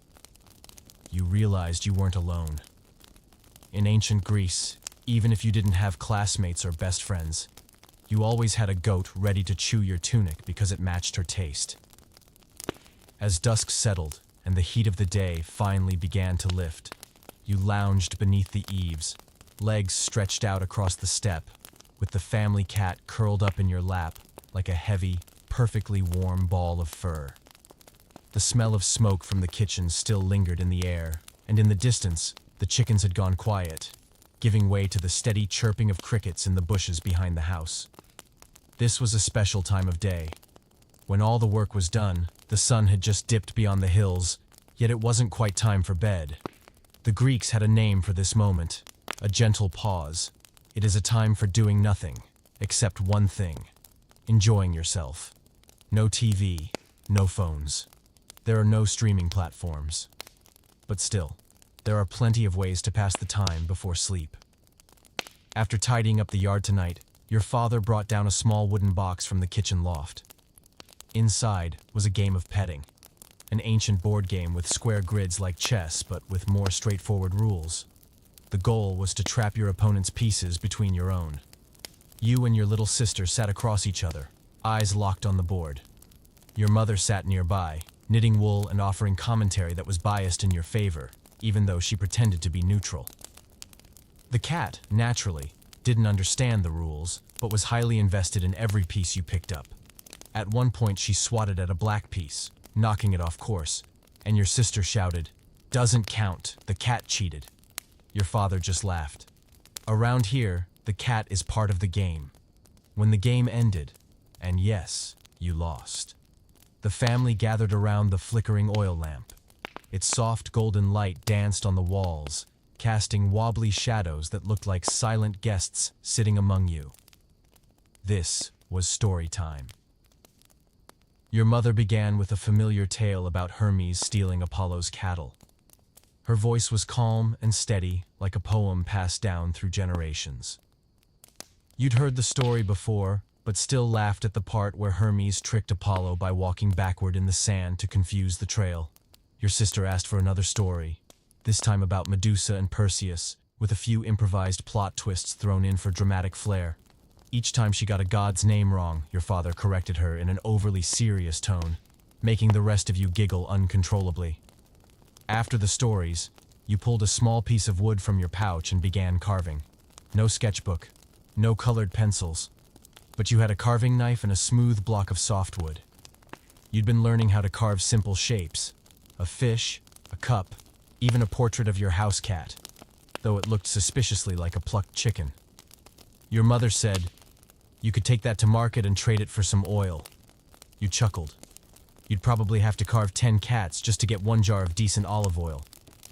You realized you weren't alone. In ancient Greece, even if you didn't have classmates or best friends, you always had a goat ready to chew your tunic because it matched her taste. As dusk settled and the heat of the day finally began to lift, you lounged beneath the eaves, legs stretched out across the step, with the family cat curled up in your lap like a heavy, perfectly warm ball of fur. The smell of smoke from the kitchen still lingered in the air, and in the distance, the chickens had gone quiet, giving way to the steady chirping of crickets in the bushes behind the house. This was a special time of day. When all the work was done, the sun had just dipped beyond the hills, yet it wasn't quite time for bed. The Greeks had a name for this moment, a gentle pause. It is a time for doing nothing, except one thing, enjoying yourself. No TV, no phones. There are no streaming platforms. But still, there are plenty of ways to pass the time before sleep. After tidying up the yard tonight, your father brought down a small wooden box from the kitchen loft. Inside was a game of petting, an ancient board game with square grids like chess but with more straightforward rules. The goal was to trap your opponent's pieces between your own. You and your little sister sat across each other, eyes locked on the board. Your mother sat nearby, knitting wool and offering commentary that was biased in your favor, even though she pretended to be neutral. The cat, naturally, didn't understand the rules, but was highly invested in every piece you picked up. At one point she swatted at a black piece, knocking it off course, and your sister shouted, "Doesn't count, the cat cheated." Your father just laughed. Around here, the cat is part of the game. When the game ended, and yes, you lost, the family gathered around the flickering oil lamp. Its soft golden light danced on the walls, casting wobbly shadows that looked like silent guests sitting among you. This was story time. Your mother began with a familiar tale about Hermes stealing Apollo's cattle. Her voice was calm and steady, like a poem passed down through generations. You'd heard the story before, but still laughed at the part where Hermes tricked Apollo by walking backward in the sand to confuse the trail. Your sister asked for another story, this time about Medusa and Perseus, with a few improvised plot twists thrown in for dramatic flair. Each time she got a god's name wrong, your father corrected her in an overly serious tone, making the rest of you giggle uncontrollably. After the stories, you pulled a small piece of wood from your pouch and began carving. No sketchbook, no colored pencils, but you had a carving knife and a smooth block of softwood. You'd been learning how to carve simple shapes, a fish, a cup, even a portrait of your house cat, though it looked suspiciously like a plucked chicken. Your mother said, you could take that to market and trade it for some oil. You chuckled. You'd probably have to carve 10 cats just to get 1 jar of decent olive oil.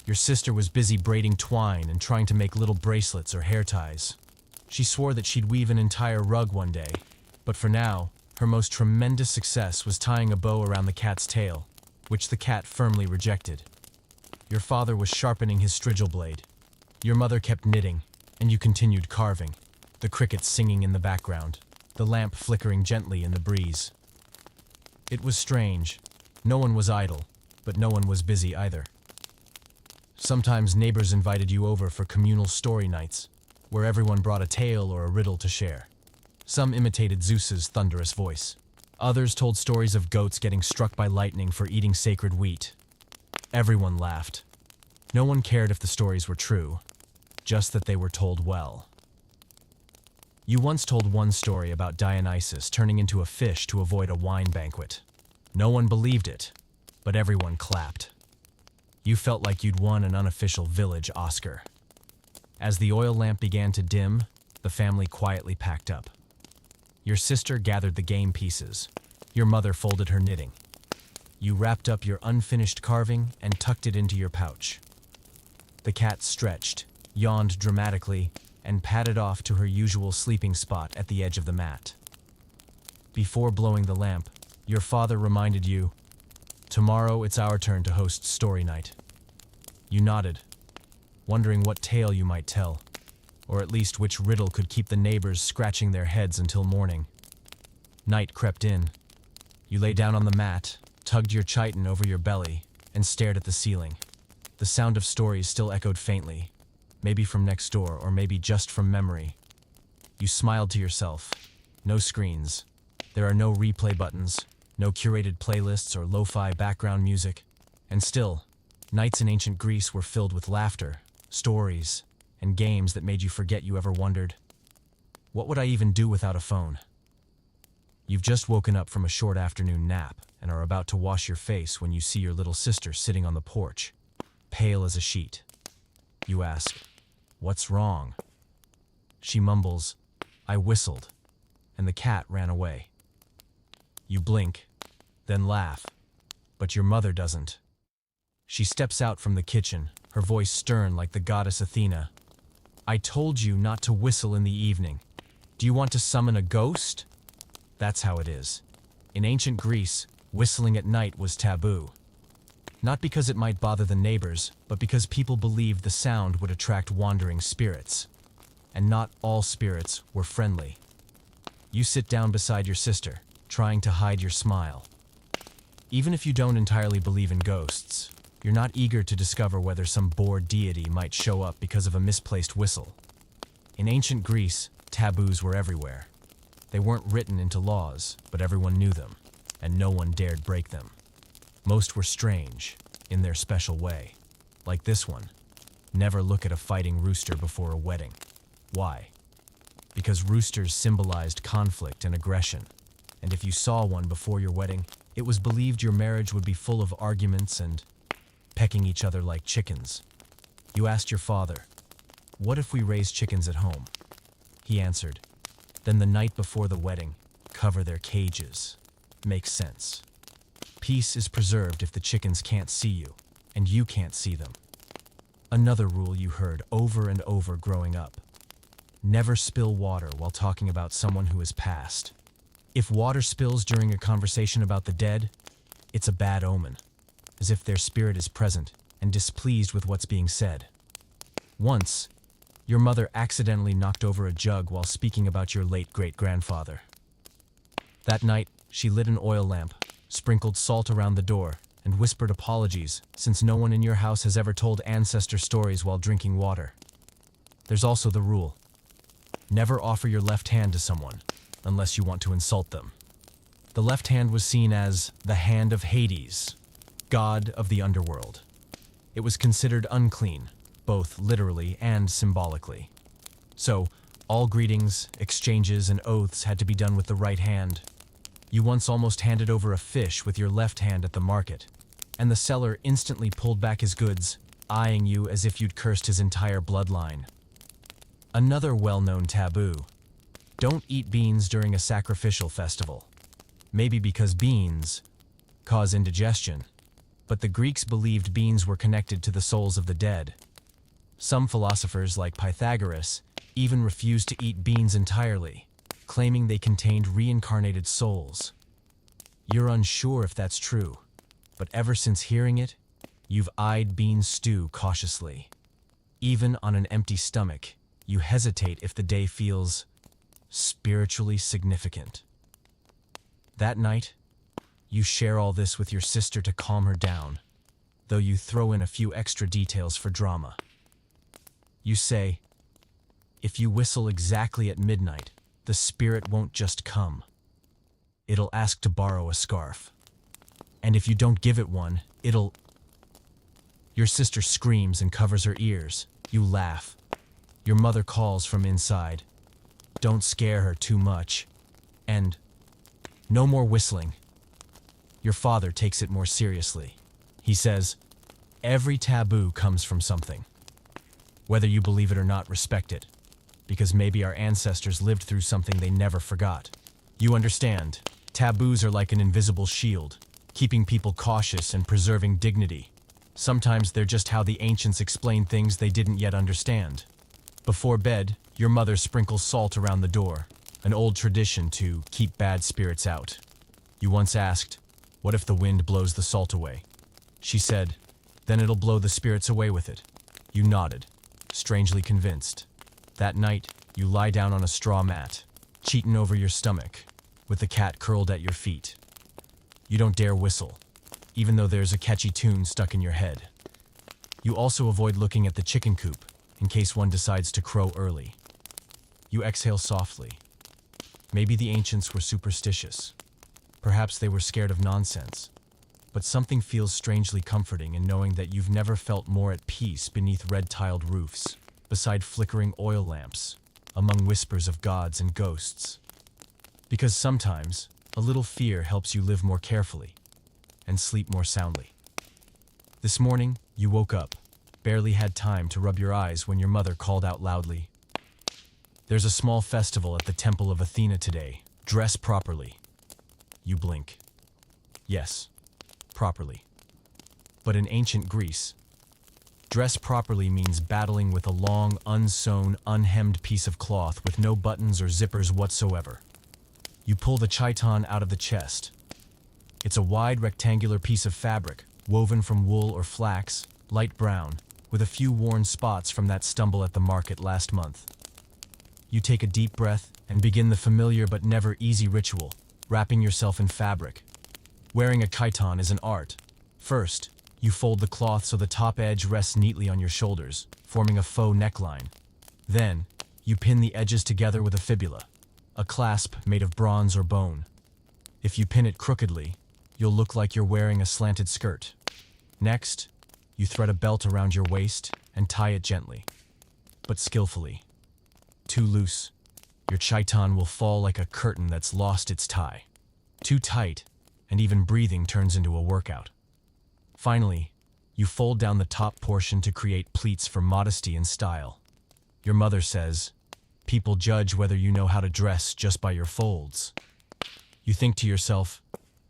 Your sister was busy braiding twine and trying to make little bracelets or hair ties. She swore that she'd weave an entire rug one day, but for now, her most tremendous success was tying a bow around the cat's tail, which the cat firmly rejected. Your father was sharpening his strigil blade. Your mother kept knitting, and you continued carving, the crickets singing in the background, the lamp flickering gently in the breeze. It was strange. No one was idle, but no one was busy either. Sometimes neighbors invited you over for communal story nights, where everyone brought a tale or a riddle to share. Some imitated Zeus's thunderous voice. Others told stories of goats getting struck by lightning for eating sacred wheat. Everyone laughed. No one cared if the stories were true, just that they were told well. You once told one story about Dionysus turning into a fish to avoid a wine banquet. No one believed it, but everyone clapped. You felt like you'd won an unofficial village Oscar. As the oil lamp began to dim, the family quietly packed up. Your sister gathered the game pieces. Your mother folded her knitting. You wrapped up your unfinished carving and tucked it into your pouch. The cat stretched, yawned dramatically, and padded off to her usual sleeping spot at the edge of the mat. Before blowing the lamp, your father reminded you, "Tomorrow it's our turn to host story night." You nodded, wondering what tale you might tell, or at least which riddle could keep the neighbors scratching their heads until morning. Night crept in. You lay down on the mat, tugged your chiton over your belly, and stared at the ceiling. The sound of stories still echoed faintly, maybe from next door or maybe just from memory. You smiled to yourself. No screens. There are no replay buttons, no curated playlists or lo-fi background music. And still, nights in ancient Greece were filled with laughter, stories, and games that made you forget you ever wondered, what would I even do without a phone? You've just woken up from a short afternoon nap and are about to wash your face when you see your little sister sitting on the porch, pale as a sheet. You ask, "What's wrong?" She mumbles, "I whistled," and the cat ran away. You blink, then laugh, but your mother doesn't. She steps out from the kitchen, her voice stern like the goddess Athena. "I told you not to whistle in the evening. Do you want to summon a ghost?" That's how it is. In ancient Greece, whistling at night was taboo. Not because it might bother the neighbors, but because people believed the sound would attract wandering spirits. And not all spirits were friendly. You sit down beside your sister, trying to hide your smile. Even if you don't entirely believe in ghosts, you're not eager to discover whether some bored deity might show up because of a misplaced whistle. In ancient Greece, taboos were everywhere. They weren't written into laws, but everyone knew them, and no one dared break them. Most were strange, in their special way. Like this one, never look at a fighting rooster before a wedding. Why? Because roosters symbolized conflict and aggression, and if you saw one before your wedding, it was believed your marriage would be full of arguments and pecking each other like chickens. You asked your father, "What if we raise chickens at home?" He answered, Then the night before the wedding, cover their cages. Makes sense. Peace is preserved if the chickens can't see you, and you can't see them. Another rule you heard over and over growing up. Never spill water while talking about someone who has passed. If water spills during a conversation about the dead, it's a bad omen, as if their spirit is present and displeased with what's being said. Once, your mother accidentally knocked over a jug while speaking about your late great-grandfather. That night, she lit an oil lamp, sprinkled salt around the door, and whispered apologies, since no one in your house has ever told ancestor stories while drinking water. There's also the rule: never offer your left hand to someone, unless you want to insult them. The left hand was seen as the hand of Hades, god of the underworld. It was considered unclean, both literally and symbolically. So, all greetings, exchanges, and oaths had to be done with the right hand. You once almost handed over a fish with your left hand at the market, and the seller instantly pulled back his goods, eyeing you as if you'd cursed his entire bloodline. Another well-known taboo: don't eat beans during a sacrificial festival. Maybe because beans cause indigestion, but the Greeks believed beans were connected to the souls of the dead. Some philosophers, like Pythagoras, even refused to eat beans entirely, claiming they contained reincarnated souls. You're unsure if that's true, but ever since hearing it, you've eyed bean stew cautiously. Even on an empty stomach, you hesitate if the day feels spiritually significant. That night, you share all this with your sister to calm her down, though you throw in a few extra details for drama. You say, if you whistle exactly at midnight, the spirit won't just come. It'll ask to borrow a scarf. And if you don't give it one, it'll... Your sister screams and covers her ears. You laugh. Your mother calls from inside. Don't scare her too much. And no more whistling. Your father takes it more seriously. He says, every taboo comes from something. Whether you believe it or not, respect it, because maybe our ancestors lived through something they never forgot. You understand, taboos are like an invisible shield, keeping people cautious and preserving dignity. Sometimes they're just how the ancients explained things they didn't yet understand. Before bed, your mother sprinkles salt around the door, an old tradition to keep bad spirits out. You once asked, what if the wind blows the salt away? She said, then it'll blow the spirits away with it. You nodded, strangely convinced. That night, you lie down on a straw mat, cheating over your stomach, with the cat curled at your feet. You don't dare whistle, even though there's a catchy tune stuck in your head. You also avoid looking at the chicken coop, in case one decides to crow early. You exhale softly. Maybe the ancients were superstitious. Perhaps they were scared of nonsense. But something feels strangely comforting in knowing that you've never felt more at peace beneath red-tiled roofs, beside flickering oil lamps, among whispers of gods and ghosts. Because sometimes, a little fear helps you live more carefully and sleep more soundly. This morning, you woke up, barely had time to rub your eyes when your mother called out loudly, there's a small festival at the Temple of Athena today. Dress properly. You blink. Yes, properly. But in ancient Greece, dress properly means battling with a long, unsewn, unhemmed piece of cloth with no buttons or zippers whatsoever. You pull the chiton out of the chest. It's a wide rectangular piece of fabric, woven from wool or flax, light brown, with a few worn spots from that stumble at the market last month. You take a deep breath and begin the familiar but never easy ritual, wrapping yourself in fabric. Wearing a chiton is an art. First, you fold the cloth so the top edge rests neatly on your shoulders, forming a faux neckline. Then, you pin the edges together with a fibula, a clasp made of bronze or bone. If you pin it crookedly, you'll look like you're wearing a slanted skirt. Next, you thread a belt around your waist and tie it gently, but skillfully. Too loose, your chiton will fall like a curtain that's lost its tie. Too tight, and even breathing turns into a workout. Finally, you fold down the top portion to create pleats for modesty and style. Your mother says, People judge whether you know how to dress just by your folds. You think to yourself,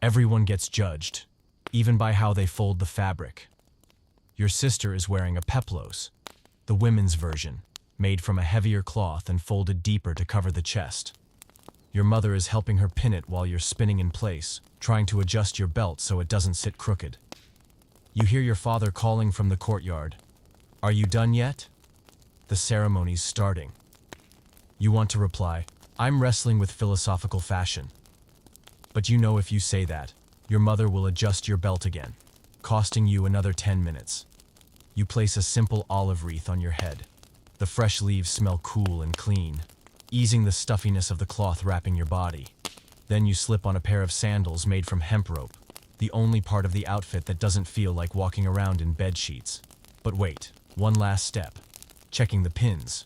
everyone gets judged, even by how they fold the fabric. Your sister is wearing a peplos, the women's version, made from a heavier cloth and folded deeper to cover the chest. Your mother is helping her pin it while you're spinning in place, trying to adjust your belt so it doesn't sit crooked. You hear your father calling from the courtyard. Are you done yet? The ceremony's starting. You want to reply, I'm wrestling with philosophical fashion. But you know if you say that, your mother will adjust your belt again, costing you another 10 minutes. You place a simple olive wreath on your head. The fresh leaves smell cool and clean, easing the stuffiness of the cloth wrapping your body. Then you slip on a pair of sandals made from hemp rope, the only part of the outfit that doesn't feel like walking around in bed sheets. But wait, one last step. Checking the pins.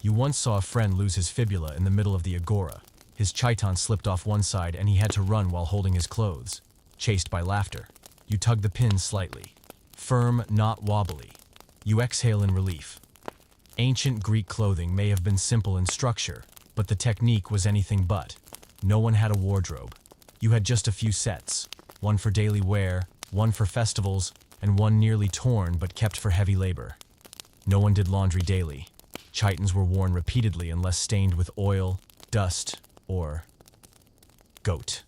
You once saw a friend lose his fibula in the middle of the agora. His chiton slipped off one side and he had to run while holding his clothes, chased by laughter. You tug the pins slightly. Firm, not wobbly. You exhale in relief. Ancient Greek clothing may have been simple in structure, but the technique was anything but. No one had a wardrobe. You had just a few sets, one for daily wear, one for festivals, and one nearly torn but kept for heavy labor. No one did laundry daily. Chitons were worn repeatedly unless stained with oil, dust, or goat.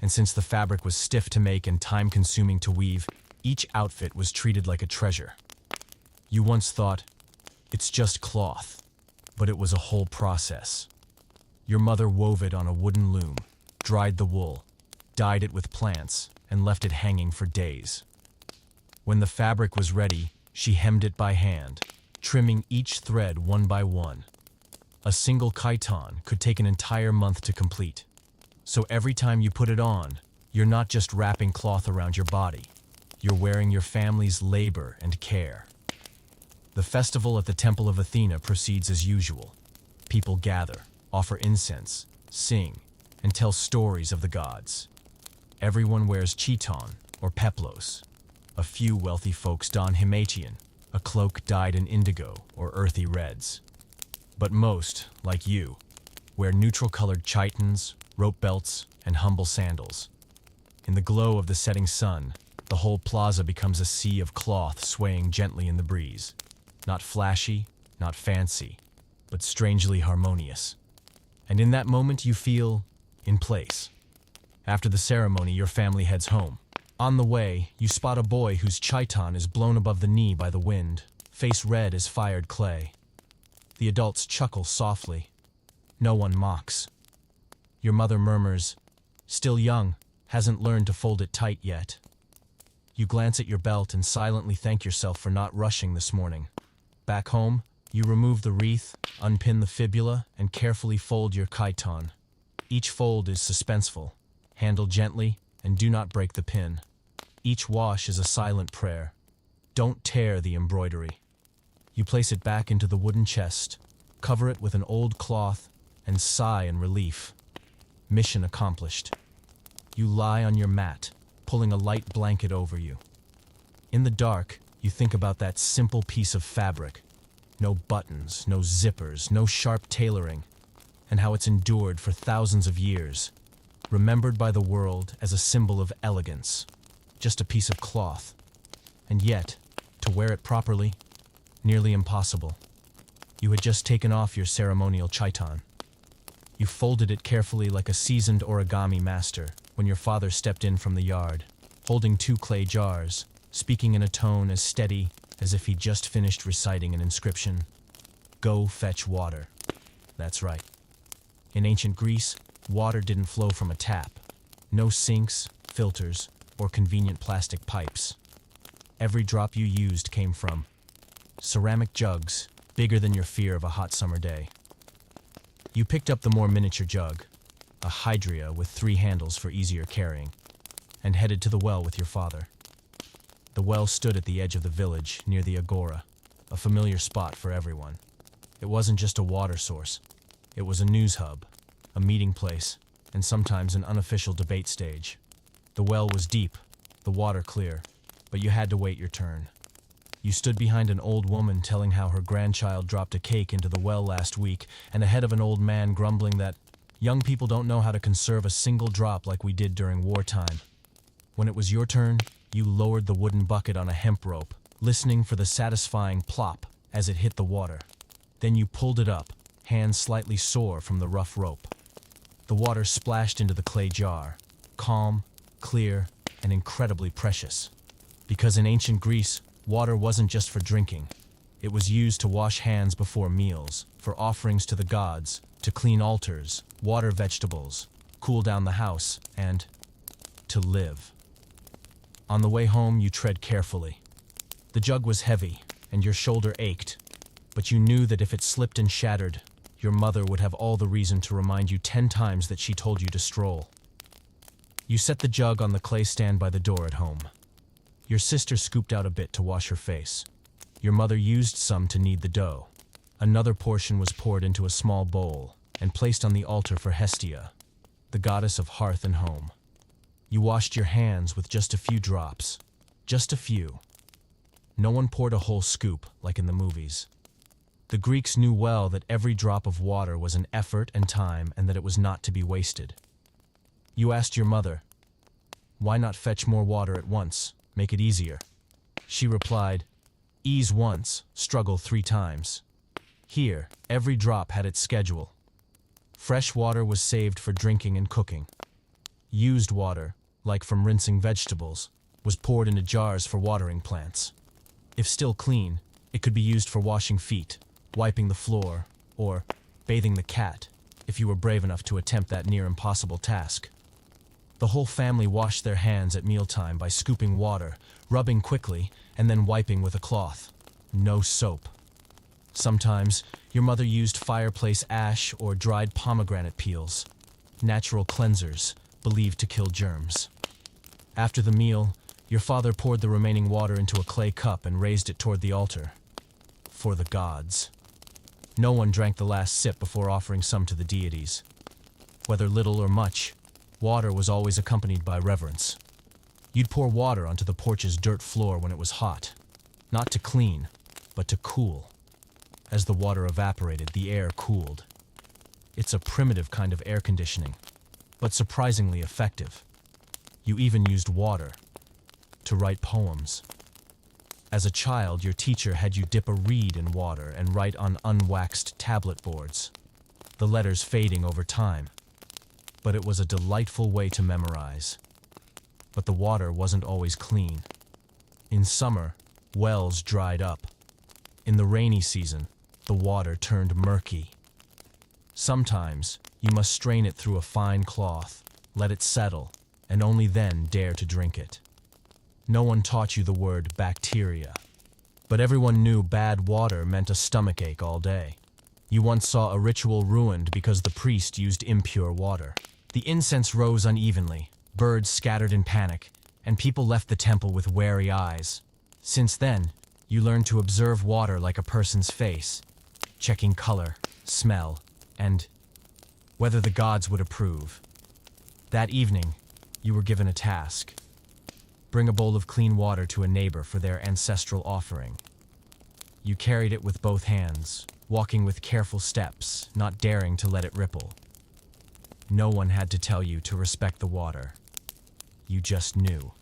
And since the fabric was stiff to make and time-consuming to weave, each outfit was treated like a treasure. You once thought, it's just cloth, but it was a whole process. Your mother wove it on a wooden loom, dried the wool, dyed it with plants, and left it hanging for days. When the fabric was ready, she hemmed it by hand, trimming each thread one by one. A single chiton could take an entire month to complete. So every time you put it on, you're not just wrapping cloth around your body. You're wearing your family's labor and care. The festival at the Temple of Athena proceeds as usual. People gather, offer incense, sing, and tell stories of the gods. Everyone wears chiton, or peplos. A few wealthy folks don himation, a cloak dyed in indigo or earthy reds. But most, like you, wear neutral-colored chitons, rope belts, and humble sandals. In the glow of the setting sun, the whole plaza becomes a sea of cloth swaying gently in the breeze. Not flashy, not fancy, but strangely harmonious. And in that moment you feel in place. After the ceremony, your family heads home. On the way, you spot a boy whose chiton is blown above the knee by the wind, face red as fired clay. The adults chuckle softly. No one mocks. Your mother murmurs, still young, hasn't learned to fold it tight yet. You glance at your belt and silently thank yourself for not rushing this morning. Back home, you remove the wreath, unpin the fibula, and carefully fold your chiton. Each fold is suspenseful. Handle gently, and do not break the pin. Each wash is a silent prayer. Don't tear the embroidery. You place it back into the wooden chest, cover it with an old cloth, and sigh in relief. Mission accomplished. You lie on your mat, pulling a light blanket over you. In the dark, you think about that simple piece of fabric. No buttons, no zippers, no sharp tailoring, and how it's endured for thousands of years, remembered by the world as a symbol of elegance. Just a piece of cloth. And yet, to wear it properly, nearly impossible. You had just taken off your ceremonial chiton. You folded it carefully like a seasoned origami master when your father stepped in from the yard, holding 2 clay jars, speaking in a tone as steady as if he'd just finished reciting an inscription. Go fetch water. That's right. In ancient Greece, water didn't flow from a tap. No sinks, filters, or convenient plastic pipes. Every drop you used came from ceramic jugs, bigger than your fear of a hot summer day. You picked up the more miniature jug, a hydria with 3 handles for easier carrying, and headed to the well with your father. The well stood at the edge of the village, near the agora, a familiar spot for everyone. It wasn't just a water source. It was a news hub, a meeting place, and sometimes an unofficial debate stage. The well was deep, the water clear, but you had to wait your turn. You stood behind an old woman telling how her grandchild dropped a cake into the well last week, and ahead of an old man grumbling that young people don't know how to conserve a single drop like we did during wartime. When it was your turn, you lowered the wooden bucket on a hemp rope, listening for the satisfying plop as it hit the water. Then you pulled it up, hands slightly sore from the rough rope. The water splashed into the clay jar, calm, clear, and incredibly precious. Because in ancient Greece, water wasn't just for drinking. It was used to wash hands before meals, for offerings to the gods, to clean altars, water vegetables, cool down the house, and to live. On the way home, you tread carefully. The jug was heavy, and your shoulder ached, but you knew that if it slipped and shattered, your mother would have all the reason to remind you 10 times that she told you to stroll. You set the jug on the clay stand by the door at home. Your sister scooped out a bit to wash her face. Your mother used some to knead the dough. Another portion was poured into a small bowl and placed on the altar for Hestia, the goddess of hearth and home. You washed your hands with just a few drops. Just a few. No one poured a whole scoop like in the movies. The Greeks knew well that every drop of water was an effort and time and that it was not to be wasted. You asked your mother, "Why not fetch more water at once? Make it easier." She replied, "Ease once, struggle 3 times." Here, every drop had its schedule. Fresh water was saved for drinking and cooking. Used water, like from rinsing vegetables, was poured into jars for watering plants. If still clean, it could be used for washing feet, wiping the floor, or bathing the cat, if you were brave enough to attempt that near-impossible task. The whole family washed their hands at mealtime by scooping water, rubbing quickly, and then wiping with a cloth. No soap. Sometimes, your mother used fireplace ash or dried pomegranate peels, natural cleansers, believed to kill germs. After the meal, your father poured the remaining water into a clay cup and raised it toward the altar. For the gods. No one drank the last sip before offering some to the deities. Whether little or much, water was always accompanied by reverence. You'd pour water onto the porch's dirt floor when it was hot, not to clean, but to cool. As the water evaporated, the air cooled. It's a primitive kind of air conditioning, but surprisingly effective. You even used water to write poems. As a child, your teacher had you dip a reed in water and write on unwaxed tablet boards, the letters fading over time. But it was a delightful way to memorize. But the water wasn't always clean. In summer, wells dried up. In the rainy season, the water turned murky. Sometimes, you must strain it through a fine cloth, let it settle, and only then dare to drink it. No one taught you the word bacteria, but everyone knew bad water meant a stomachache all day. You once saw a ritual ruined because the priest used impure water. The incense rose unevenly, birds scattered in panic, and people left the temple with wary eyes. Since then, you learned to observe water like a person's face, checking color, smell, and whether the gods would approve. That evening, you were given a task. Bring a bowl of clean water to a neighbor for their ancestral offering. You carried it with both hands, walking with careful steps, not daring to let it ripple. No one had to tell you to respect the water. You just knew.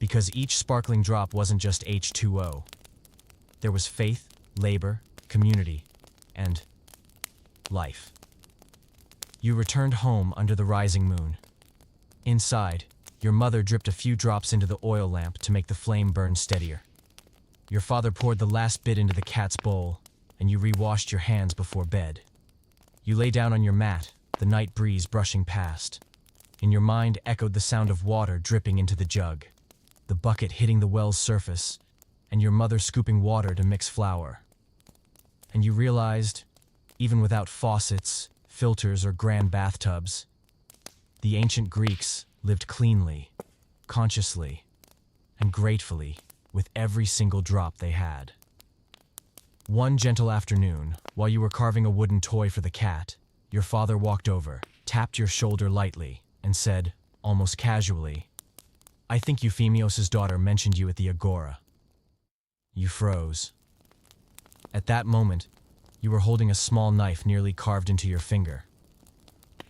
Because each sparkling drop wasn't just H2O. There was faith, labor, community, and life. You returned home under the rising moon. Inside, your mother dripped a few drops into the oil lamp to make the flame burn steadier. Your father poured the last bit into the cat's bowl, and you re-washed your hands before bed. You lay down on your mat, the night breeze brushing past. In your mind echoed the sound of water dripping into the jug, the bucket hitting the well's surface, and your mother scooping water to mix flour. And you realized, even without faucets, filters, or grand bathtubs, the ancient Greeks lived cleanly, consciously, and gratefully with every single drop they had. One gentle afternoon, while you were carving a wooden toy for the cat, your father walked over, tapped your shoulder lightly, and said, almost casually, "I think Euphemios' daughter mentioned you at the agora." You froze. At that moment, you were holding a small knife nearly carved into your finger.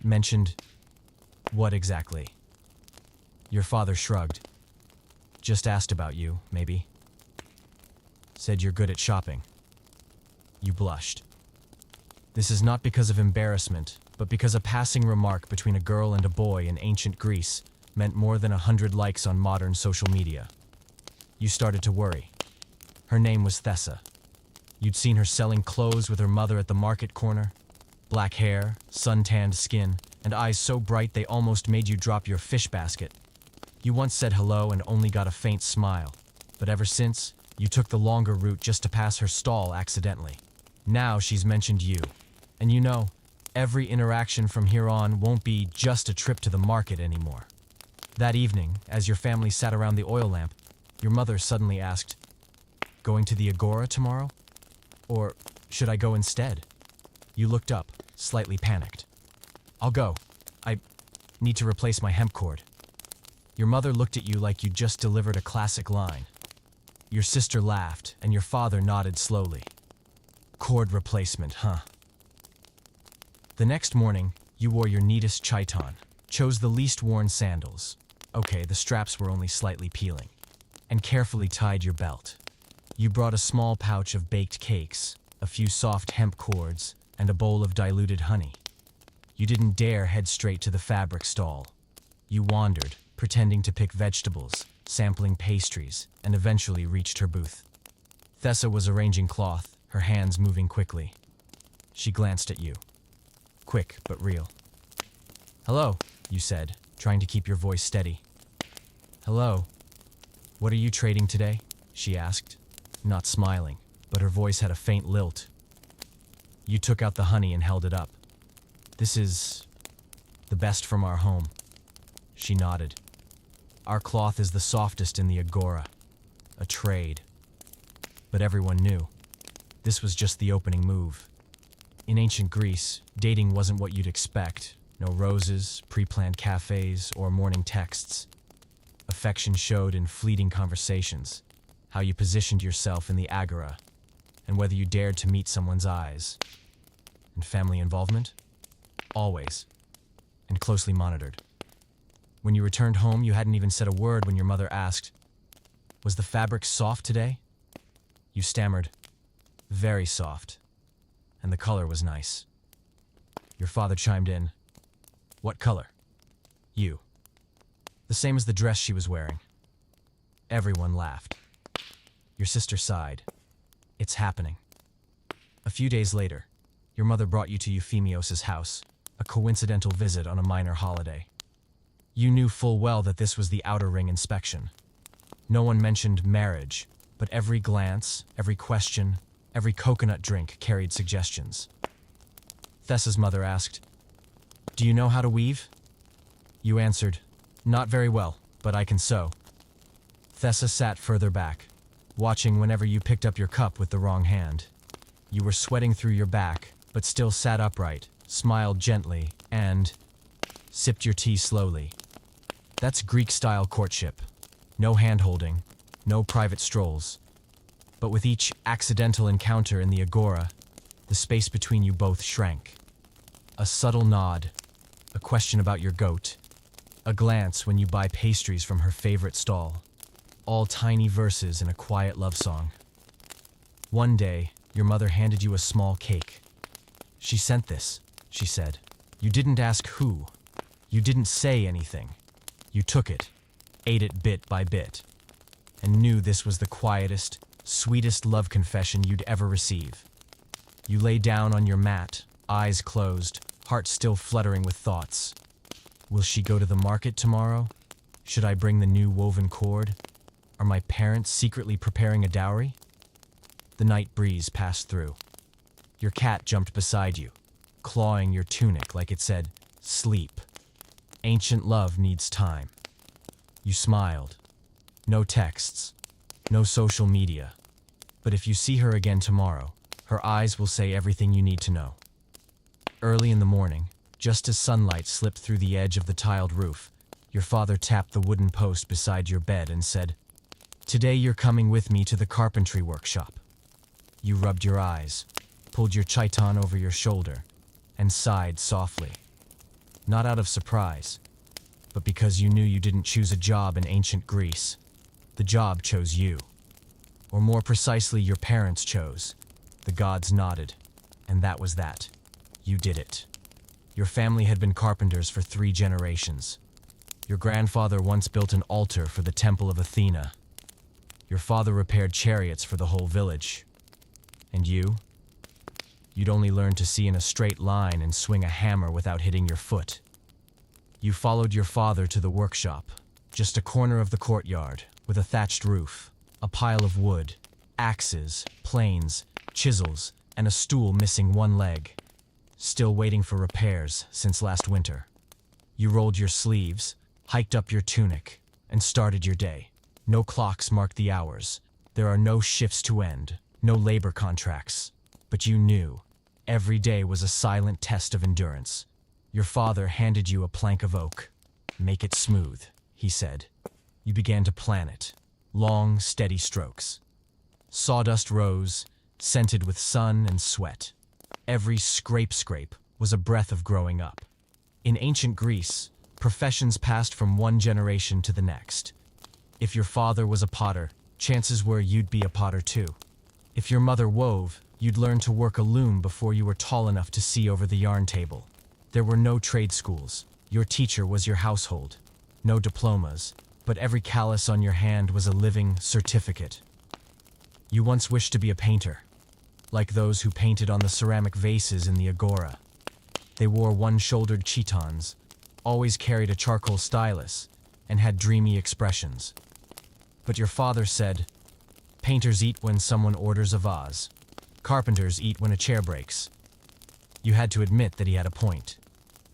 Mentioned what exactly? Your father shrugged. Just asked about you, maybe. Said you're good at shopping. You blushed. This is not because of embarrassment, but because a passing remark between a girl and a boy in ancient Greece meant more than 100 likes on modern social media. You started to worry. Her name was Thessa. You'd seen her selling clothes with her mother at the market corner. Black hair, sun-tanned skin, and eyes so bright they almost made you drop your fish basket. You once said hello and only got a faint smile, but ever since, you took the longer route just to pass her stall accidentally. Now she's mentioned you. And you know, every interaction from here on won't be just a trip to the market anymore. That evening, as your family sat around the oil lamp, your mother suddenly asked, "Going to the Agora tomorrow? Or should I go instead?" You looked up, slightly panicked. "I'll go. I need to replace my hemp cord." Your mother looked at you like you just delivered a classic line. Your sister laughed, and your father nodded slowly. Cord replacement, huh? The next morning, you wore your neatest chiton, chose the least worn sandals. Okay, the straps were only slightly peeling. And carefully tied your belt. You brought a small pouch of baked cakes, a few soft hemp cords, and a bowl of diluted honey. You didn't dare head straight to the fabric stall. You wandered, pretending to pick vegetables, sampling pastries, and eventually reached her booth. Thessa was arranging cloth, her hands moving quickly. She glanced at you. Quick, but real. "Hello," you said, trying to keep your voice steady. "Hello. What are you trading today?" she asked, not smiling, but her voice had a faint lilt. You took out the honey and held it up. "This is the best from our home." She nodded. "Our cloth is the softest in the Agora. A trade." But everyone knew. This was just the opening move. In ancient Greece, dating wasn't what you'd expect. No roses, pre-planned cafes, or morning texts. Affection showed in fleeting conversations, how you positioned yourself in the agora, and whether you dared to meet someone's eyes. And family involvement? Always. And closely monitored. When you returned home, you hadn't even said a word when your mother asked, "Was the fabric soft today?" You stammered, "Very soft. And the color was nice." Your father chimed in, "What color?" "You." "The same as the dress she was wearing." Everyone laughed. Your sister sighed. "It's happening." A few days later, your mother brought you to Euphemios's house, a coincidental visit on a minor holiday. You knew full well that this was the outer ring inspection. No one mentioned marriage, but every glance, every question, every coconut drink carried suggestions. Thessa's mother asked, "Do you know how to weave?" You answered, "Not very well, but I can sew." Thessa sat further back, watching whenever you picked up your cup with the wrong hand. You were sweating through your back, but still sat upright, smiled gently, and sipped your tea slowly. That's Greek-style courtship. No hand-holding, no private strolls. But with each accidental encounter in the Agora, the space between you both shrank. A subtle nod, a question about your goat, a glance when you buy pastries from her favorite stall, all tiny verses in a quiet love song. One day, your mother handed you a small cake. "She sent this," she said. "You didn't ask who. You didn't say anything. You took it, ate it bit by bit, and knew this was the quietest, sweetest love confession you'd ever receive." You lay down on your mat, eyes closed, heart still fluttering with thoughts. Will she go to the market tomorrow? Should I bring the new woven cord? Are my parents secretly preparing a dowry? The night breeze passed through. Your cat jumped beside you, clawing your tunic like it said, "Sleep. Ancient love needs time." You smiled. No texts, no social media. But if you see her again tomorrow, her eyes will say everything you need to know. Early in the morning, just as sunlight slipped through the edge of the tiled roof, your father tapped the wooden post beside your bed and said, Today you're coming with me to the carpentry workshop. You rubbed your eyes, pulled your chiton over your shoulder, and sighed softly. Not out of surprise, but because you knew you didn't choose a job in ancient Greece. The job chose you. Or more precisely, your parents chose. The gods nodded, and that was that. You did it. Your family had been carpenters for 3 generations. Your grandfather once built an altar for the temple of Athena. Your father repaired chariots for the whole village. And you? You'd only learned to see in a straight line and swing a hammer without hitting your foot. You followed your father to the workshop, just a corner of the courtyard, with a thatched roof, a pile of wood, axes, planes, chisels, and a stool missing 1 leg. Still waiting for repairs since last winter. You rolled your sleeves, hiked up your tunic, and started your day. No clocks marked the hours. There are no shifts to end, no labor contracts. But you knew. Every day was a silent test of endurance. Your father handed you a plank of oak. "Make it smooth," he said. You began to plan it. Long, steady strokes. Sawdust rose, scented with sun and sweat. Every scrape was a breath of growing up. In ancient Greece, professions passed from one generation to the next. If your father was a potter, chances were you'd be a potter too. If your mother wove, you'd learn to work a loom before you were tall enough to see over the yarn table. There were no trade schools. Your teacher was your household. No diplomas, but every callus on your hand was a living certificate. You once wished to be a painter, like those who painted on the ceramic vases in the agora. They wore 1-shouldered chitons, always carried a charcoal stylus, and had dreamy expressions. But your father said, "Painters eat when someone orders a vase. Carpenters eat when a chair breaks." You had to admit that he had a point.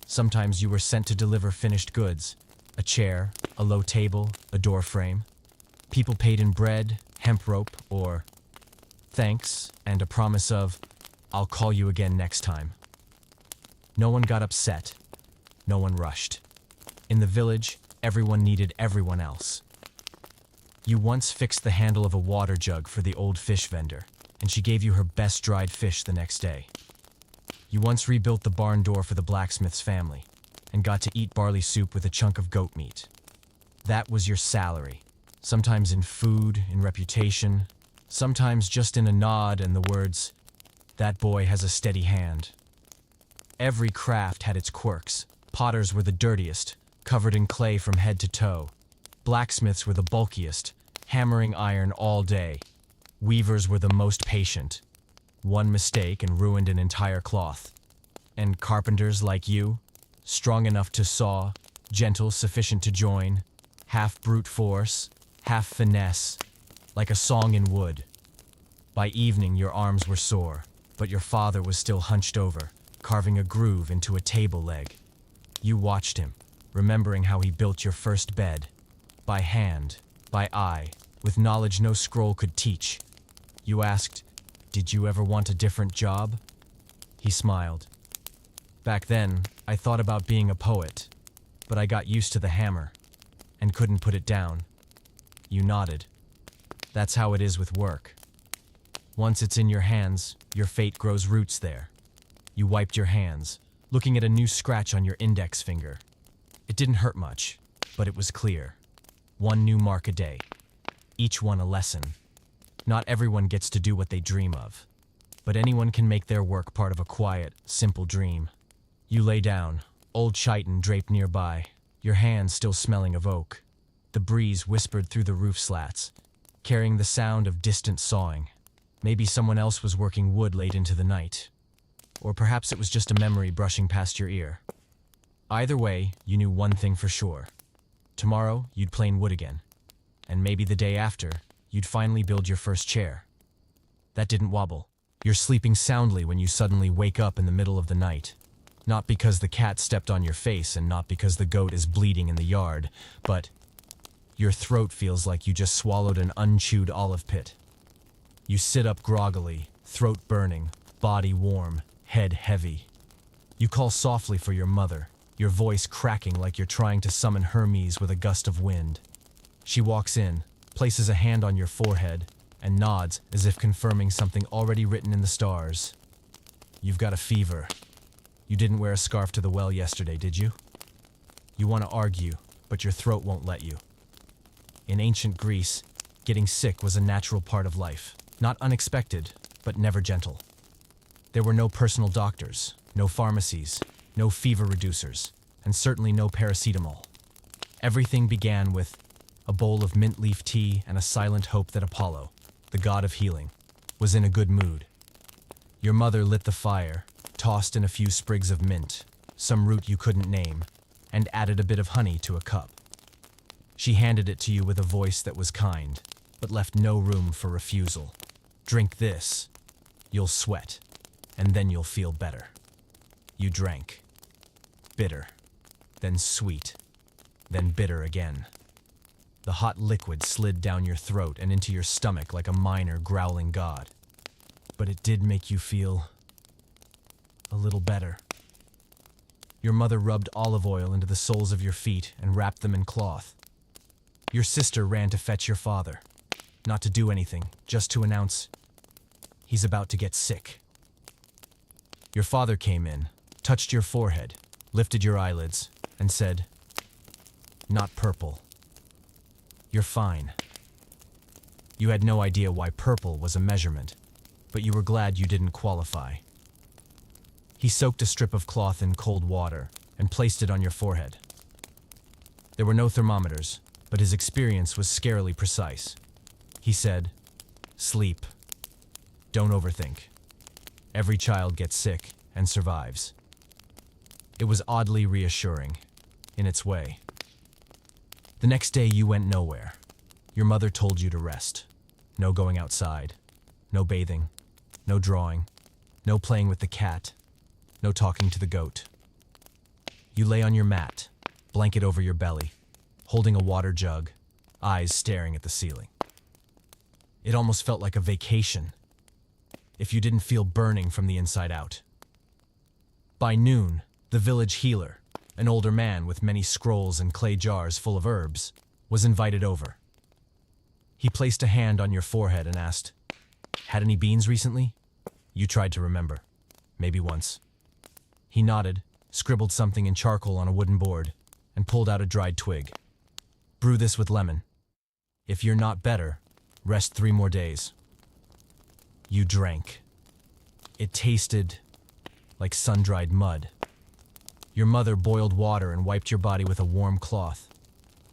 Sometimes you were sent to deliver finished goods, a chair, a low table, a door frame. People paid in bread, hemp rope, or thanks, and a promise of, "I'll call you again next time." No one got upset. No one rushed. In the village, everyone needed everyone else. You once fixed the handle of a water jug for the old fish vendor, and she gave you her best dried fish the next day. You once rebuilt the barn door for the blacksmith's family, and got to eat barley soup with a chunk of goat meat. That was your salary, sometimes in food, in reputation, sometimes just in a nod and the words, "That boy has a steady hand." Every craft had its quirks. Potters were the dirtiest, covered in clay from head to toe. Blacksmiths were the bulkiest, hammering iron all day. Weavers were the most patient. One mistake and ruined an entire cloth. And carpenters like you, strong enough to saw, gentle sufficient to join, half brute force, half finesse, like a song in wood. By evening your arms were sore, but your father was still hunched over, carving a groove into a table leg. You watched him, remembering how he built your first bed. By hand, by eye, with knowledge no scroll could teach. You asked, "Did you ever want a different job?" He smiled. "Back then, I thought about being a poet, but I got used to the hammer, and couldn't put it down." You nodded. That's how it is with work. Once it's in your hands, your fate grows roots there. You wiped your hands, looking at a new scratch on your index finger. It didn't hurt much, but it was clear. 1 new mark a day. Each one a lesson. Not everyone gets to do what they dream of, but anyone can make their work part of a quiet, simple dream. You lay down, old chiton draped nearby, your hands still smelling of oak. The breeze whispered through the roof slats, carrying the sound of distant sawing. Maybe someone else was working wood late into the night. Or perhaps it was just a memory brushing past your ear. Either way, you knew one thing for sure. Tomorrow, you'd plane wood again. And maybe the day after, you'd finally build your first chair. That didn't wobble. You're sleeping soundly when you suddenly wake up in the middle of the night. Not because the cat stepped on your face and not because the goat is bleeding in the yard, but your throat feels like you just swallowed an unchewed olive pit. You sit up groggily, throat burning, body warm, head heavy. You call softly for your mother, your voice cracking like you're trying to summon Hermes with a gust of wind. She walks in, places a hand on your forehead, and nods as if confirming something already written in the stars. You've got a fever. You didn't wear a scarf to the well yesterday, did you? You want to argue, but your throat won't let you. In ancient Greece, getting sick was a natural part of life. Not unexpected, but never gentle. There were no personal doctors, no pharmacies, no fever reducers, and certainly no paracetamol. Everything began with a bowl of mint leaf tea and a silent hope that Apollo, the god of healing, was in a good mood. Your mother lit the fire, tossed in a few sprigs of mint, some root you couldn't name, and added a bit of honey to a cup. She handed it to you with a voice that was kind, but left no room for refusal. Drink this. You'll sweat, and then you'll feel better. You drank. Bitter, then sweet, then bitter again. The hot liquid slid down your throat and into your stomach like a minor growling god. But it did make you feel a little better. Your mother rubbed olive oil into the soles of your feet and wrapped them in cloth. Your sister ran to fetch your father, not to do anything, just to announce, he's about to get sick. Your father came in, touched your forehead, lifted your eyelids, and said, "Not purple. You're fine." You had no idea why purple was a measurement, but you were glad you didn't qualify. He soaked a strip of cloth in cold water and placed it on your forehead. There were no thermometers, but his experience was scarily precise. He said, "Sleep. Don't overthink. Every child gets sick and survives." It was oddly reassuring, in its way. The next day you went nowhere. Your mother told you to rest. No going outside. No bathing. No drawing. No playing with the cat. No talking to the goat. You lay on your mat, blanket over your belly, holding a water jug, eyes staring at the ceiling. It almost felt like a vacation, if you didn't feel burning from the inside out. By noon, the village healer, an older man with many scrolls and clay jars full of herbs, was invited over. He placed a hand on your forehead and asked, "Had any beans recently?" You tried to remember. Maybe once. He nodded, scribbled something in charcoal on a wooden board, and pulled out a dried twig. "Brew this with lemon. If you're not better, rest 3 more days." You drank. It tasted like sun-dried mud. Your mother boiled water and wiped your body with a warm cloth.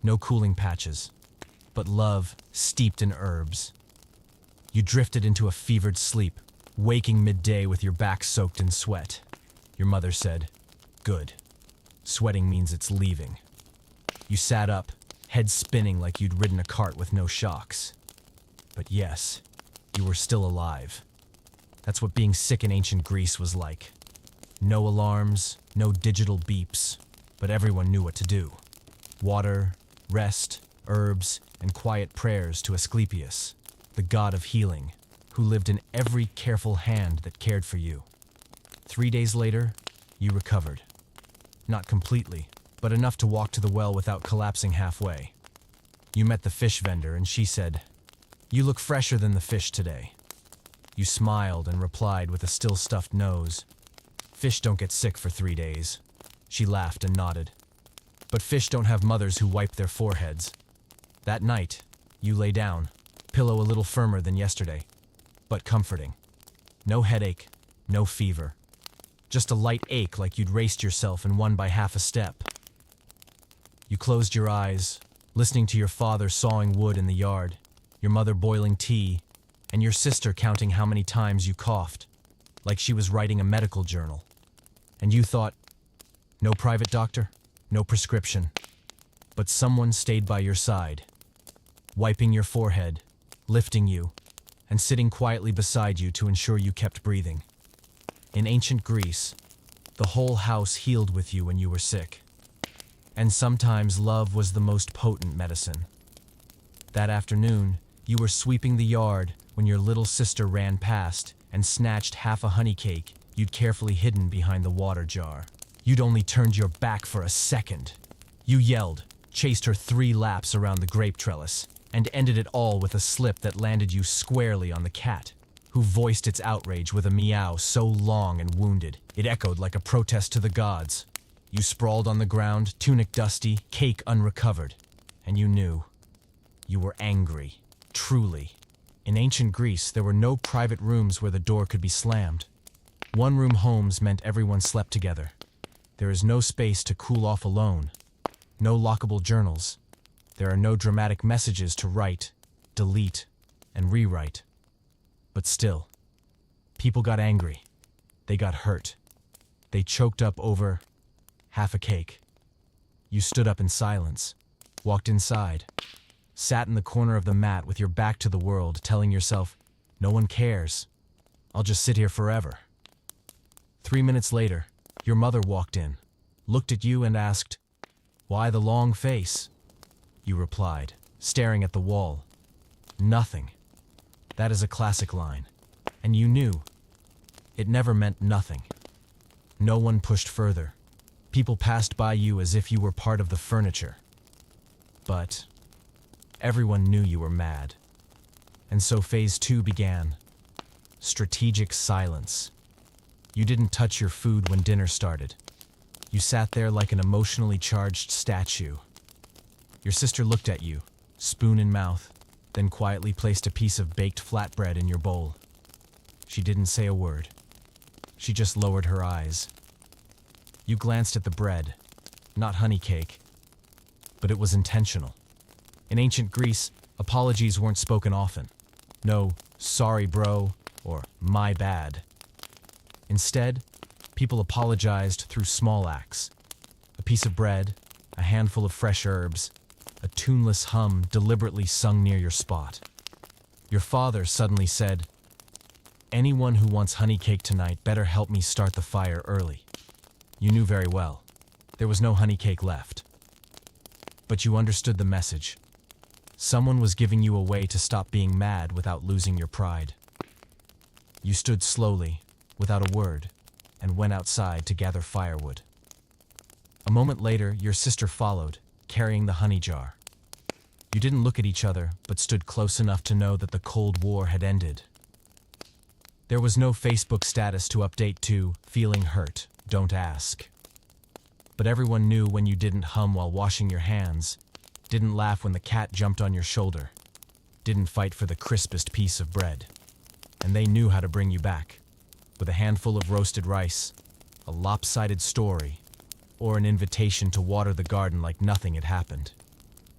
No cooling patches, but love steeped in herbs. You drifted into a fevered sleep, waking midday with your back soaked in sweat. Your mother said, "Good. Sweating means it's leaving." You sat up, head spinning like you'd ridden a cart with no shocks. But yes, you were still alive. That's what being sick in ancient Greece was like. No alarms, no digital beeps, but everyone knew what to do. Water, rest, herbs, and quiet prayers to Asclepius, the god of healing, who lived in every careful hand that cared for you. 3 days later, you recovered. Not completely, but enough to walk to the well without collapsing halfway. You met the fish vendor and she said, "You look fresher than the fish today." You smiled and replied with a still stuffed nose, "Fish don't get sick for 3 days." She laughed and nodded. But fish don't have mothers who wipe their foreheads. That night, you lay down, pillow a little firmer than yesterday, but comforting. No headache, no fever. Just a light ache like you'd raced yourself and won by half a step. You closed your eyes, listening to your father sawing wood in the yard, your mother boiling tea, and your sister counting how many times you coughed, like she was writing a medical journal. And you thought, no private doctor, no prescription, but someone stayed by your side, wiping your forehead, lifting you, and sitting quietly beside you to ensure you kept breathing. In ancient Greece, the whole house healed with you when you were sick. And sometimes love was the most potent medicine. That afternoon, you were sweeping the yard when your little sister ran past and snatched half a honey cake you'd carefully hidden behind the water jar. You'd only turned your back for a second. You yelled, chased her 3 laps around the grape trellis, and ended it all with a slip that landed you squarely on the cat, who voiced its outrage with a meow so long and wounded it echoed like a protest to the gods. You sprawled on the ground, tunic dusty, cake unrecovered, and you knew. You were angry, truly. In ancient Greece, there were no private rooms where the door could be slammed. One-room homes meant everyone slept together. There is no space to cool off alone. No lockable journals. There are no dramatic messages to write, delete, and rewrite. But still, people got angry. They got hurt. They choked up over half a cake. You stood up in silence, walked inside, sat in the corner of the mat with your back to the world, telling yourself, no one cares. I'll just sit here forever. 3 minutes later, your mother walked in, looked at you and asked, "Why the long face?" You replied, staring at the wall, "Nothing." That is a classic line, and you knew. It never meant nothing. No one pushed further. People passed by you as if you were part of the furniture. But everyone knew you were mad. And so phase 2 began. Strategic silence. You didn't touch your food when dinner started. You sat there like an emotionally charged statue. Your sister looked at you, spoon in mouth, then quietly placed a piece of baked flatbread in your bowl. She didn't say a word. She just lowered her eyes. You glanced at the bread, not honey cake, but it was intentional. In ancient Greece, apologies weren't spoken often. No, sorry bro, or my bad. Instead, people apologized through small acts. A piece of bread, a handful of fresh herbs, a tuneless hum deliberately sung near your spot. Your father suddenly said, "Anyone who wants honey cake tonight better help me start the fire early." You knew very well. There was no honey cake left. But you understood the message. Someone was giving you a way to stop being mad without losing your pride. You stood slowly, without a word, and went outside to gather firewood. A moment later, your sister followed, carrying the honey jar. You didn't look at each other, but stood close enough to know that the Cold War had ended. There was no Facebook status to update to, "Feeling hurt, don't ask." But everyone knew when you didn't hum while washing your hands, didn't laugh when the cat jumped on your shoulder, didn't fight for the crispest piece of bread. And they knew how to bring you back, with a handful of roasted rice, a lopsided story, or an invitation to water the garden like nothing had happened.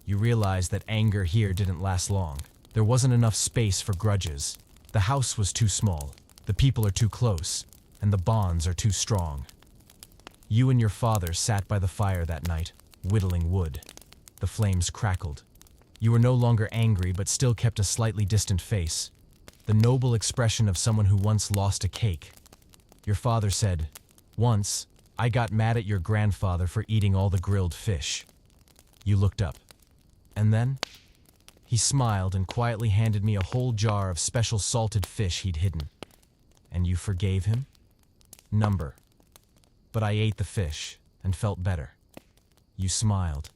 You realized that anger here didn't last long. There wasn't enough space for grudges. The house was too small, the people are too close, and the bonds are too strong. You and your father sat by the fire that night, whittling wood. The flames crackled. You were no longer angry, but still kept a slightly distant face, the noble expression of someone who once lost a cake. Your father said, "Once, I got mad at your grandfather for eating all the grilled fish." You looked up. And then? He smiled and quietly handed me a whole jar of special salted fish he'd hidden. "And you forgave him?" "Number. But I ate the fish and felt better." You smiled.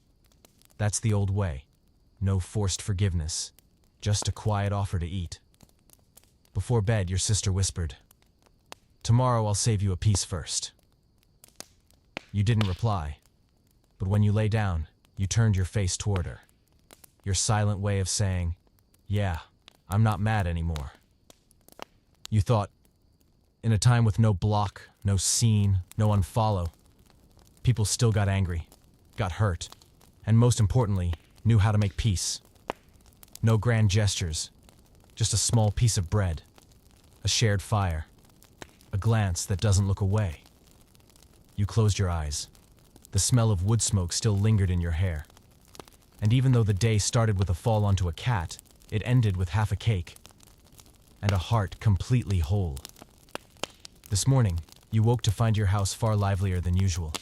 That's the old way. No forced forgiveness. Just a quiet offer to eat. Before bed, your sister whispered, "Tomorrow I'll save you a piece first." You didn't reply. But when you lay down, you turned your face toward her. Your silent way of saying, "Yeah, I'm not mad anymore." You thought, in a time with no block, no scene, no unfollow, people still got angry, got hurt, and most importantly, knew how to make peace. No grand gestures, just a small piece of bread, a shared fire, a glance that doesn't look away. You closed your eyes. The smell of wood smoke still lingered in your hair. And even though the day started with a fall onto a cat, it ended with half a cake and a heart completely whole. This morning, you woke to find your house far livelier than usual.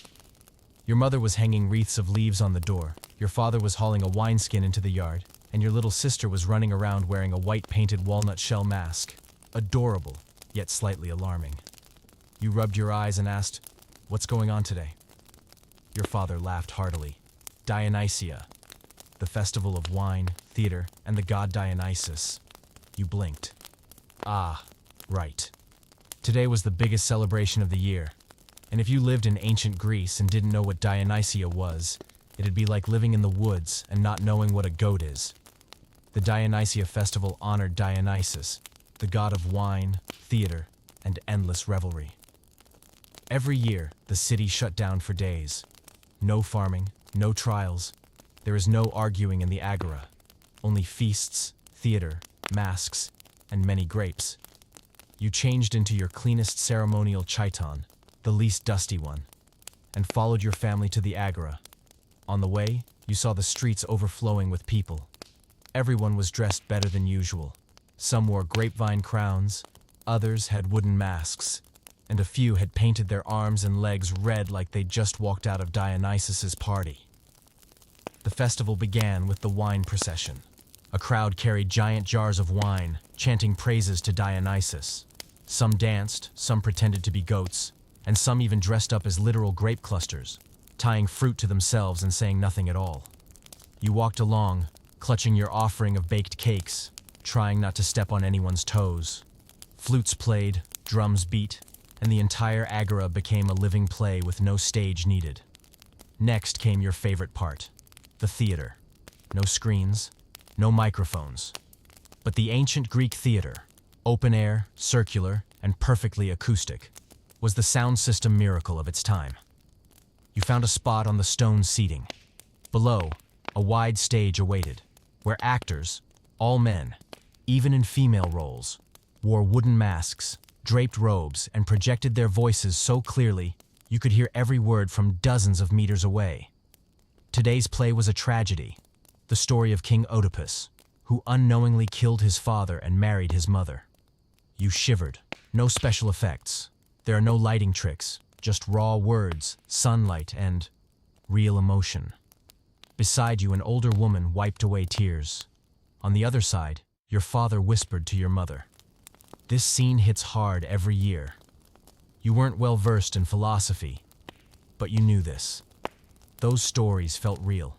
Your mother was hanging wreaths of leaves on the door, your father was hauling a wineskin into the yard, and your little sister was running around wearing a white painted walnut shell mask. Adorable, yet slightly alarming. You rubbed your eyes and asked, "What's going on today?" Your father laughed heartily. Dionysia, the festival of wine, theater, and the god Dionysus. You blinked. Ah, right. Today was the biggest celebration of the year. And if you lived in ancient Greece and didn't know what Dionysia was, it'd be like living in the woods and not knowing what a goat is. The Dionysia festival honored Dionysus, the god of wine, theater, and endless revelry. Every year, the city shut down for days. No farming, no trials. There is no arguing in the agora. Only feasts, theater, masks, and many grapes. You changed into your cleanest ceremonial chiton, the least dusty one, and followed your family to the agora. On the way, you saw the streets overflowing with people. Everyone was dressed better than usual. Some wore grapevine crowns, others had wooden masks, and a few had painted their arms and legs red like they'd just walked out of Dionysus's party. The festival began with the wine procession. A crowd carried giant jars of wine, chanting praises to Dionysus. Some danced, some pretended to be goats, and some even dressed up as literal grape clusters, tying fruit to themselves and saying nothing at all. You walked along, clutching your offering of baked cakes, trying not to step on anyone's toes. Flutes played, drums beat, and the entire agora became a living play with no stage needed. Next came your favorite part, the theater. No screens, no microphones. But the ancient Greek theater, open air, circular, and perfectly acoustic, was the sound system miracle of its time. You found a spot on the stone seating. Below, a wide stage awaited, where actors, all men, even in female roles, wore wooden masks, draped robes, and projected their voices so clearly you could hear every word from dozens of meters away. Today's play was a tragedy, the story of King Oedipus, who unknowingly killed his father and married his mother. You shivered. No special effects. There are no lighting tricks, just raw words, sunlight, and real emotion. Beside you, an older woman wiped away tears. On the other side, your father whispered to your mother. This scene hits hard every year. You weren't well versed in philosophy, but you knew this. Those stories felt real,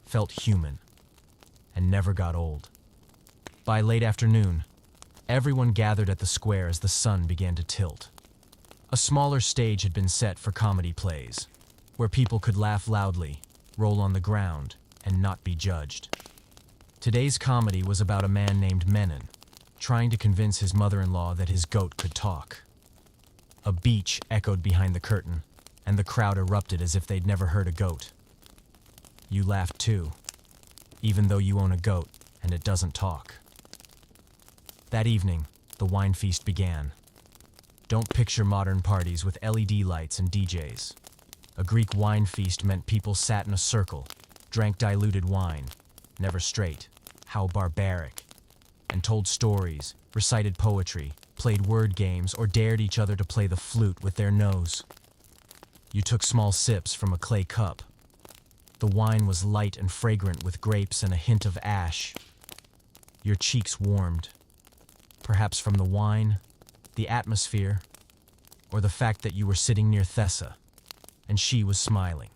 felt human, and never got old. By late afternoon, everyone gathered at the square as the sun began to tilt. A smaller stage had been set for comedy plays, where people could laugh loudly, roll on the ground, and not be judged. Today's comedy was about a man named Menon, trying to convince his mother-in-law that his goat could talk. A beach echoed behind the curtain, and the crowd erupted as if they'd never heard a goat. You laughed too, even though you own a goat and it doesn't talk. That evening, the wine feast began. Don't picture modern parties with LED lights and DJs. A Greek wine feast meant people sat in a circle, drank diluted wine, never straight, how barbaric, and told stories, recited poetry, played word games, or dared each other to play the flute with their nose. You took small sips from a clay cup. The wine was light and fragrant with grapes and a hint of ash. Your cheeks warmed, perhaps from the wine, the atmosphere, or the fact that you were sitting near Thessa, and she was smiling.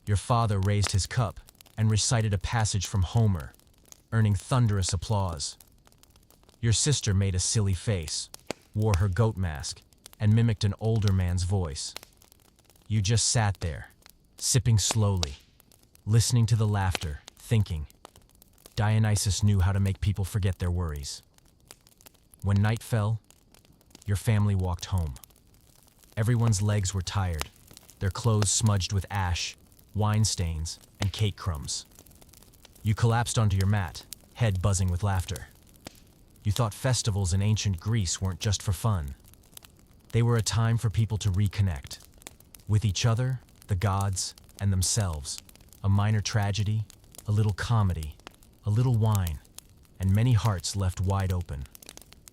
Your father raised his cup and recited a passage from Homer, earning thunderous applause. Your sister made a silly face, wore her goat mask, and mimicked an older man's voice. You just sat there, sipping slowly, listening to the laughter, thinking. Dionysus knew how to make people forget their worries. When night fell, your family walked home. Everyone's legs were tired, their clothes smudged with ash, wine stains, and cake crumbs. You collapsed onto your mat, head buzzing with laughter. You thought festivals in ancient Greece weren't just for fun. They were a time for people to reconnect. With each other, the gods, and themselves. A minor tragedy, a little comedy, a little wine, and many hearts left wide open.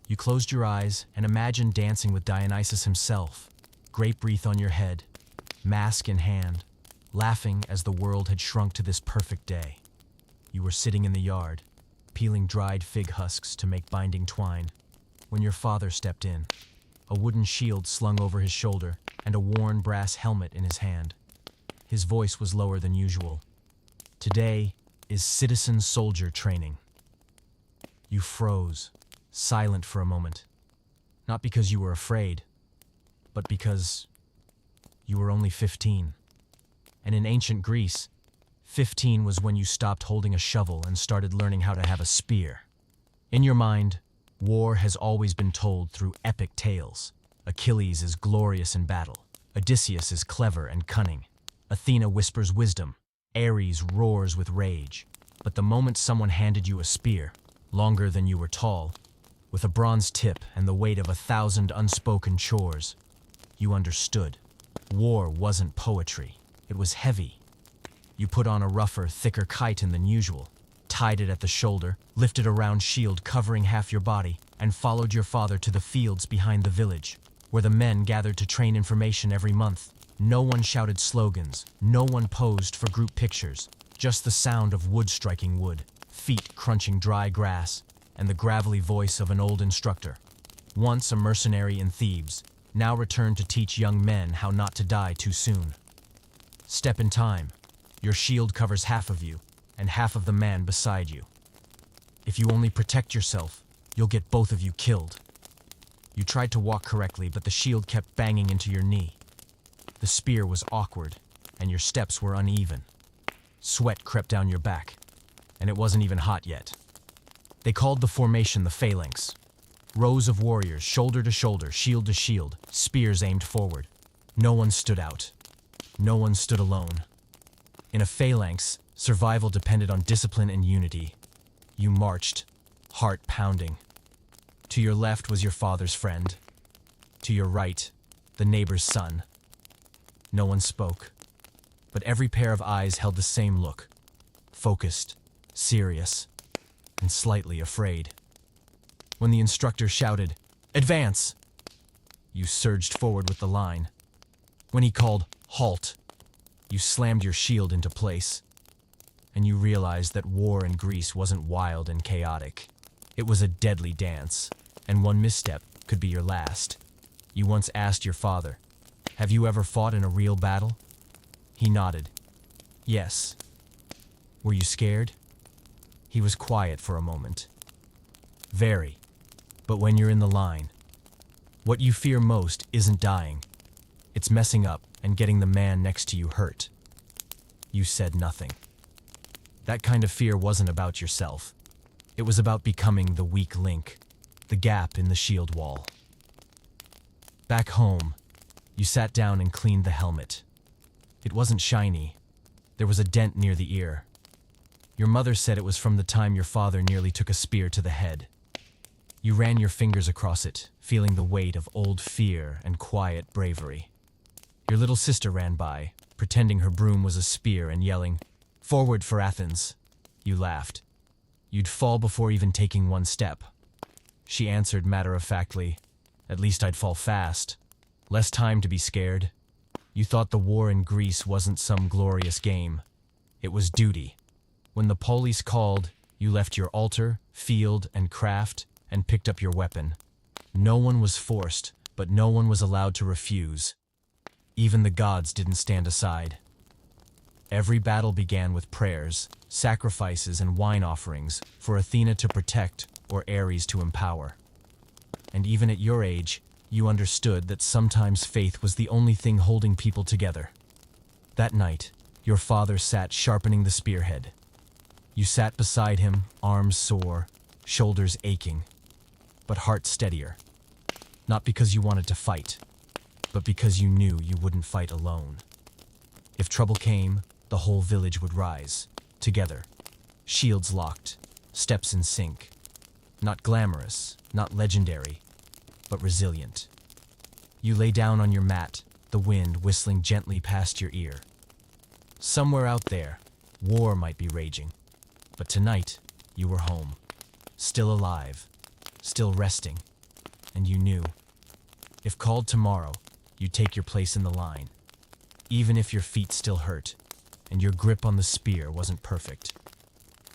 You closed your eyes and imagined dancing with Dionysus himself, grape wreath on your head, mask in hand, laughing as the world had shrunk to this perfect day. You were sitting in the yard, peeling dried fig husks to make binding twine, when your father stepped in, a wooden shield slung over his shoulder and a worn brass helmet in his hand. His voice was lower than usual. Today, is citizen soldier training. You froze, silent for a moment. Not because you were afraid, but because you were only 15. And in ancient Greece, 15 was when you stopped holding a shovel and started learning how to have a spear. In your mind, war has always been told through epic tales. Achilles is glorious in battle. Odysseus is clever and cunning. Athena whispers wisdom. Ares roars with rage. But the moment someone handed you a spear, longer than you were tall, with a bronze tip and the weight of 1,000 unspoken chores, you understood. War wasn't poetry. It was heavy. You put on a rougher, thicker chiton than usual, tied it at the shoulder, lifted a round shield covering half your body, and followed your father to the fields behind the village, where the men gathered to train information every month. No one shouted slogans, no one posed for group pictures, just the sound of wood striking wood, feet crunching dry grass, and the gravelly voice of an old instructor. Once a mercenary in Thebes, now returned to teach young men how not to die too soon. Step in time. Your shield covers half of you, and half of the man beside you. If you only protect yourself, you'll get both of you killed. You tried to walk correctly, but the shield kept banging into your knee. The spear was awkward, and your steps were uneven. Sweat crept down your back, and it wasn't even hot yet. They called the formation the phalanx. Rows of warriors, shoulder to shoulder, shield to shield, spears aimed forward. No one stood out. No one stood alone. In a phalanx, survival depended on discipline and unity. You marched, heart pounding. To your left was your father's friend. To your right, the neighbor's son. No one spoke, but every pair of eyes held the same look, focused, serious, and slightly afraid. When the instructor shouted, "Advance!" you surged forward with the line. When he called, "Halt!" you slammed your shield into place. And you realized that war in Greece wasn't wild and chaotic. It was a deadly dance, and one misstep could be your last. You once asked your father, "Have you ever fought in a real battle?" He nodded. Yes. Were you scared? He was quiet for a moment. Very. But when you're in the line, what you fear most isn't dying. It's messing up and getting the man next to you hurt. You said nothing. That kind of fear wasn't about yourself. It was about becoming the weak link, the gap in the shield wall. Back home, you sat down and cleaned the helmet. It wasn't shiny. There was a dent near the ear. Your mother said it was from the time your father nearly took a spear to the head. You ran your fingers across it, feeling the weight of old fear and quiet bravery. Your little sister ran by, pretending her broom was a spear and yelling, "Forward for Athens." You laughed. You'd fall before even taking one step. She answered matter-of-factly, "At least I'd fall fast. Less time to be scared." You thought the war in Greece wasn't some glorious game. It was duty. When the police called, you left your altar, field, and craft, and picked up your weapon. No one was forced, but no one was allowed to refuse. Even the gods didn't stand aside. Every battle began with prayers, sacrifices, and wine offerings for Athena to protect or Ares to empower. And even at your age, you understood that sometimes faith was the only thing holding people together. That night, your father sat sharpening the spearhead. You sat beside him, arms sore, shoulders aching, but heart steadier. Not because you wanted to fight, but because you knew you wouldn't fight alone. If trouble came, the whole village would rise, together, shields locked, steps in sync. Not glamorous, not legendary, but resilient. You lay down on your mat, the wind whistling gently past your ear. Somewhere out there, war might be raging, but tonight, you were home, still alive, still resting, and you knew, if called tomorrow, you'd take your place in the line, even if your feet still hurt, and your grip on the spear wasn't perfect.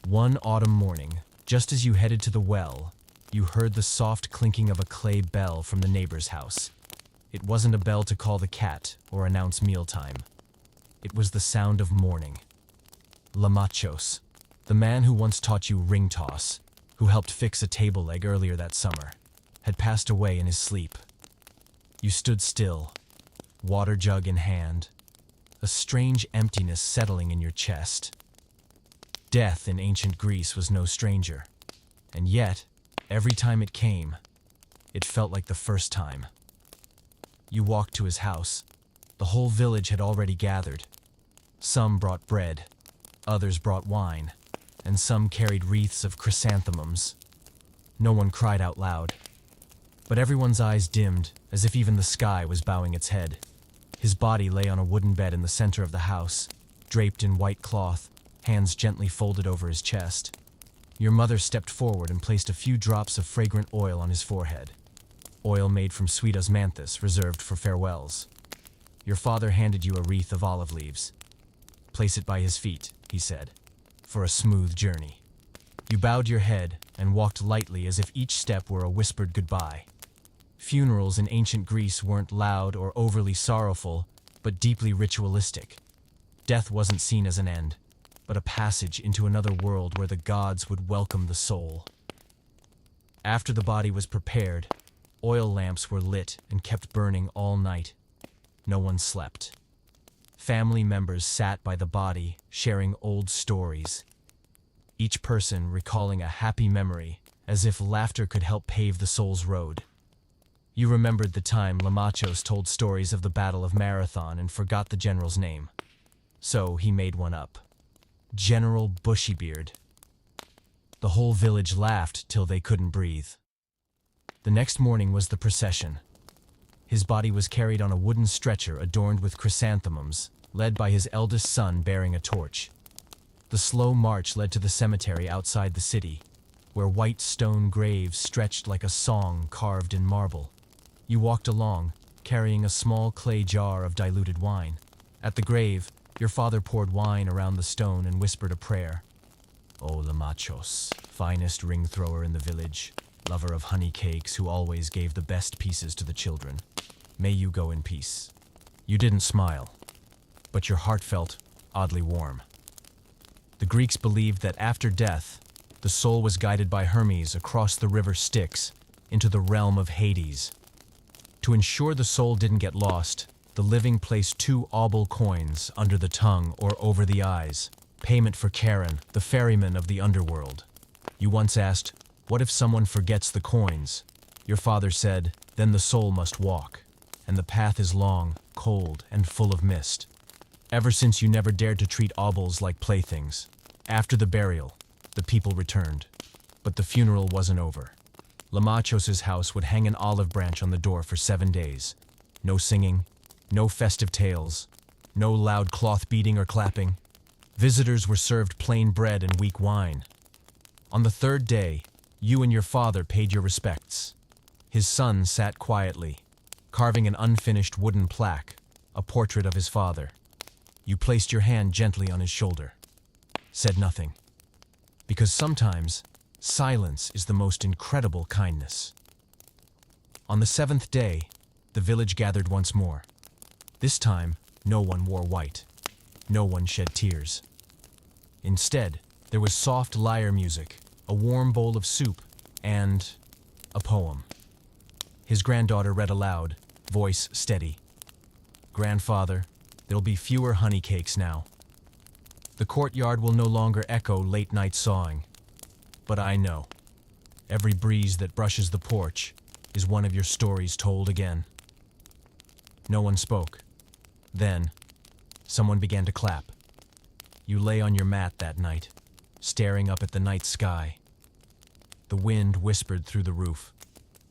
One autumn morning, just as you headed to the well, you heard the soft clinking of a clay bell from the neighbor's house. It wasn't a bell to call the cat or announce mealtime. It was the sound of mourning. Lamachos, The man who once taught you ring toss, who helped fix a table leg earlier that summer, had passed away in his sleep. You stood still, water jug in hand, a strange emptiness settling in your chest. Death in ancient Greece was no stranger, and yet, every time it came, it felt like the first time. You walked to his house. The whole village had already gathered. Some brought bread, others brought wine, and some carried wreaths of chrysanthemums. No one cried out loud, but everyone's eyes dimmed as if even the sky was bowing its head. His body lay on a wooden bed in the center of the house, draped in white cloth, hands gently folded over his chest. Your mother stepped forward and placed a few drops of fragrant oil on his forehead, oil made from sweet osmanthus reserved for farewells. Your father handed you a wreath of olive leaves. "Place it by his feet," he said, "for a smooth journey." You bowed your head and walked lightly as if each step were a whispered goodbye. Funerals in ancient Greece weren't loud or overly sorrowful, but deeply ritualistic. Death wasn't seen as an end, but a passage into another world where the gods would welcome the soul. After the body was prepared, oil lamps were lit and kept burning all night. No one slept. Family members sat by the body, sharing old stories, each person recalling a happy memory, as if laughter could help pave the soul's road. You remembered the time Lamachos told stories of the Battle of Marathon and forgot the general's name. So he made one up. General Bushybeard. The whole village laughed till they couldn't breathe. The next morning was the procession. His body was carried on a wooden stretcher adorned with chrysanthemums, led by his eldest son bearing a torch. The slow march led to the cemetery outside the city, where white stone graves stretched like a song carved in marble. You walked along, carrying a small clay jar of diluted wine. At the grave, your father poured wine around the stone and whispered a prayer. "O Lamachos, finest ring thrower in the village, lover of honey cakes who always gave the best pieces to the children, may you go in peace." You didn't smile, but your heart felt oddly warm. The Greeks believed that after death, the soul was guided by Hermes across the river Styx into the realm of Hades. To ensure the soul didn't get lost, the living placed 2 obol coins under the tongue or over the eyes, payment for Charon, the ferryman of the underworld. You once asked, "What if someone forgets the coins?" Your father said, "Then the soul must walk, and the path is long, cold, and full of mist." Ever since you never dared to treat obols like playthings. After the burial, the people returned, but the funeral wasn't over. Lamachos's house would hang an olive branch on the door for 7 days. No singing, no festive tales, no loud cloth beating or clapping. Visitors were served plain bread and weak wine. On the 3rd day, you and your father paid your respects. His son sat quietly, carving an unfinished wooden plaque, a portrait of his father. You placed your hand gently on his shoulder, said nothing, because sometimes silence is the most incredible kindness. On the 7th day, the village gathered once more. This time, no one wore white. No one shed tears. Instead, there was soft lyre music, a warm bowl of soup, and a poem. His granddaughter read aloud, voice steady. "Grandfather, there'll be fewer honey cakes now. The courtyard will no longer echo late-night sawing. But I know, every breeze that brushes the porch is one of your stories told again." No one spoke. Then, someone began to clap. You lay on your mat that night, staring up at the night sky. The wind whispered through the roof,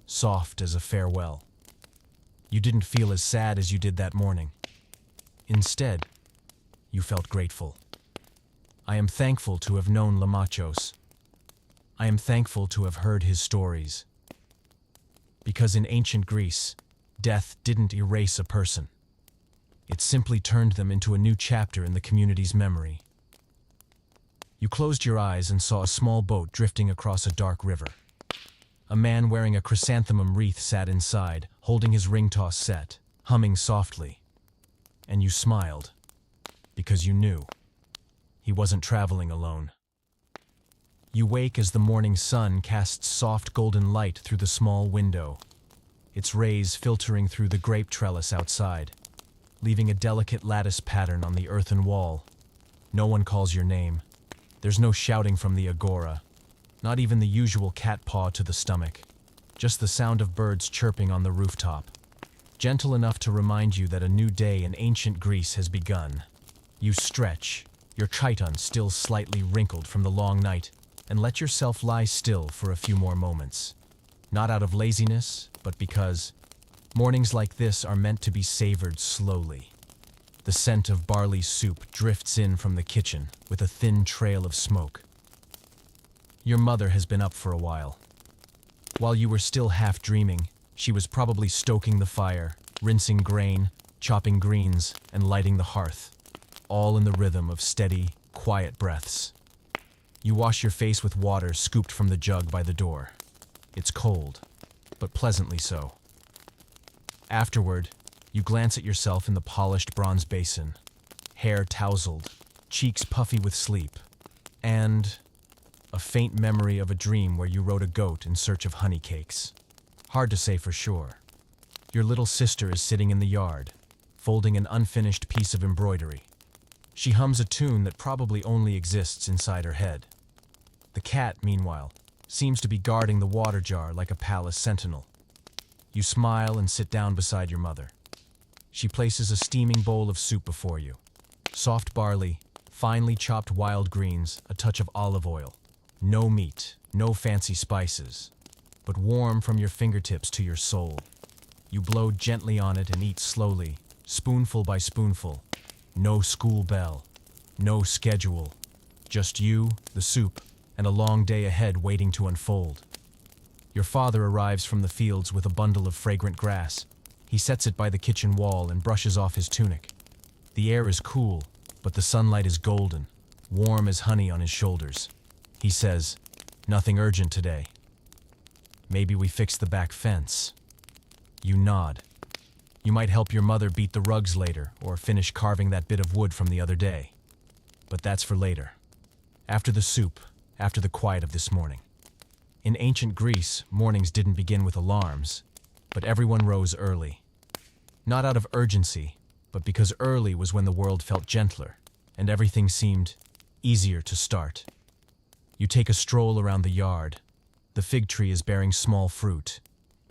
soft as a farewell. You didn't feel as sad as you did that morning. Instead, you felt grateful. I am thankful to have known Lamachos. I am thankful to have heard his stories. Because in ancient Greece, death didn't erase a person. It simply turned them into a new chapter in the community's memory. You closed your eyes and saw a small boat drifting across a dark river. A man wearing a chrysanthemum wreath sat inside, holding his ring toss set, humming softly. And you smiled, because you knew he wasn't traveling alone. You wake as the morning sun casts soft golden light through the small window, its rays filtering through the grape trellis outside, leaving a delicate lattice pattern on the earthen wall. No one calls your name. There's no shouting from the agora, not even the usual cat paw to the stomach, just the sound of birds chirping on the rooftop, gentle enough to remind you that a new day in ancient Greece has begun. You stretch, your chiton still slightly wrinkled from the long night, and let yourself lie still for a few more moments. Not out of laziness, but because mornings like this are meant to be savored slowly. The scent of barley soup drifts in from the kitchen with a thin trail of smoke. Your mother has been up for a while. While you were still half dreaming, she was probably stoking the fire, rinsing grain, chopping greens, and lighting the hearth, all in the rhythm of steady, quiet breaths. You wash your face with water scooped from the jug by the door. It's cold, but pleasantly so. Afterward, you glance at yourself in the polished bronze basin, hair tousled, cheeks puffy with sleep, and a faint memory of a dream where you rode a goat in search of honey cakes. Hard to say for sure. Your little sister is sitting in the yard, folding an unfinished piece of embroidery. She hums a tune that probably only exists inside her head. The cat, meanwhile, seems to be guarding the water jar like a palace sentinel. You smile and sit down beside your mother. She places a steaming bowl of soup before you. Soft barley, finely chopped wild greens, a touch of olive oil. No meat, no fancy spices, but warm from your fingertips to your soul. You blow gently on it and eat slowly, spoonful by spoonful. No school bell, no schedule. Just you, the soup, and a long day ahead waiting to unfold. Your father arrives from the fields with a bundle of fragrant grass. He sets it by the kitchen wall and brushes off his tunic. The air is cool, but the sunlight is golden, warm as honey on his shoulders. He says, "Nothing urgent today. Maybe we fix the back fence." You nod. You might help your mother beat the rugs later or finish carving that bit of wood from the other day. But that's for later. After the soup, after the quiet of this morning. In ancient Greece, mornings didn't begin with alarms, but everyone rose early. Not out of urgency, but because early was when the world felt gentler and everything seemed easier to start. You take a stroll around the yard. The fig tree is bearing small fruit.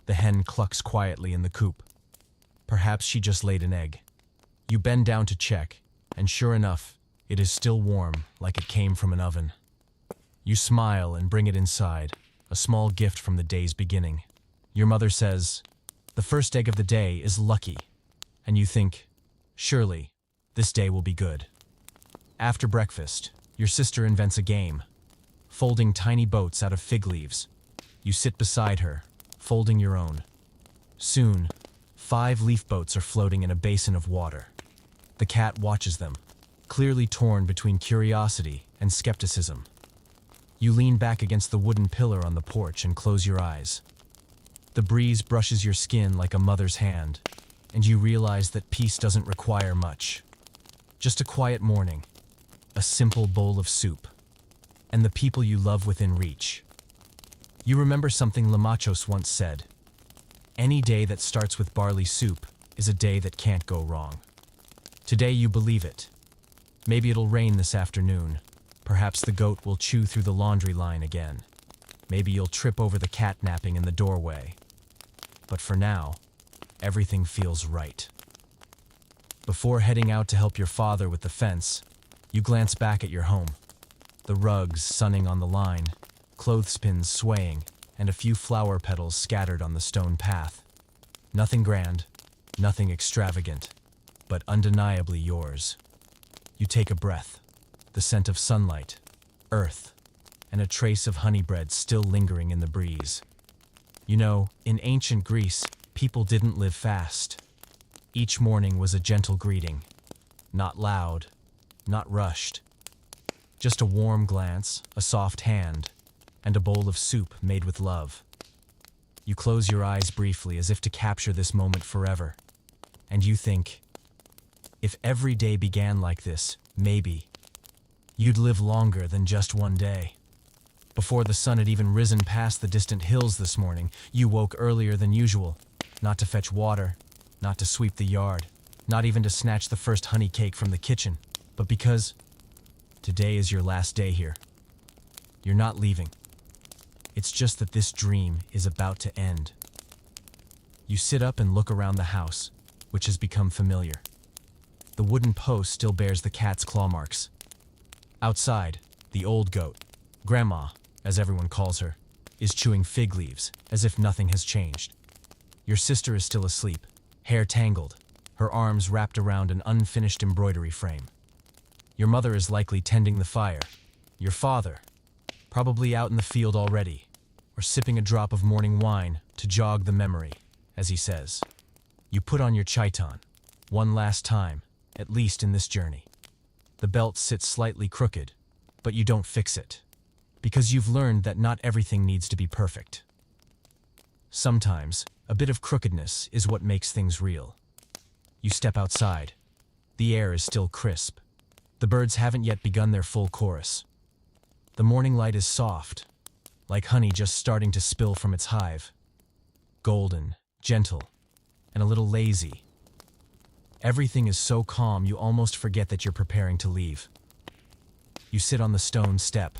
The hen clucks quietly in the coop. Perhaps she just laid an egg. You bend down to check, and sure enough, it is still warm, like it came from an oven. You smile and bring it inside, a small gift from the day's beginning. Your mother says, "The first egg of the day is lucky," and you think, surely, this day will be good. After breakfast, your sister invents a game. Folding tiny boats out of fig leaves. You sit beside her, folding your own. Soon, 5 leaf boats are floating in a basin of water. The cat watches them, clearly torn between curiosity and skepticism. You lean back against the wooden pillar on the porch and close your eyes. The breeze brushes your skin like a mother's hand, and you realize that peace doesn't require much. Just a quiet morning, a simple bowl of soup, and the people you love within reach. You remember something Lamachos once said, "Any day that starts with barley soup is a day that can't go wrong." Today you believe it. Maybe it'll rain this afternoon. Perhaps the goat will chew through the laundry line again. Maybe you'll trip over the cat napping in the doorway. But for now, everything feels right. Before heading out to help your father with the fence, you glance back at your home. The rugs sunning on the line, clothespins swaying, and a few flower petals scattered on the stone path. Nothing grand, nothing extravagant, but undeniably yours. You take a breath, the scent of sunlight, earth, and a trace of honey bread still lingering in the breeze. You know, in ancient Greece, people didn't live fast. Each morning was a gentle greeting, not loud, not rushed. Just a warm glance, a soft hand, and a bowl of soup made with love. You close your eyes briefly as if to capture this moment forever. And you think, if every day began like this, maybe you'd live longer than just one day. Before the sun had even risen past the distant hills this morning, you woke earlier than usual, not to fetch water, not to sweep the yard, not even to snatch the first honey cake from the kitchen, but because today is your last day here. You're not leaving. It's just that this dream is about to end. You sit up and look around the house, which has become familiar. The wooden post still bears the cat's claw marks. Outside, the old goat, Grandma, as everyone calls her, is chewing fig leaves, as if nothing has changed. Your sister is still asleep, hair tangled, her arms wrapped around an unfinished embroidery frame. Your mother is likely tending the fire. Your father, probably out in the field already, or sipping a drop of morning wine to jog the memory, as he says. You put on your chiton, one last time, at least in this journey. The belt sits slightly crooked, but you don't fix it, because you've learned that not everything needs to be perfect. Sometimes, a bit of crookedness is what makes things real. You step outside. The air is still crisp. The birds haven't yet begun their full chorus. The morning light is soft, like honey just starting to spill from its hive. Golden, gentle, and a little lazy. Everything is so calm you almost forget that you're preparing to leave. You sit on the stone step.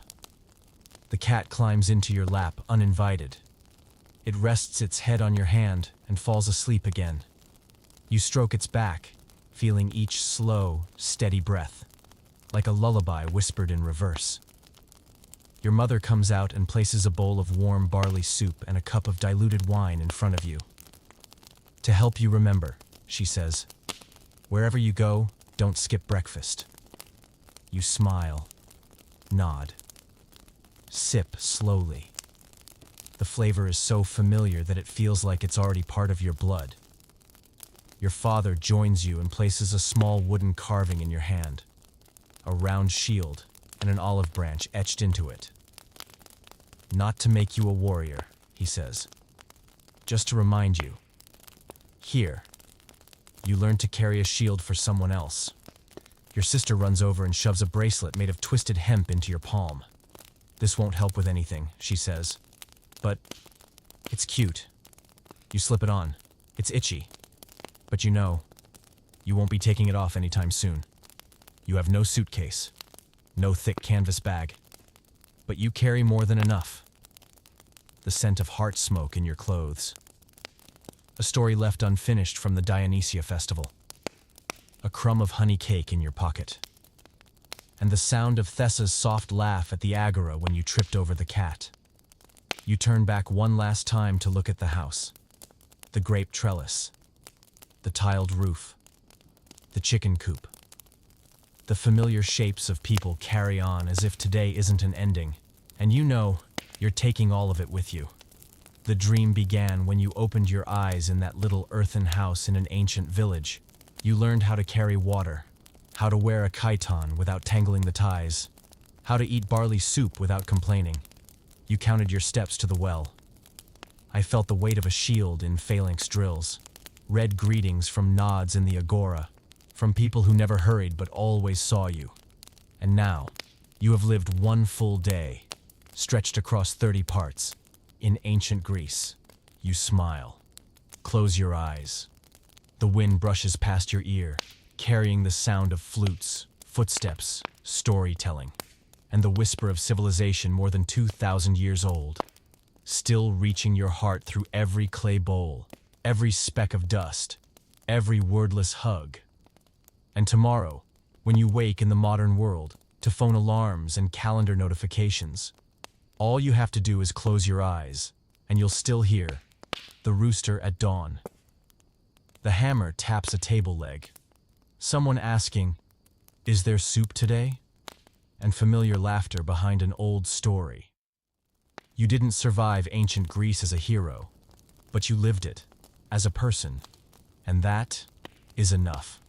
The cat climbs into your lap uninvited. It rests its head on your hand and falls asleep again. You stroke its back, feeling each slow, steady breath, like a lullaby whispered in reverse. Your mother comes out and places a bowl of warm barley soup and a cup of diluted wine in front of you. To help you remember, she says, wherever you go, don't skip breakfast. You smile, nod, sip slowly. The flavor is so familiar that it feels like it's already part of your blood. Your father joins you and places a small wooden carving in your hand, a round shield and an olive branch etched into it. Not to make you a warrior, he says, just to remind you. Here, you learn to carry a shield for someone else. Your sister runs over and shoves a bracelet made of twisted hemp into your palm. This won't help with anything, she says, but it's cute. You slip it on. It's itchy. But you know, you won't be taking it off anytime soon. You have no suitcase, no thick canvas bag, but you carry more than enough. The scent of heart smoke in your clothes. A story left unfinished from the Dionysia festival. A crumb of honey cake in your pocket. And the sound of Thessa's soft laugh at the agora when you tripped over the cat. You turn back one last time to look at the house. The grape trellis. The tiled roof. The chicken coop. The familiar shapes of people carry on as if today isn't an ending, and you know you're taking all of it with you. The dream began when you opened your eyes in that little earthen house in an ancient village. You learned how to carry water, how to wear a chiton without tangling the ties, how to eat barley soup without complaining. You counted your steps to the well. I felt the weight of a shield in phalanx drills, read greetings from nods in the agora, from people who never hurried but always saw you. And now, you have lived one full day, stretched across 30 parts, in ancient Greece. You smile. Close your eyes. The wind brushes past your ear, carrying the sound of flutes, footsteps, storytelling, and the whisper of civilization more than 2,000 years old, still reaching your heart through every clay bowl, every speck of dust, every wordless hug. And tomorrow, when you wake in the modern world, to phone alarms and calendar notifications, all you have to do is close your eyes, and you'll still hear the rooster at dawn. The hammer taps a table leg. Someone asking, "Is there soup today?" And familiar laughter behind an old story. You didn't survive ancient Greece as a hero, but you lived it, as a person, and that is enough.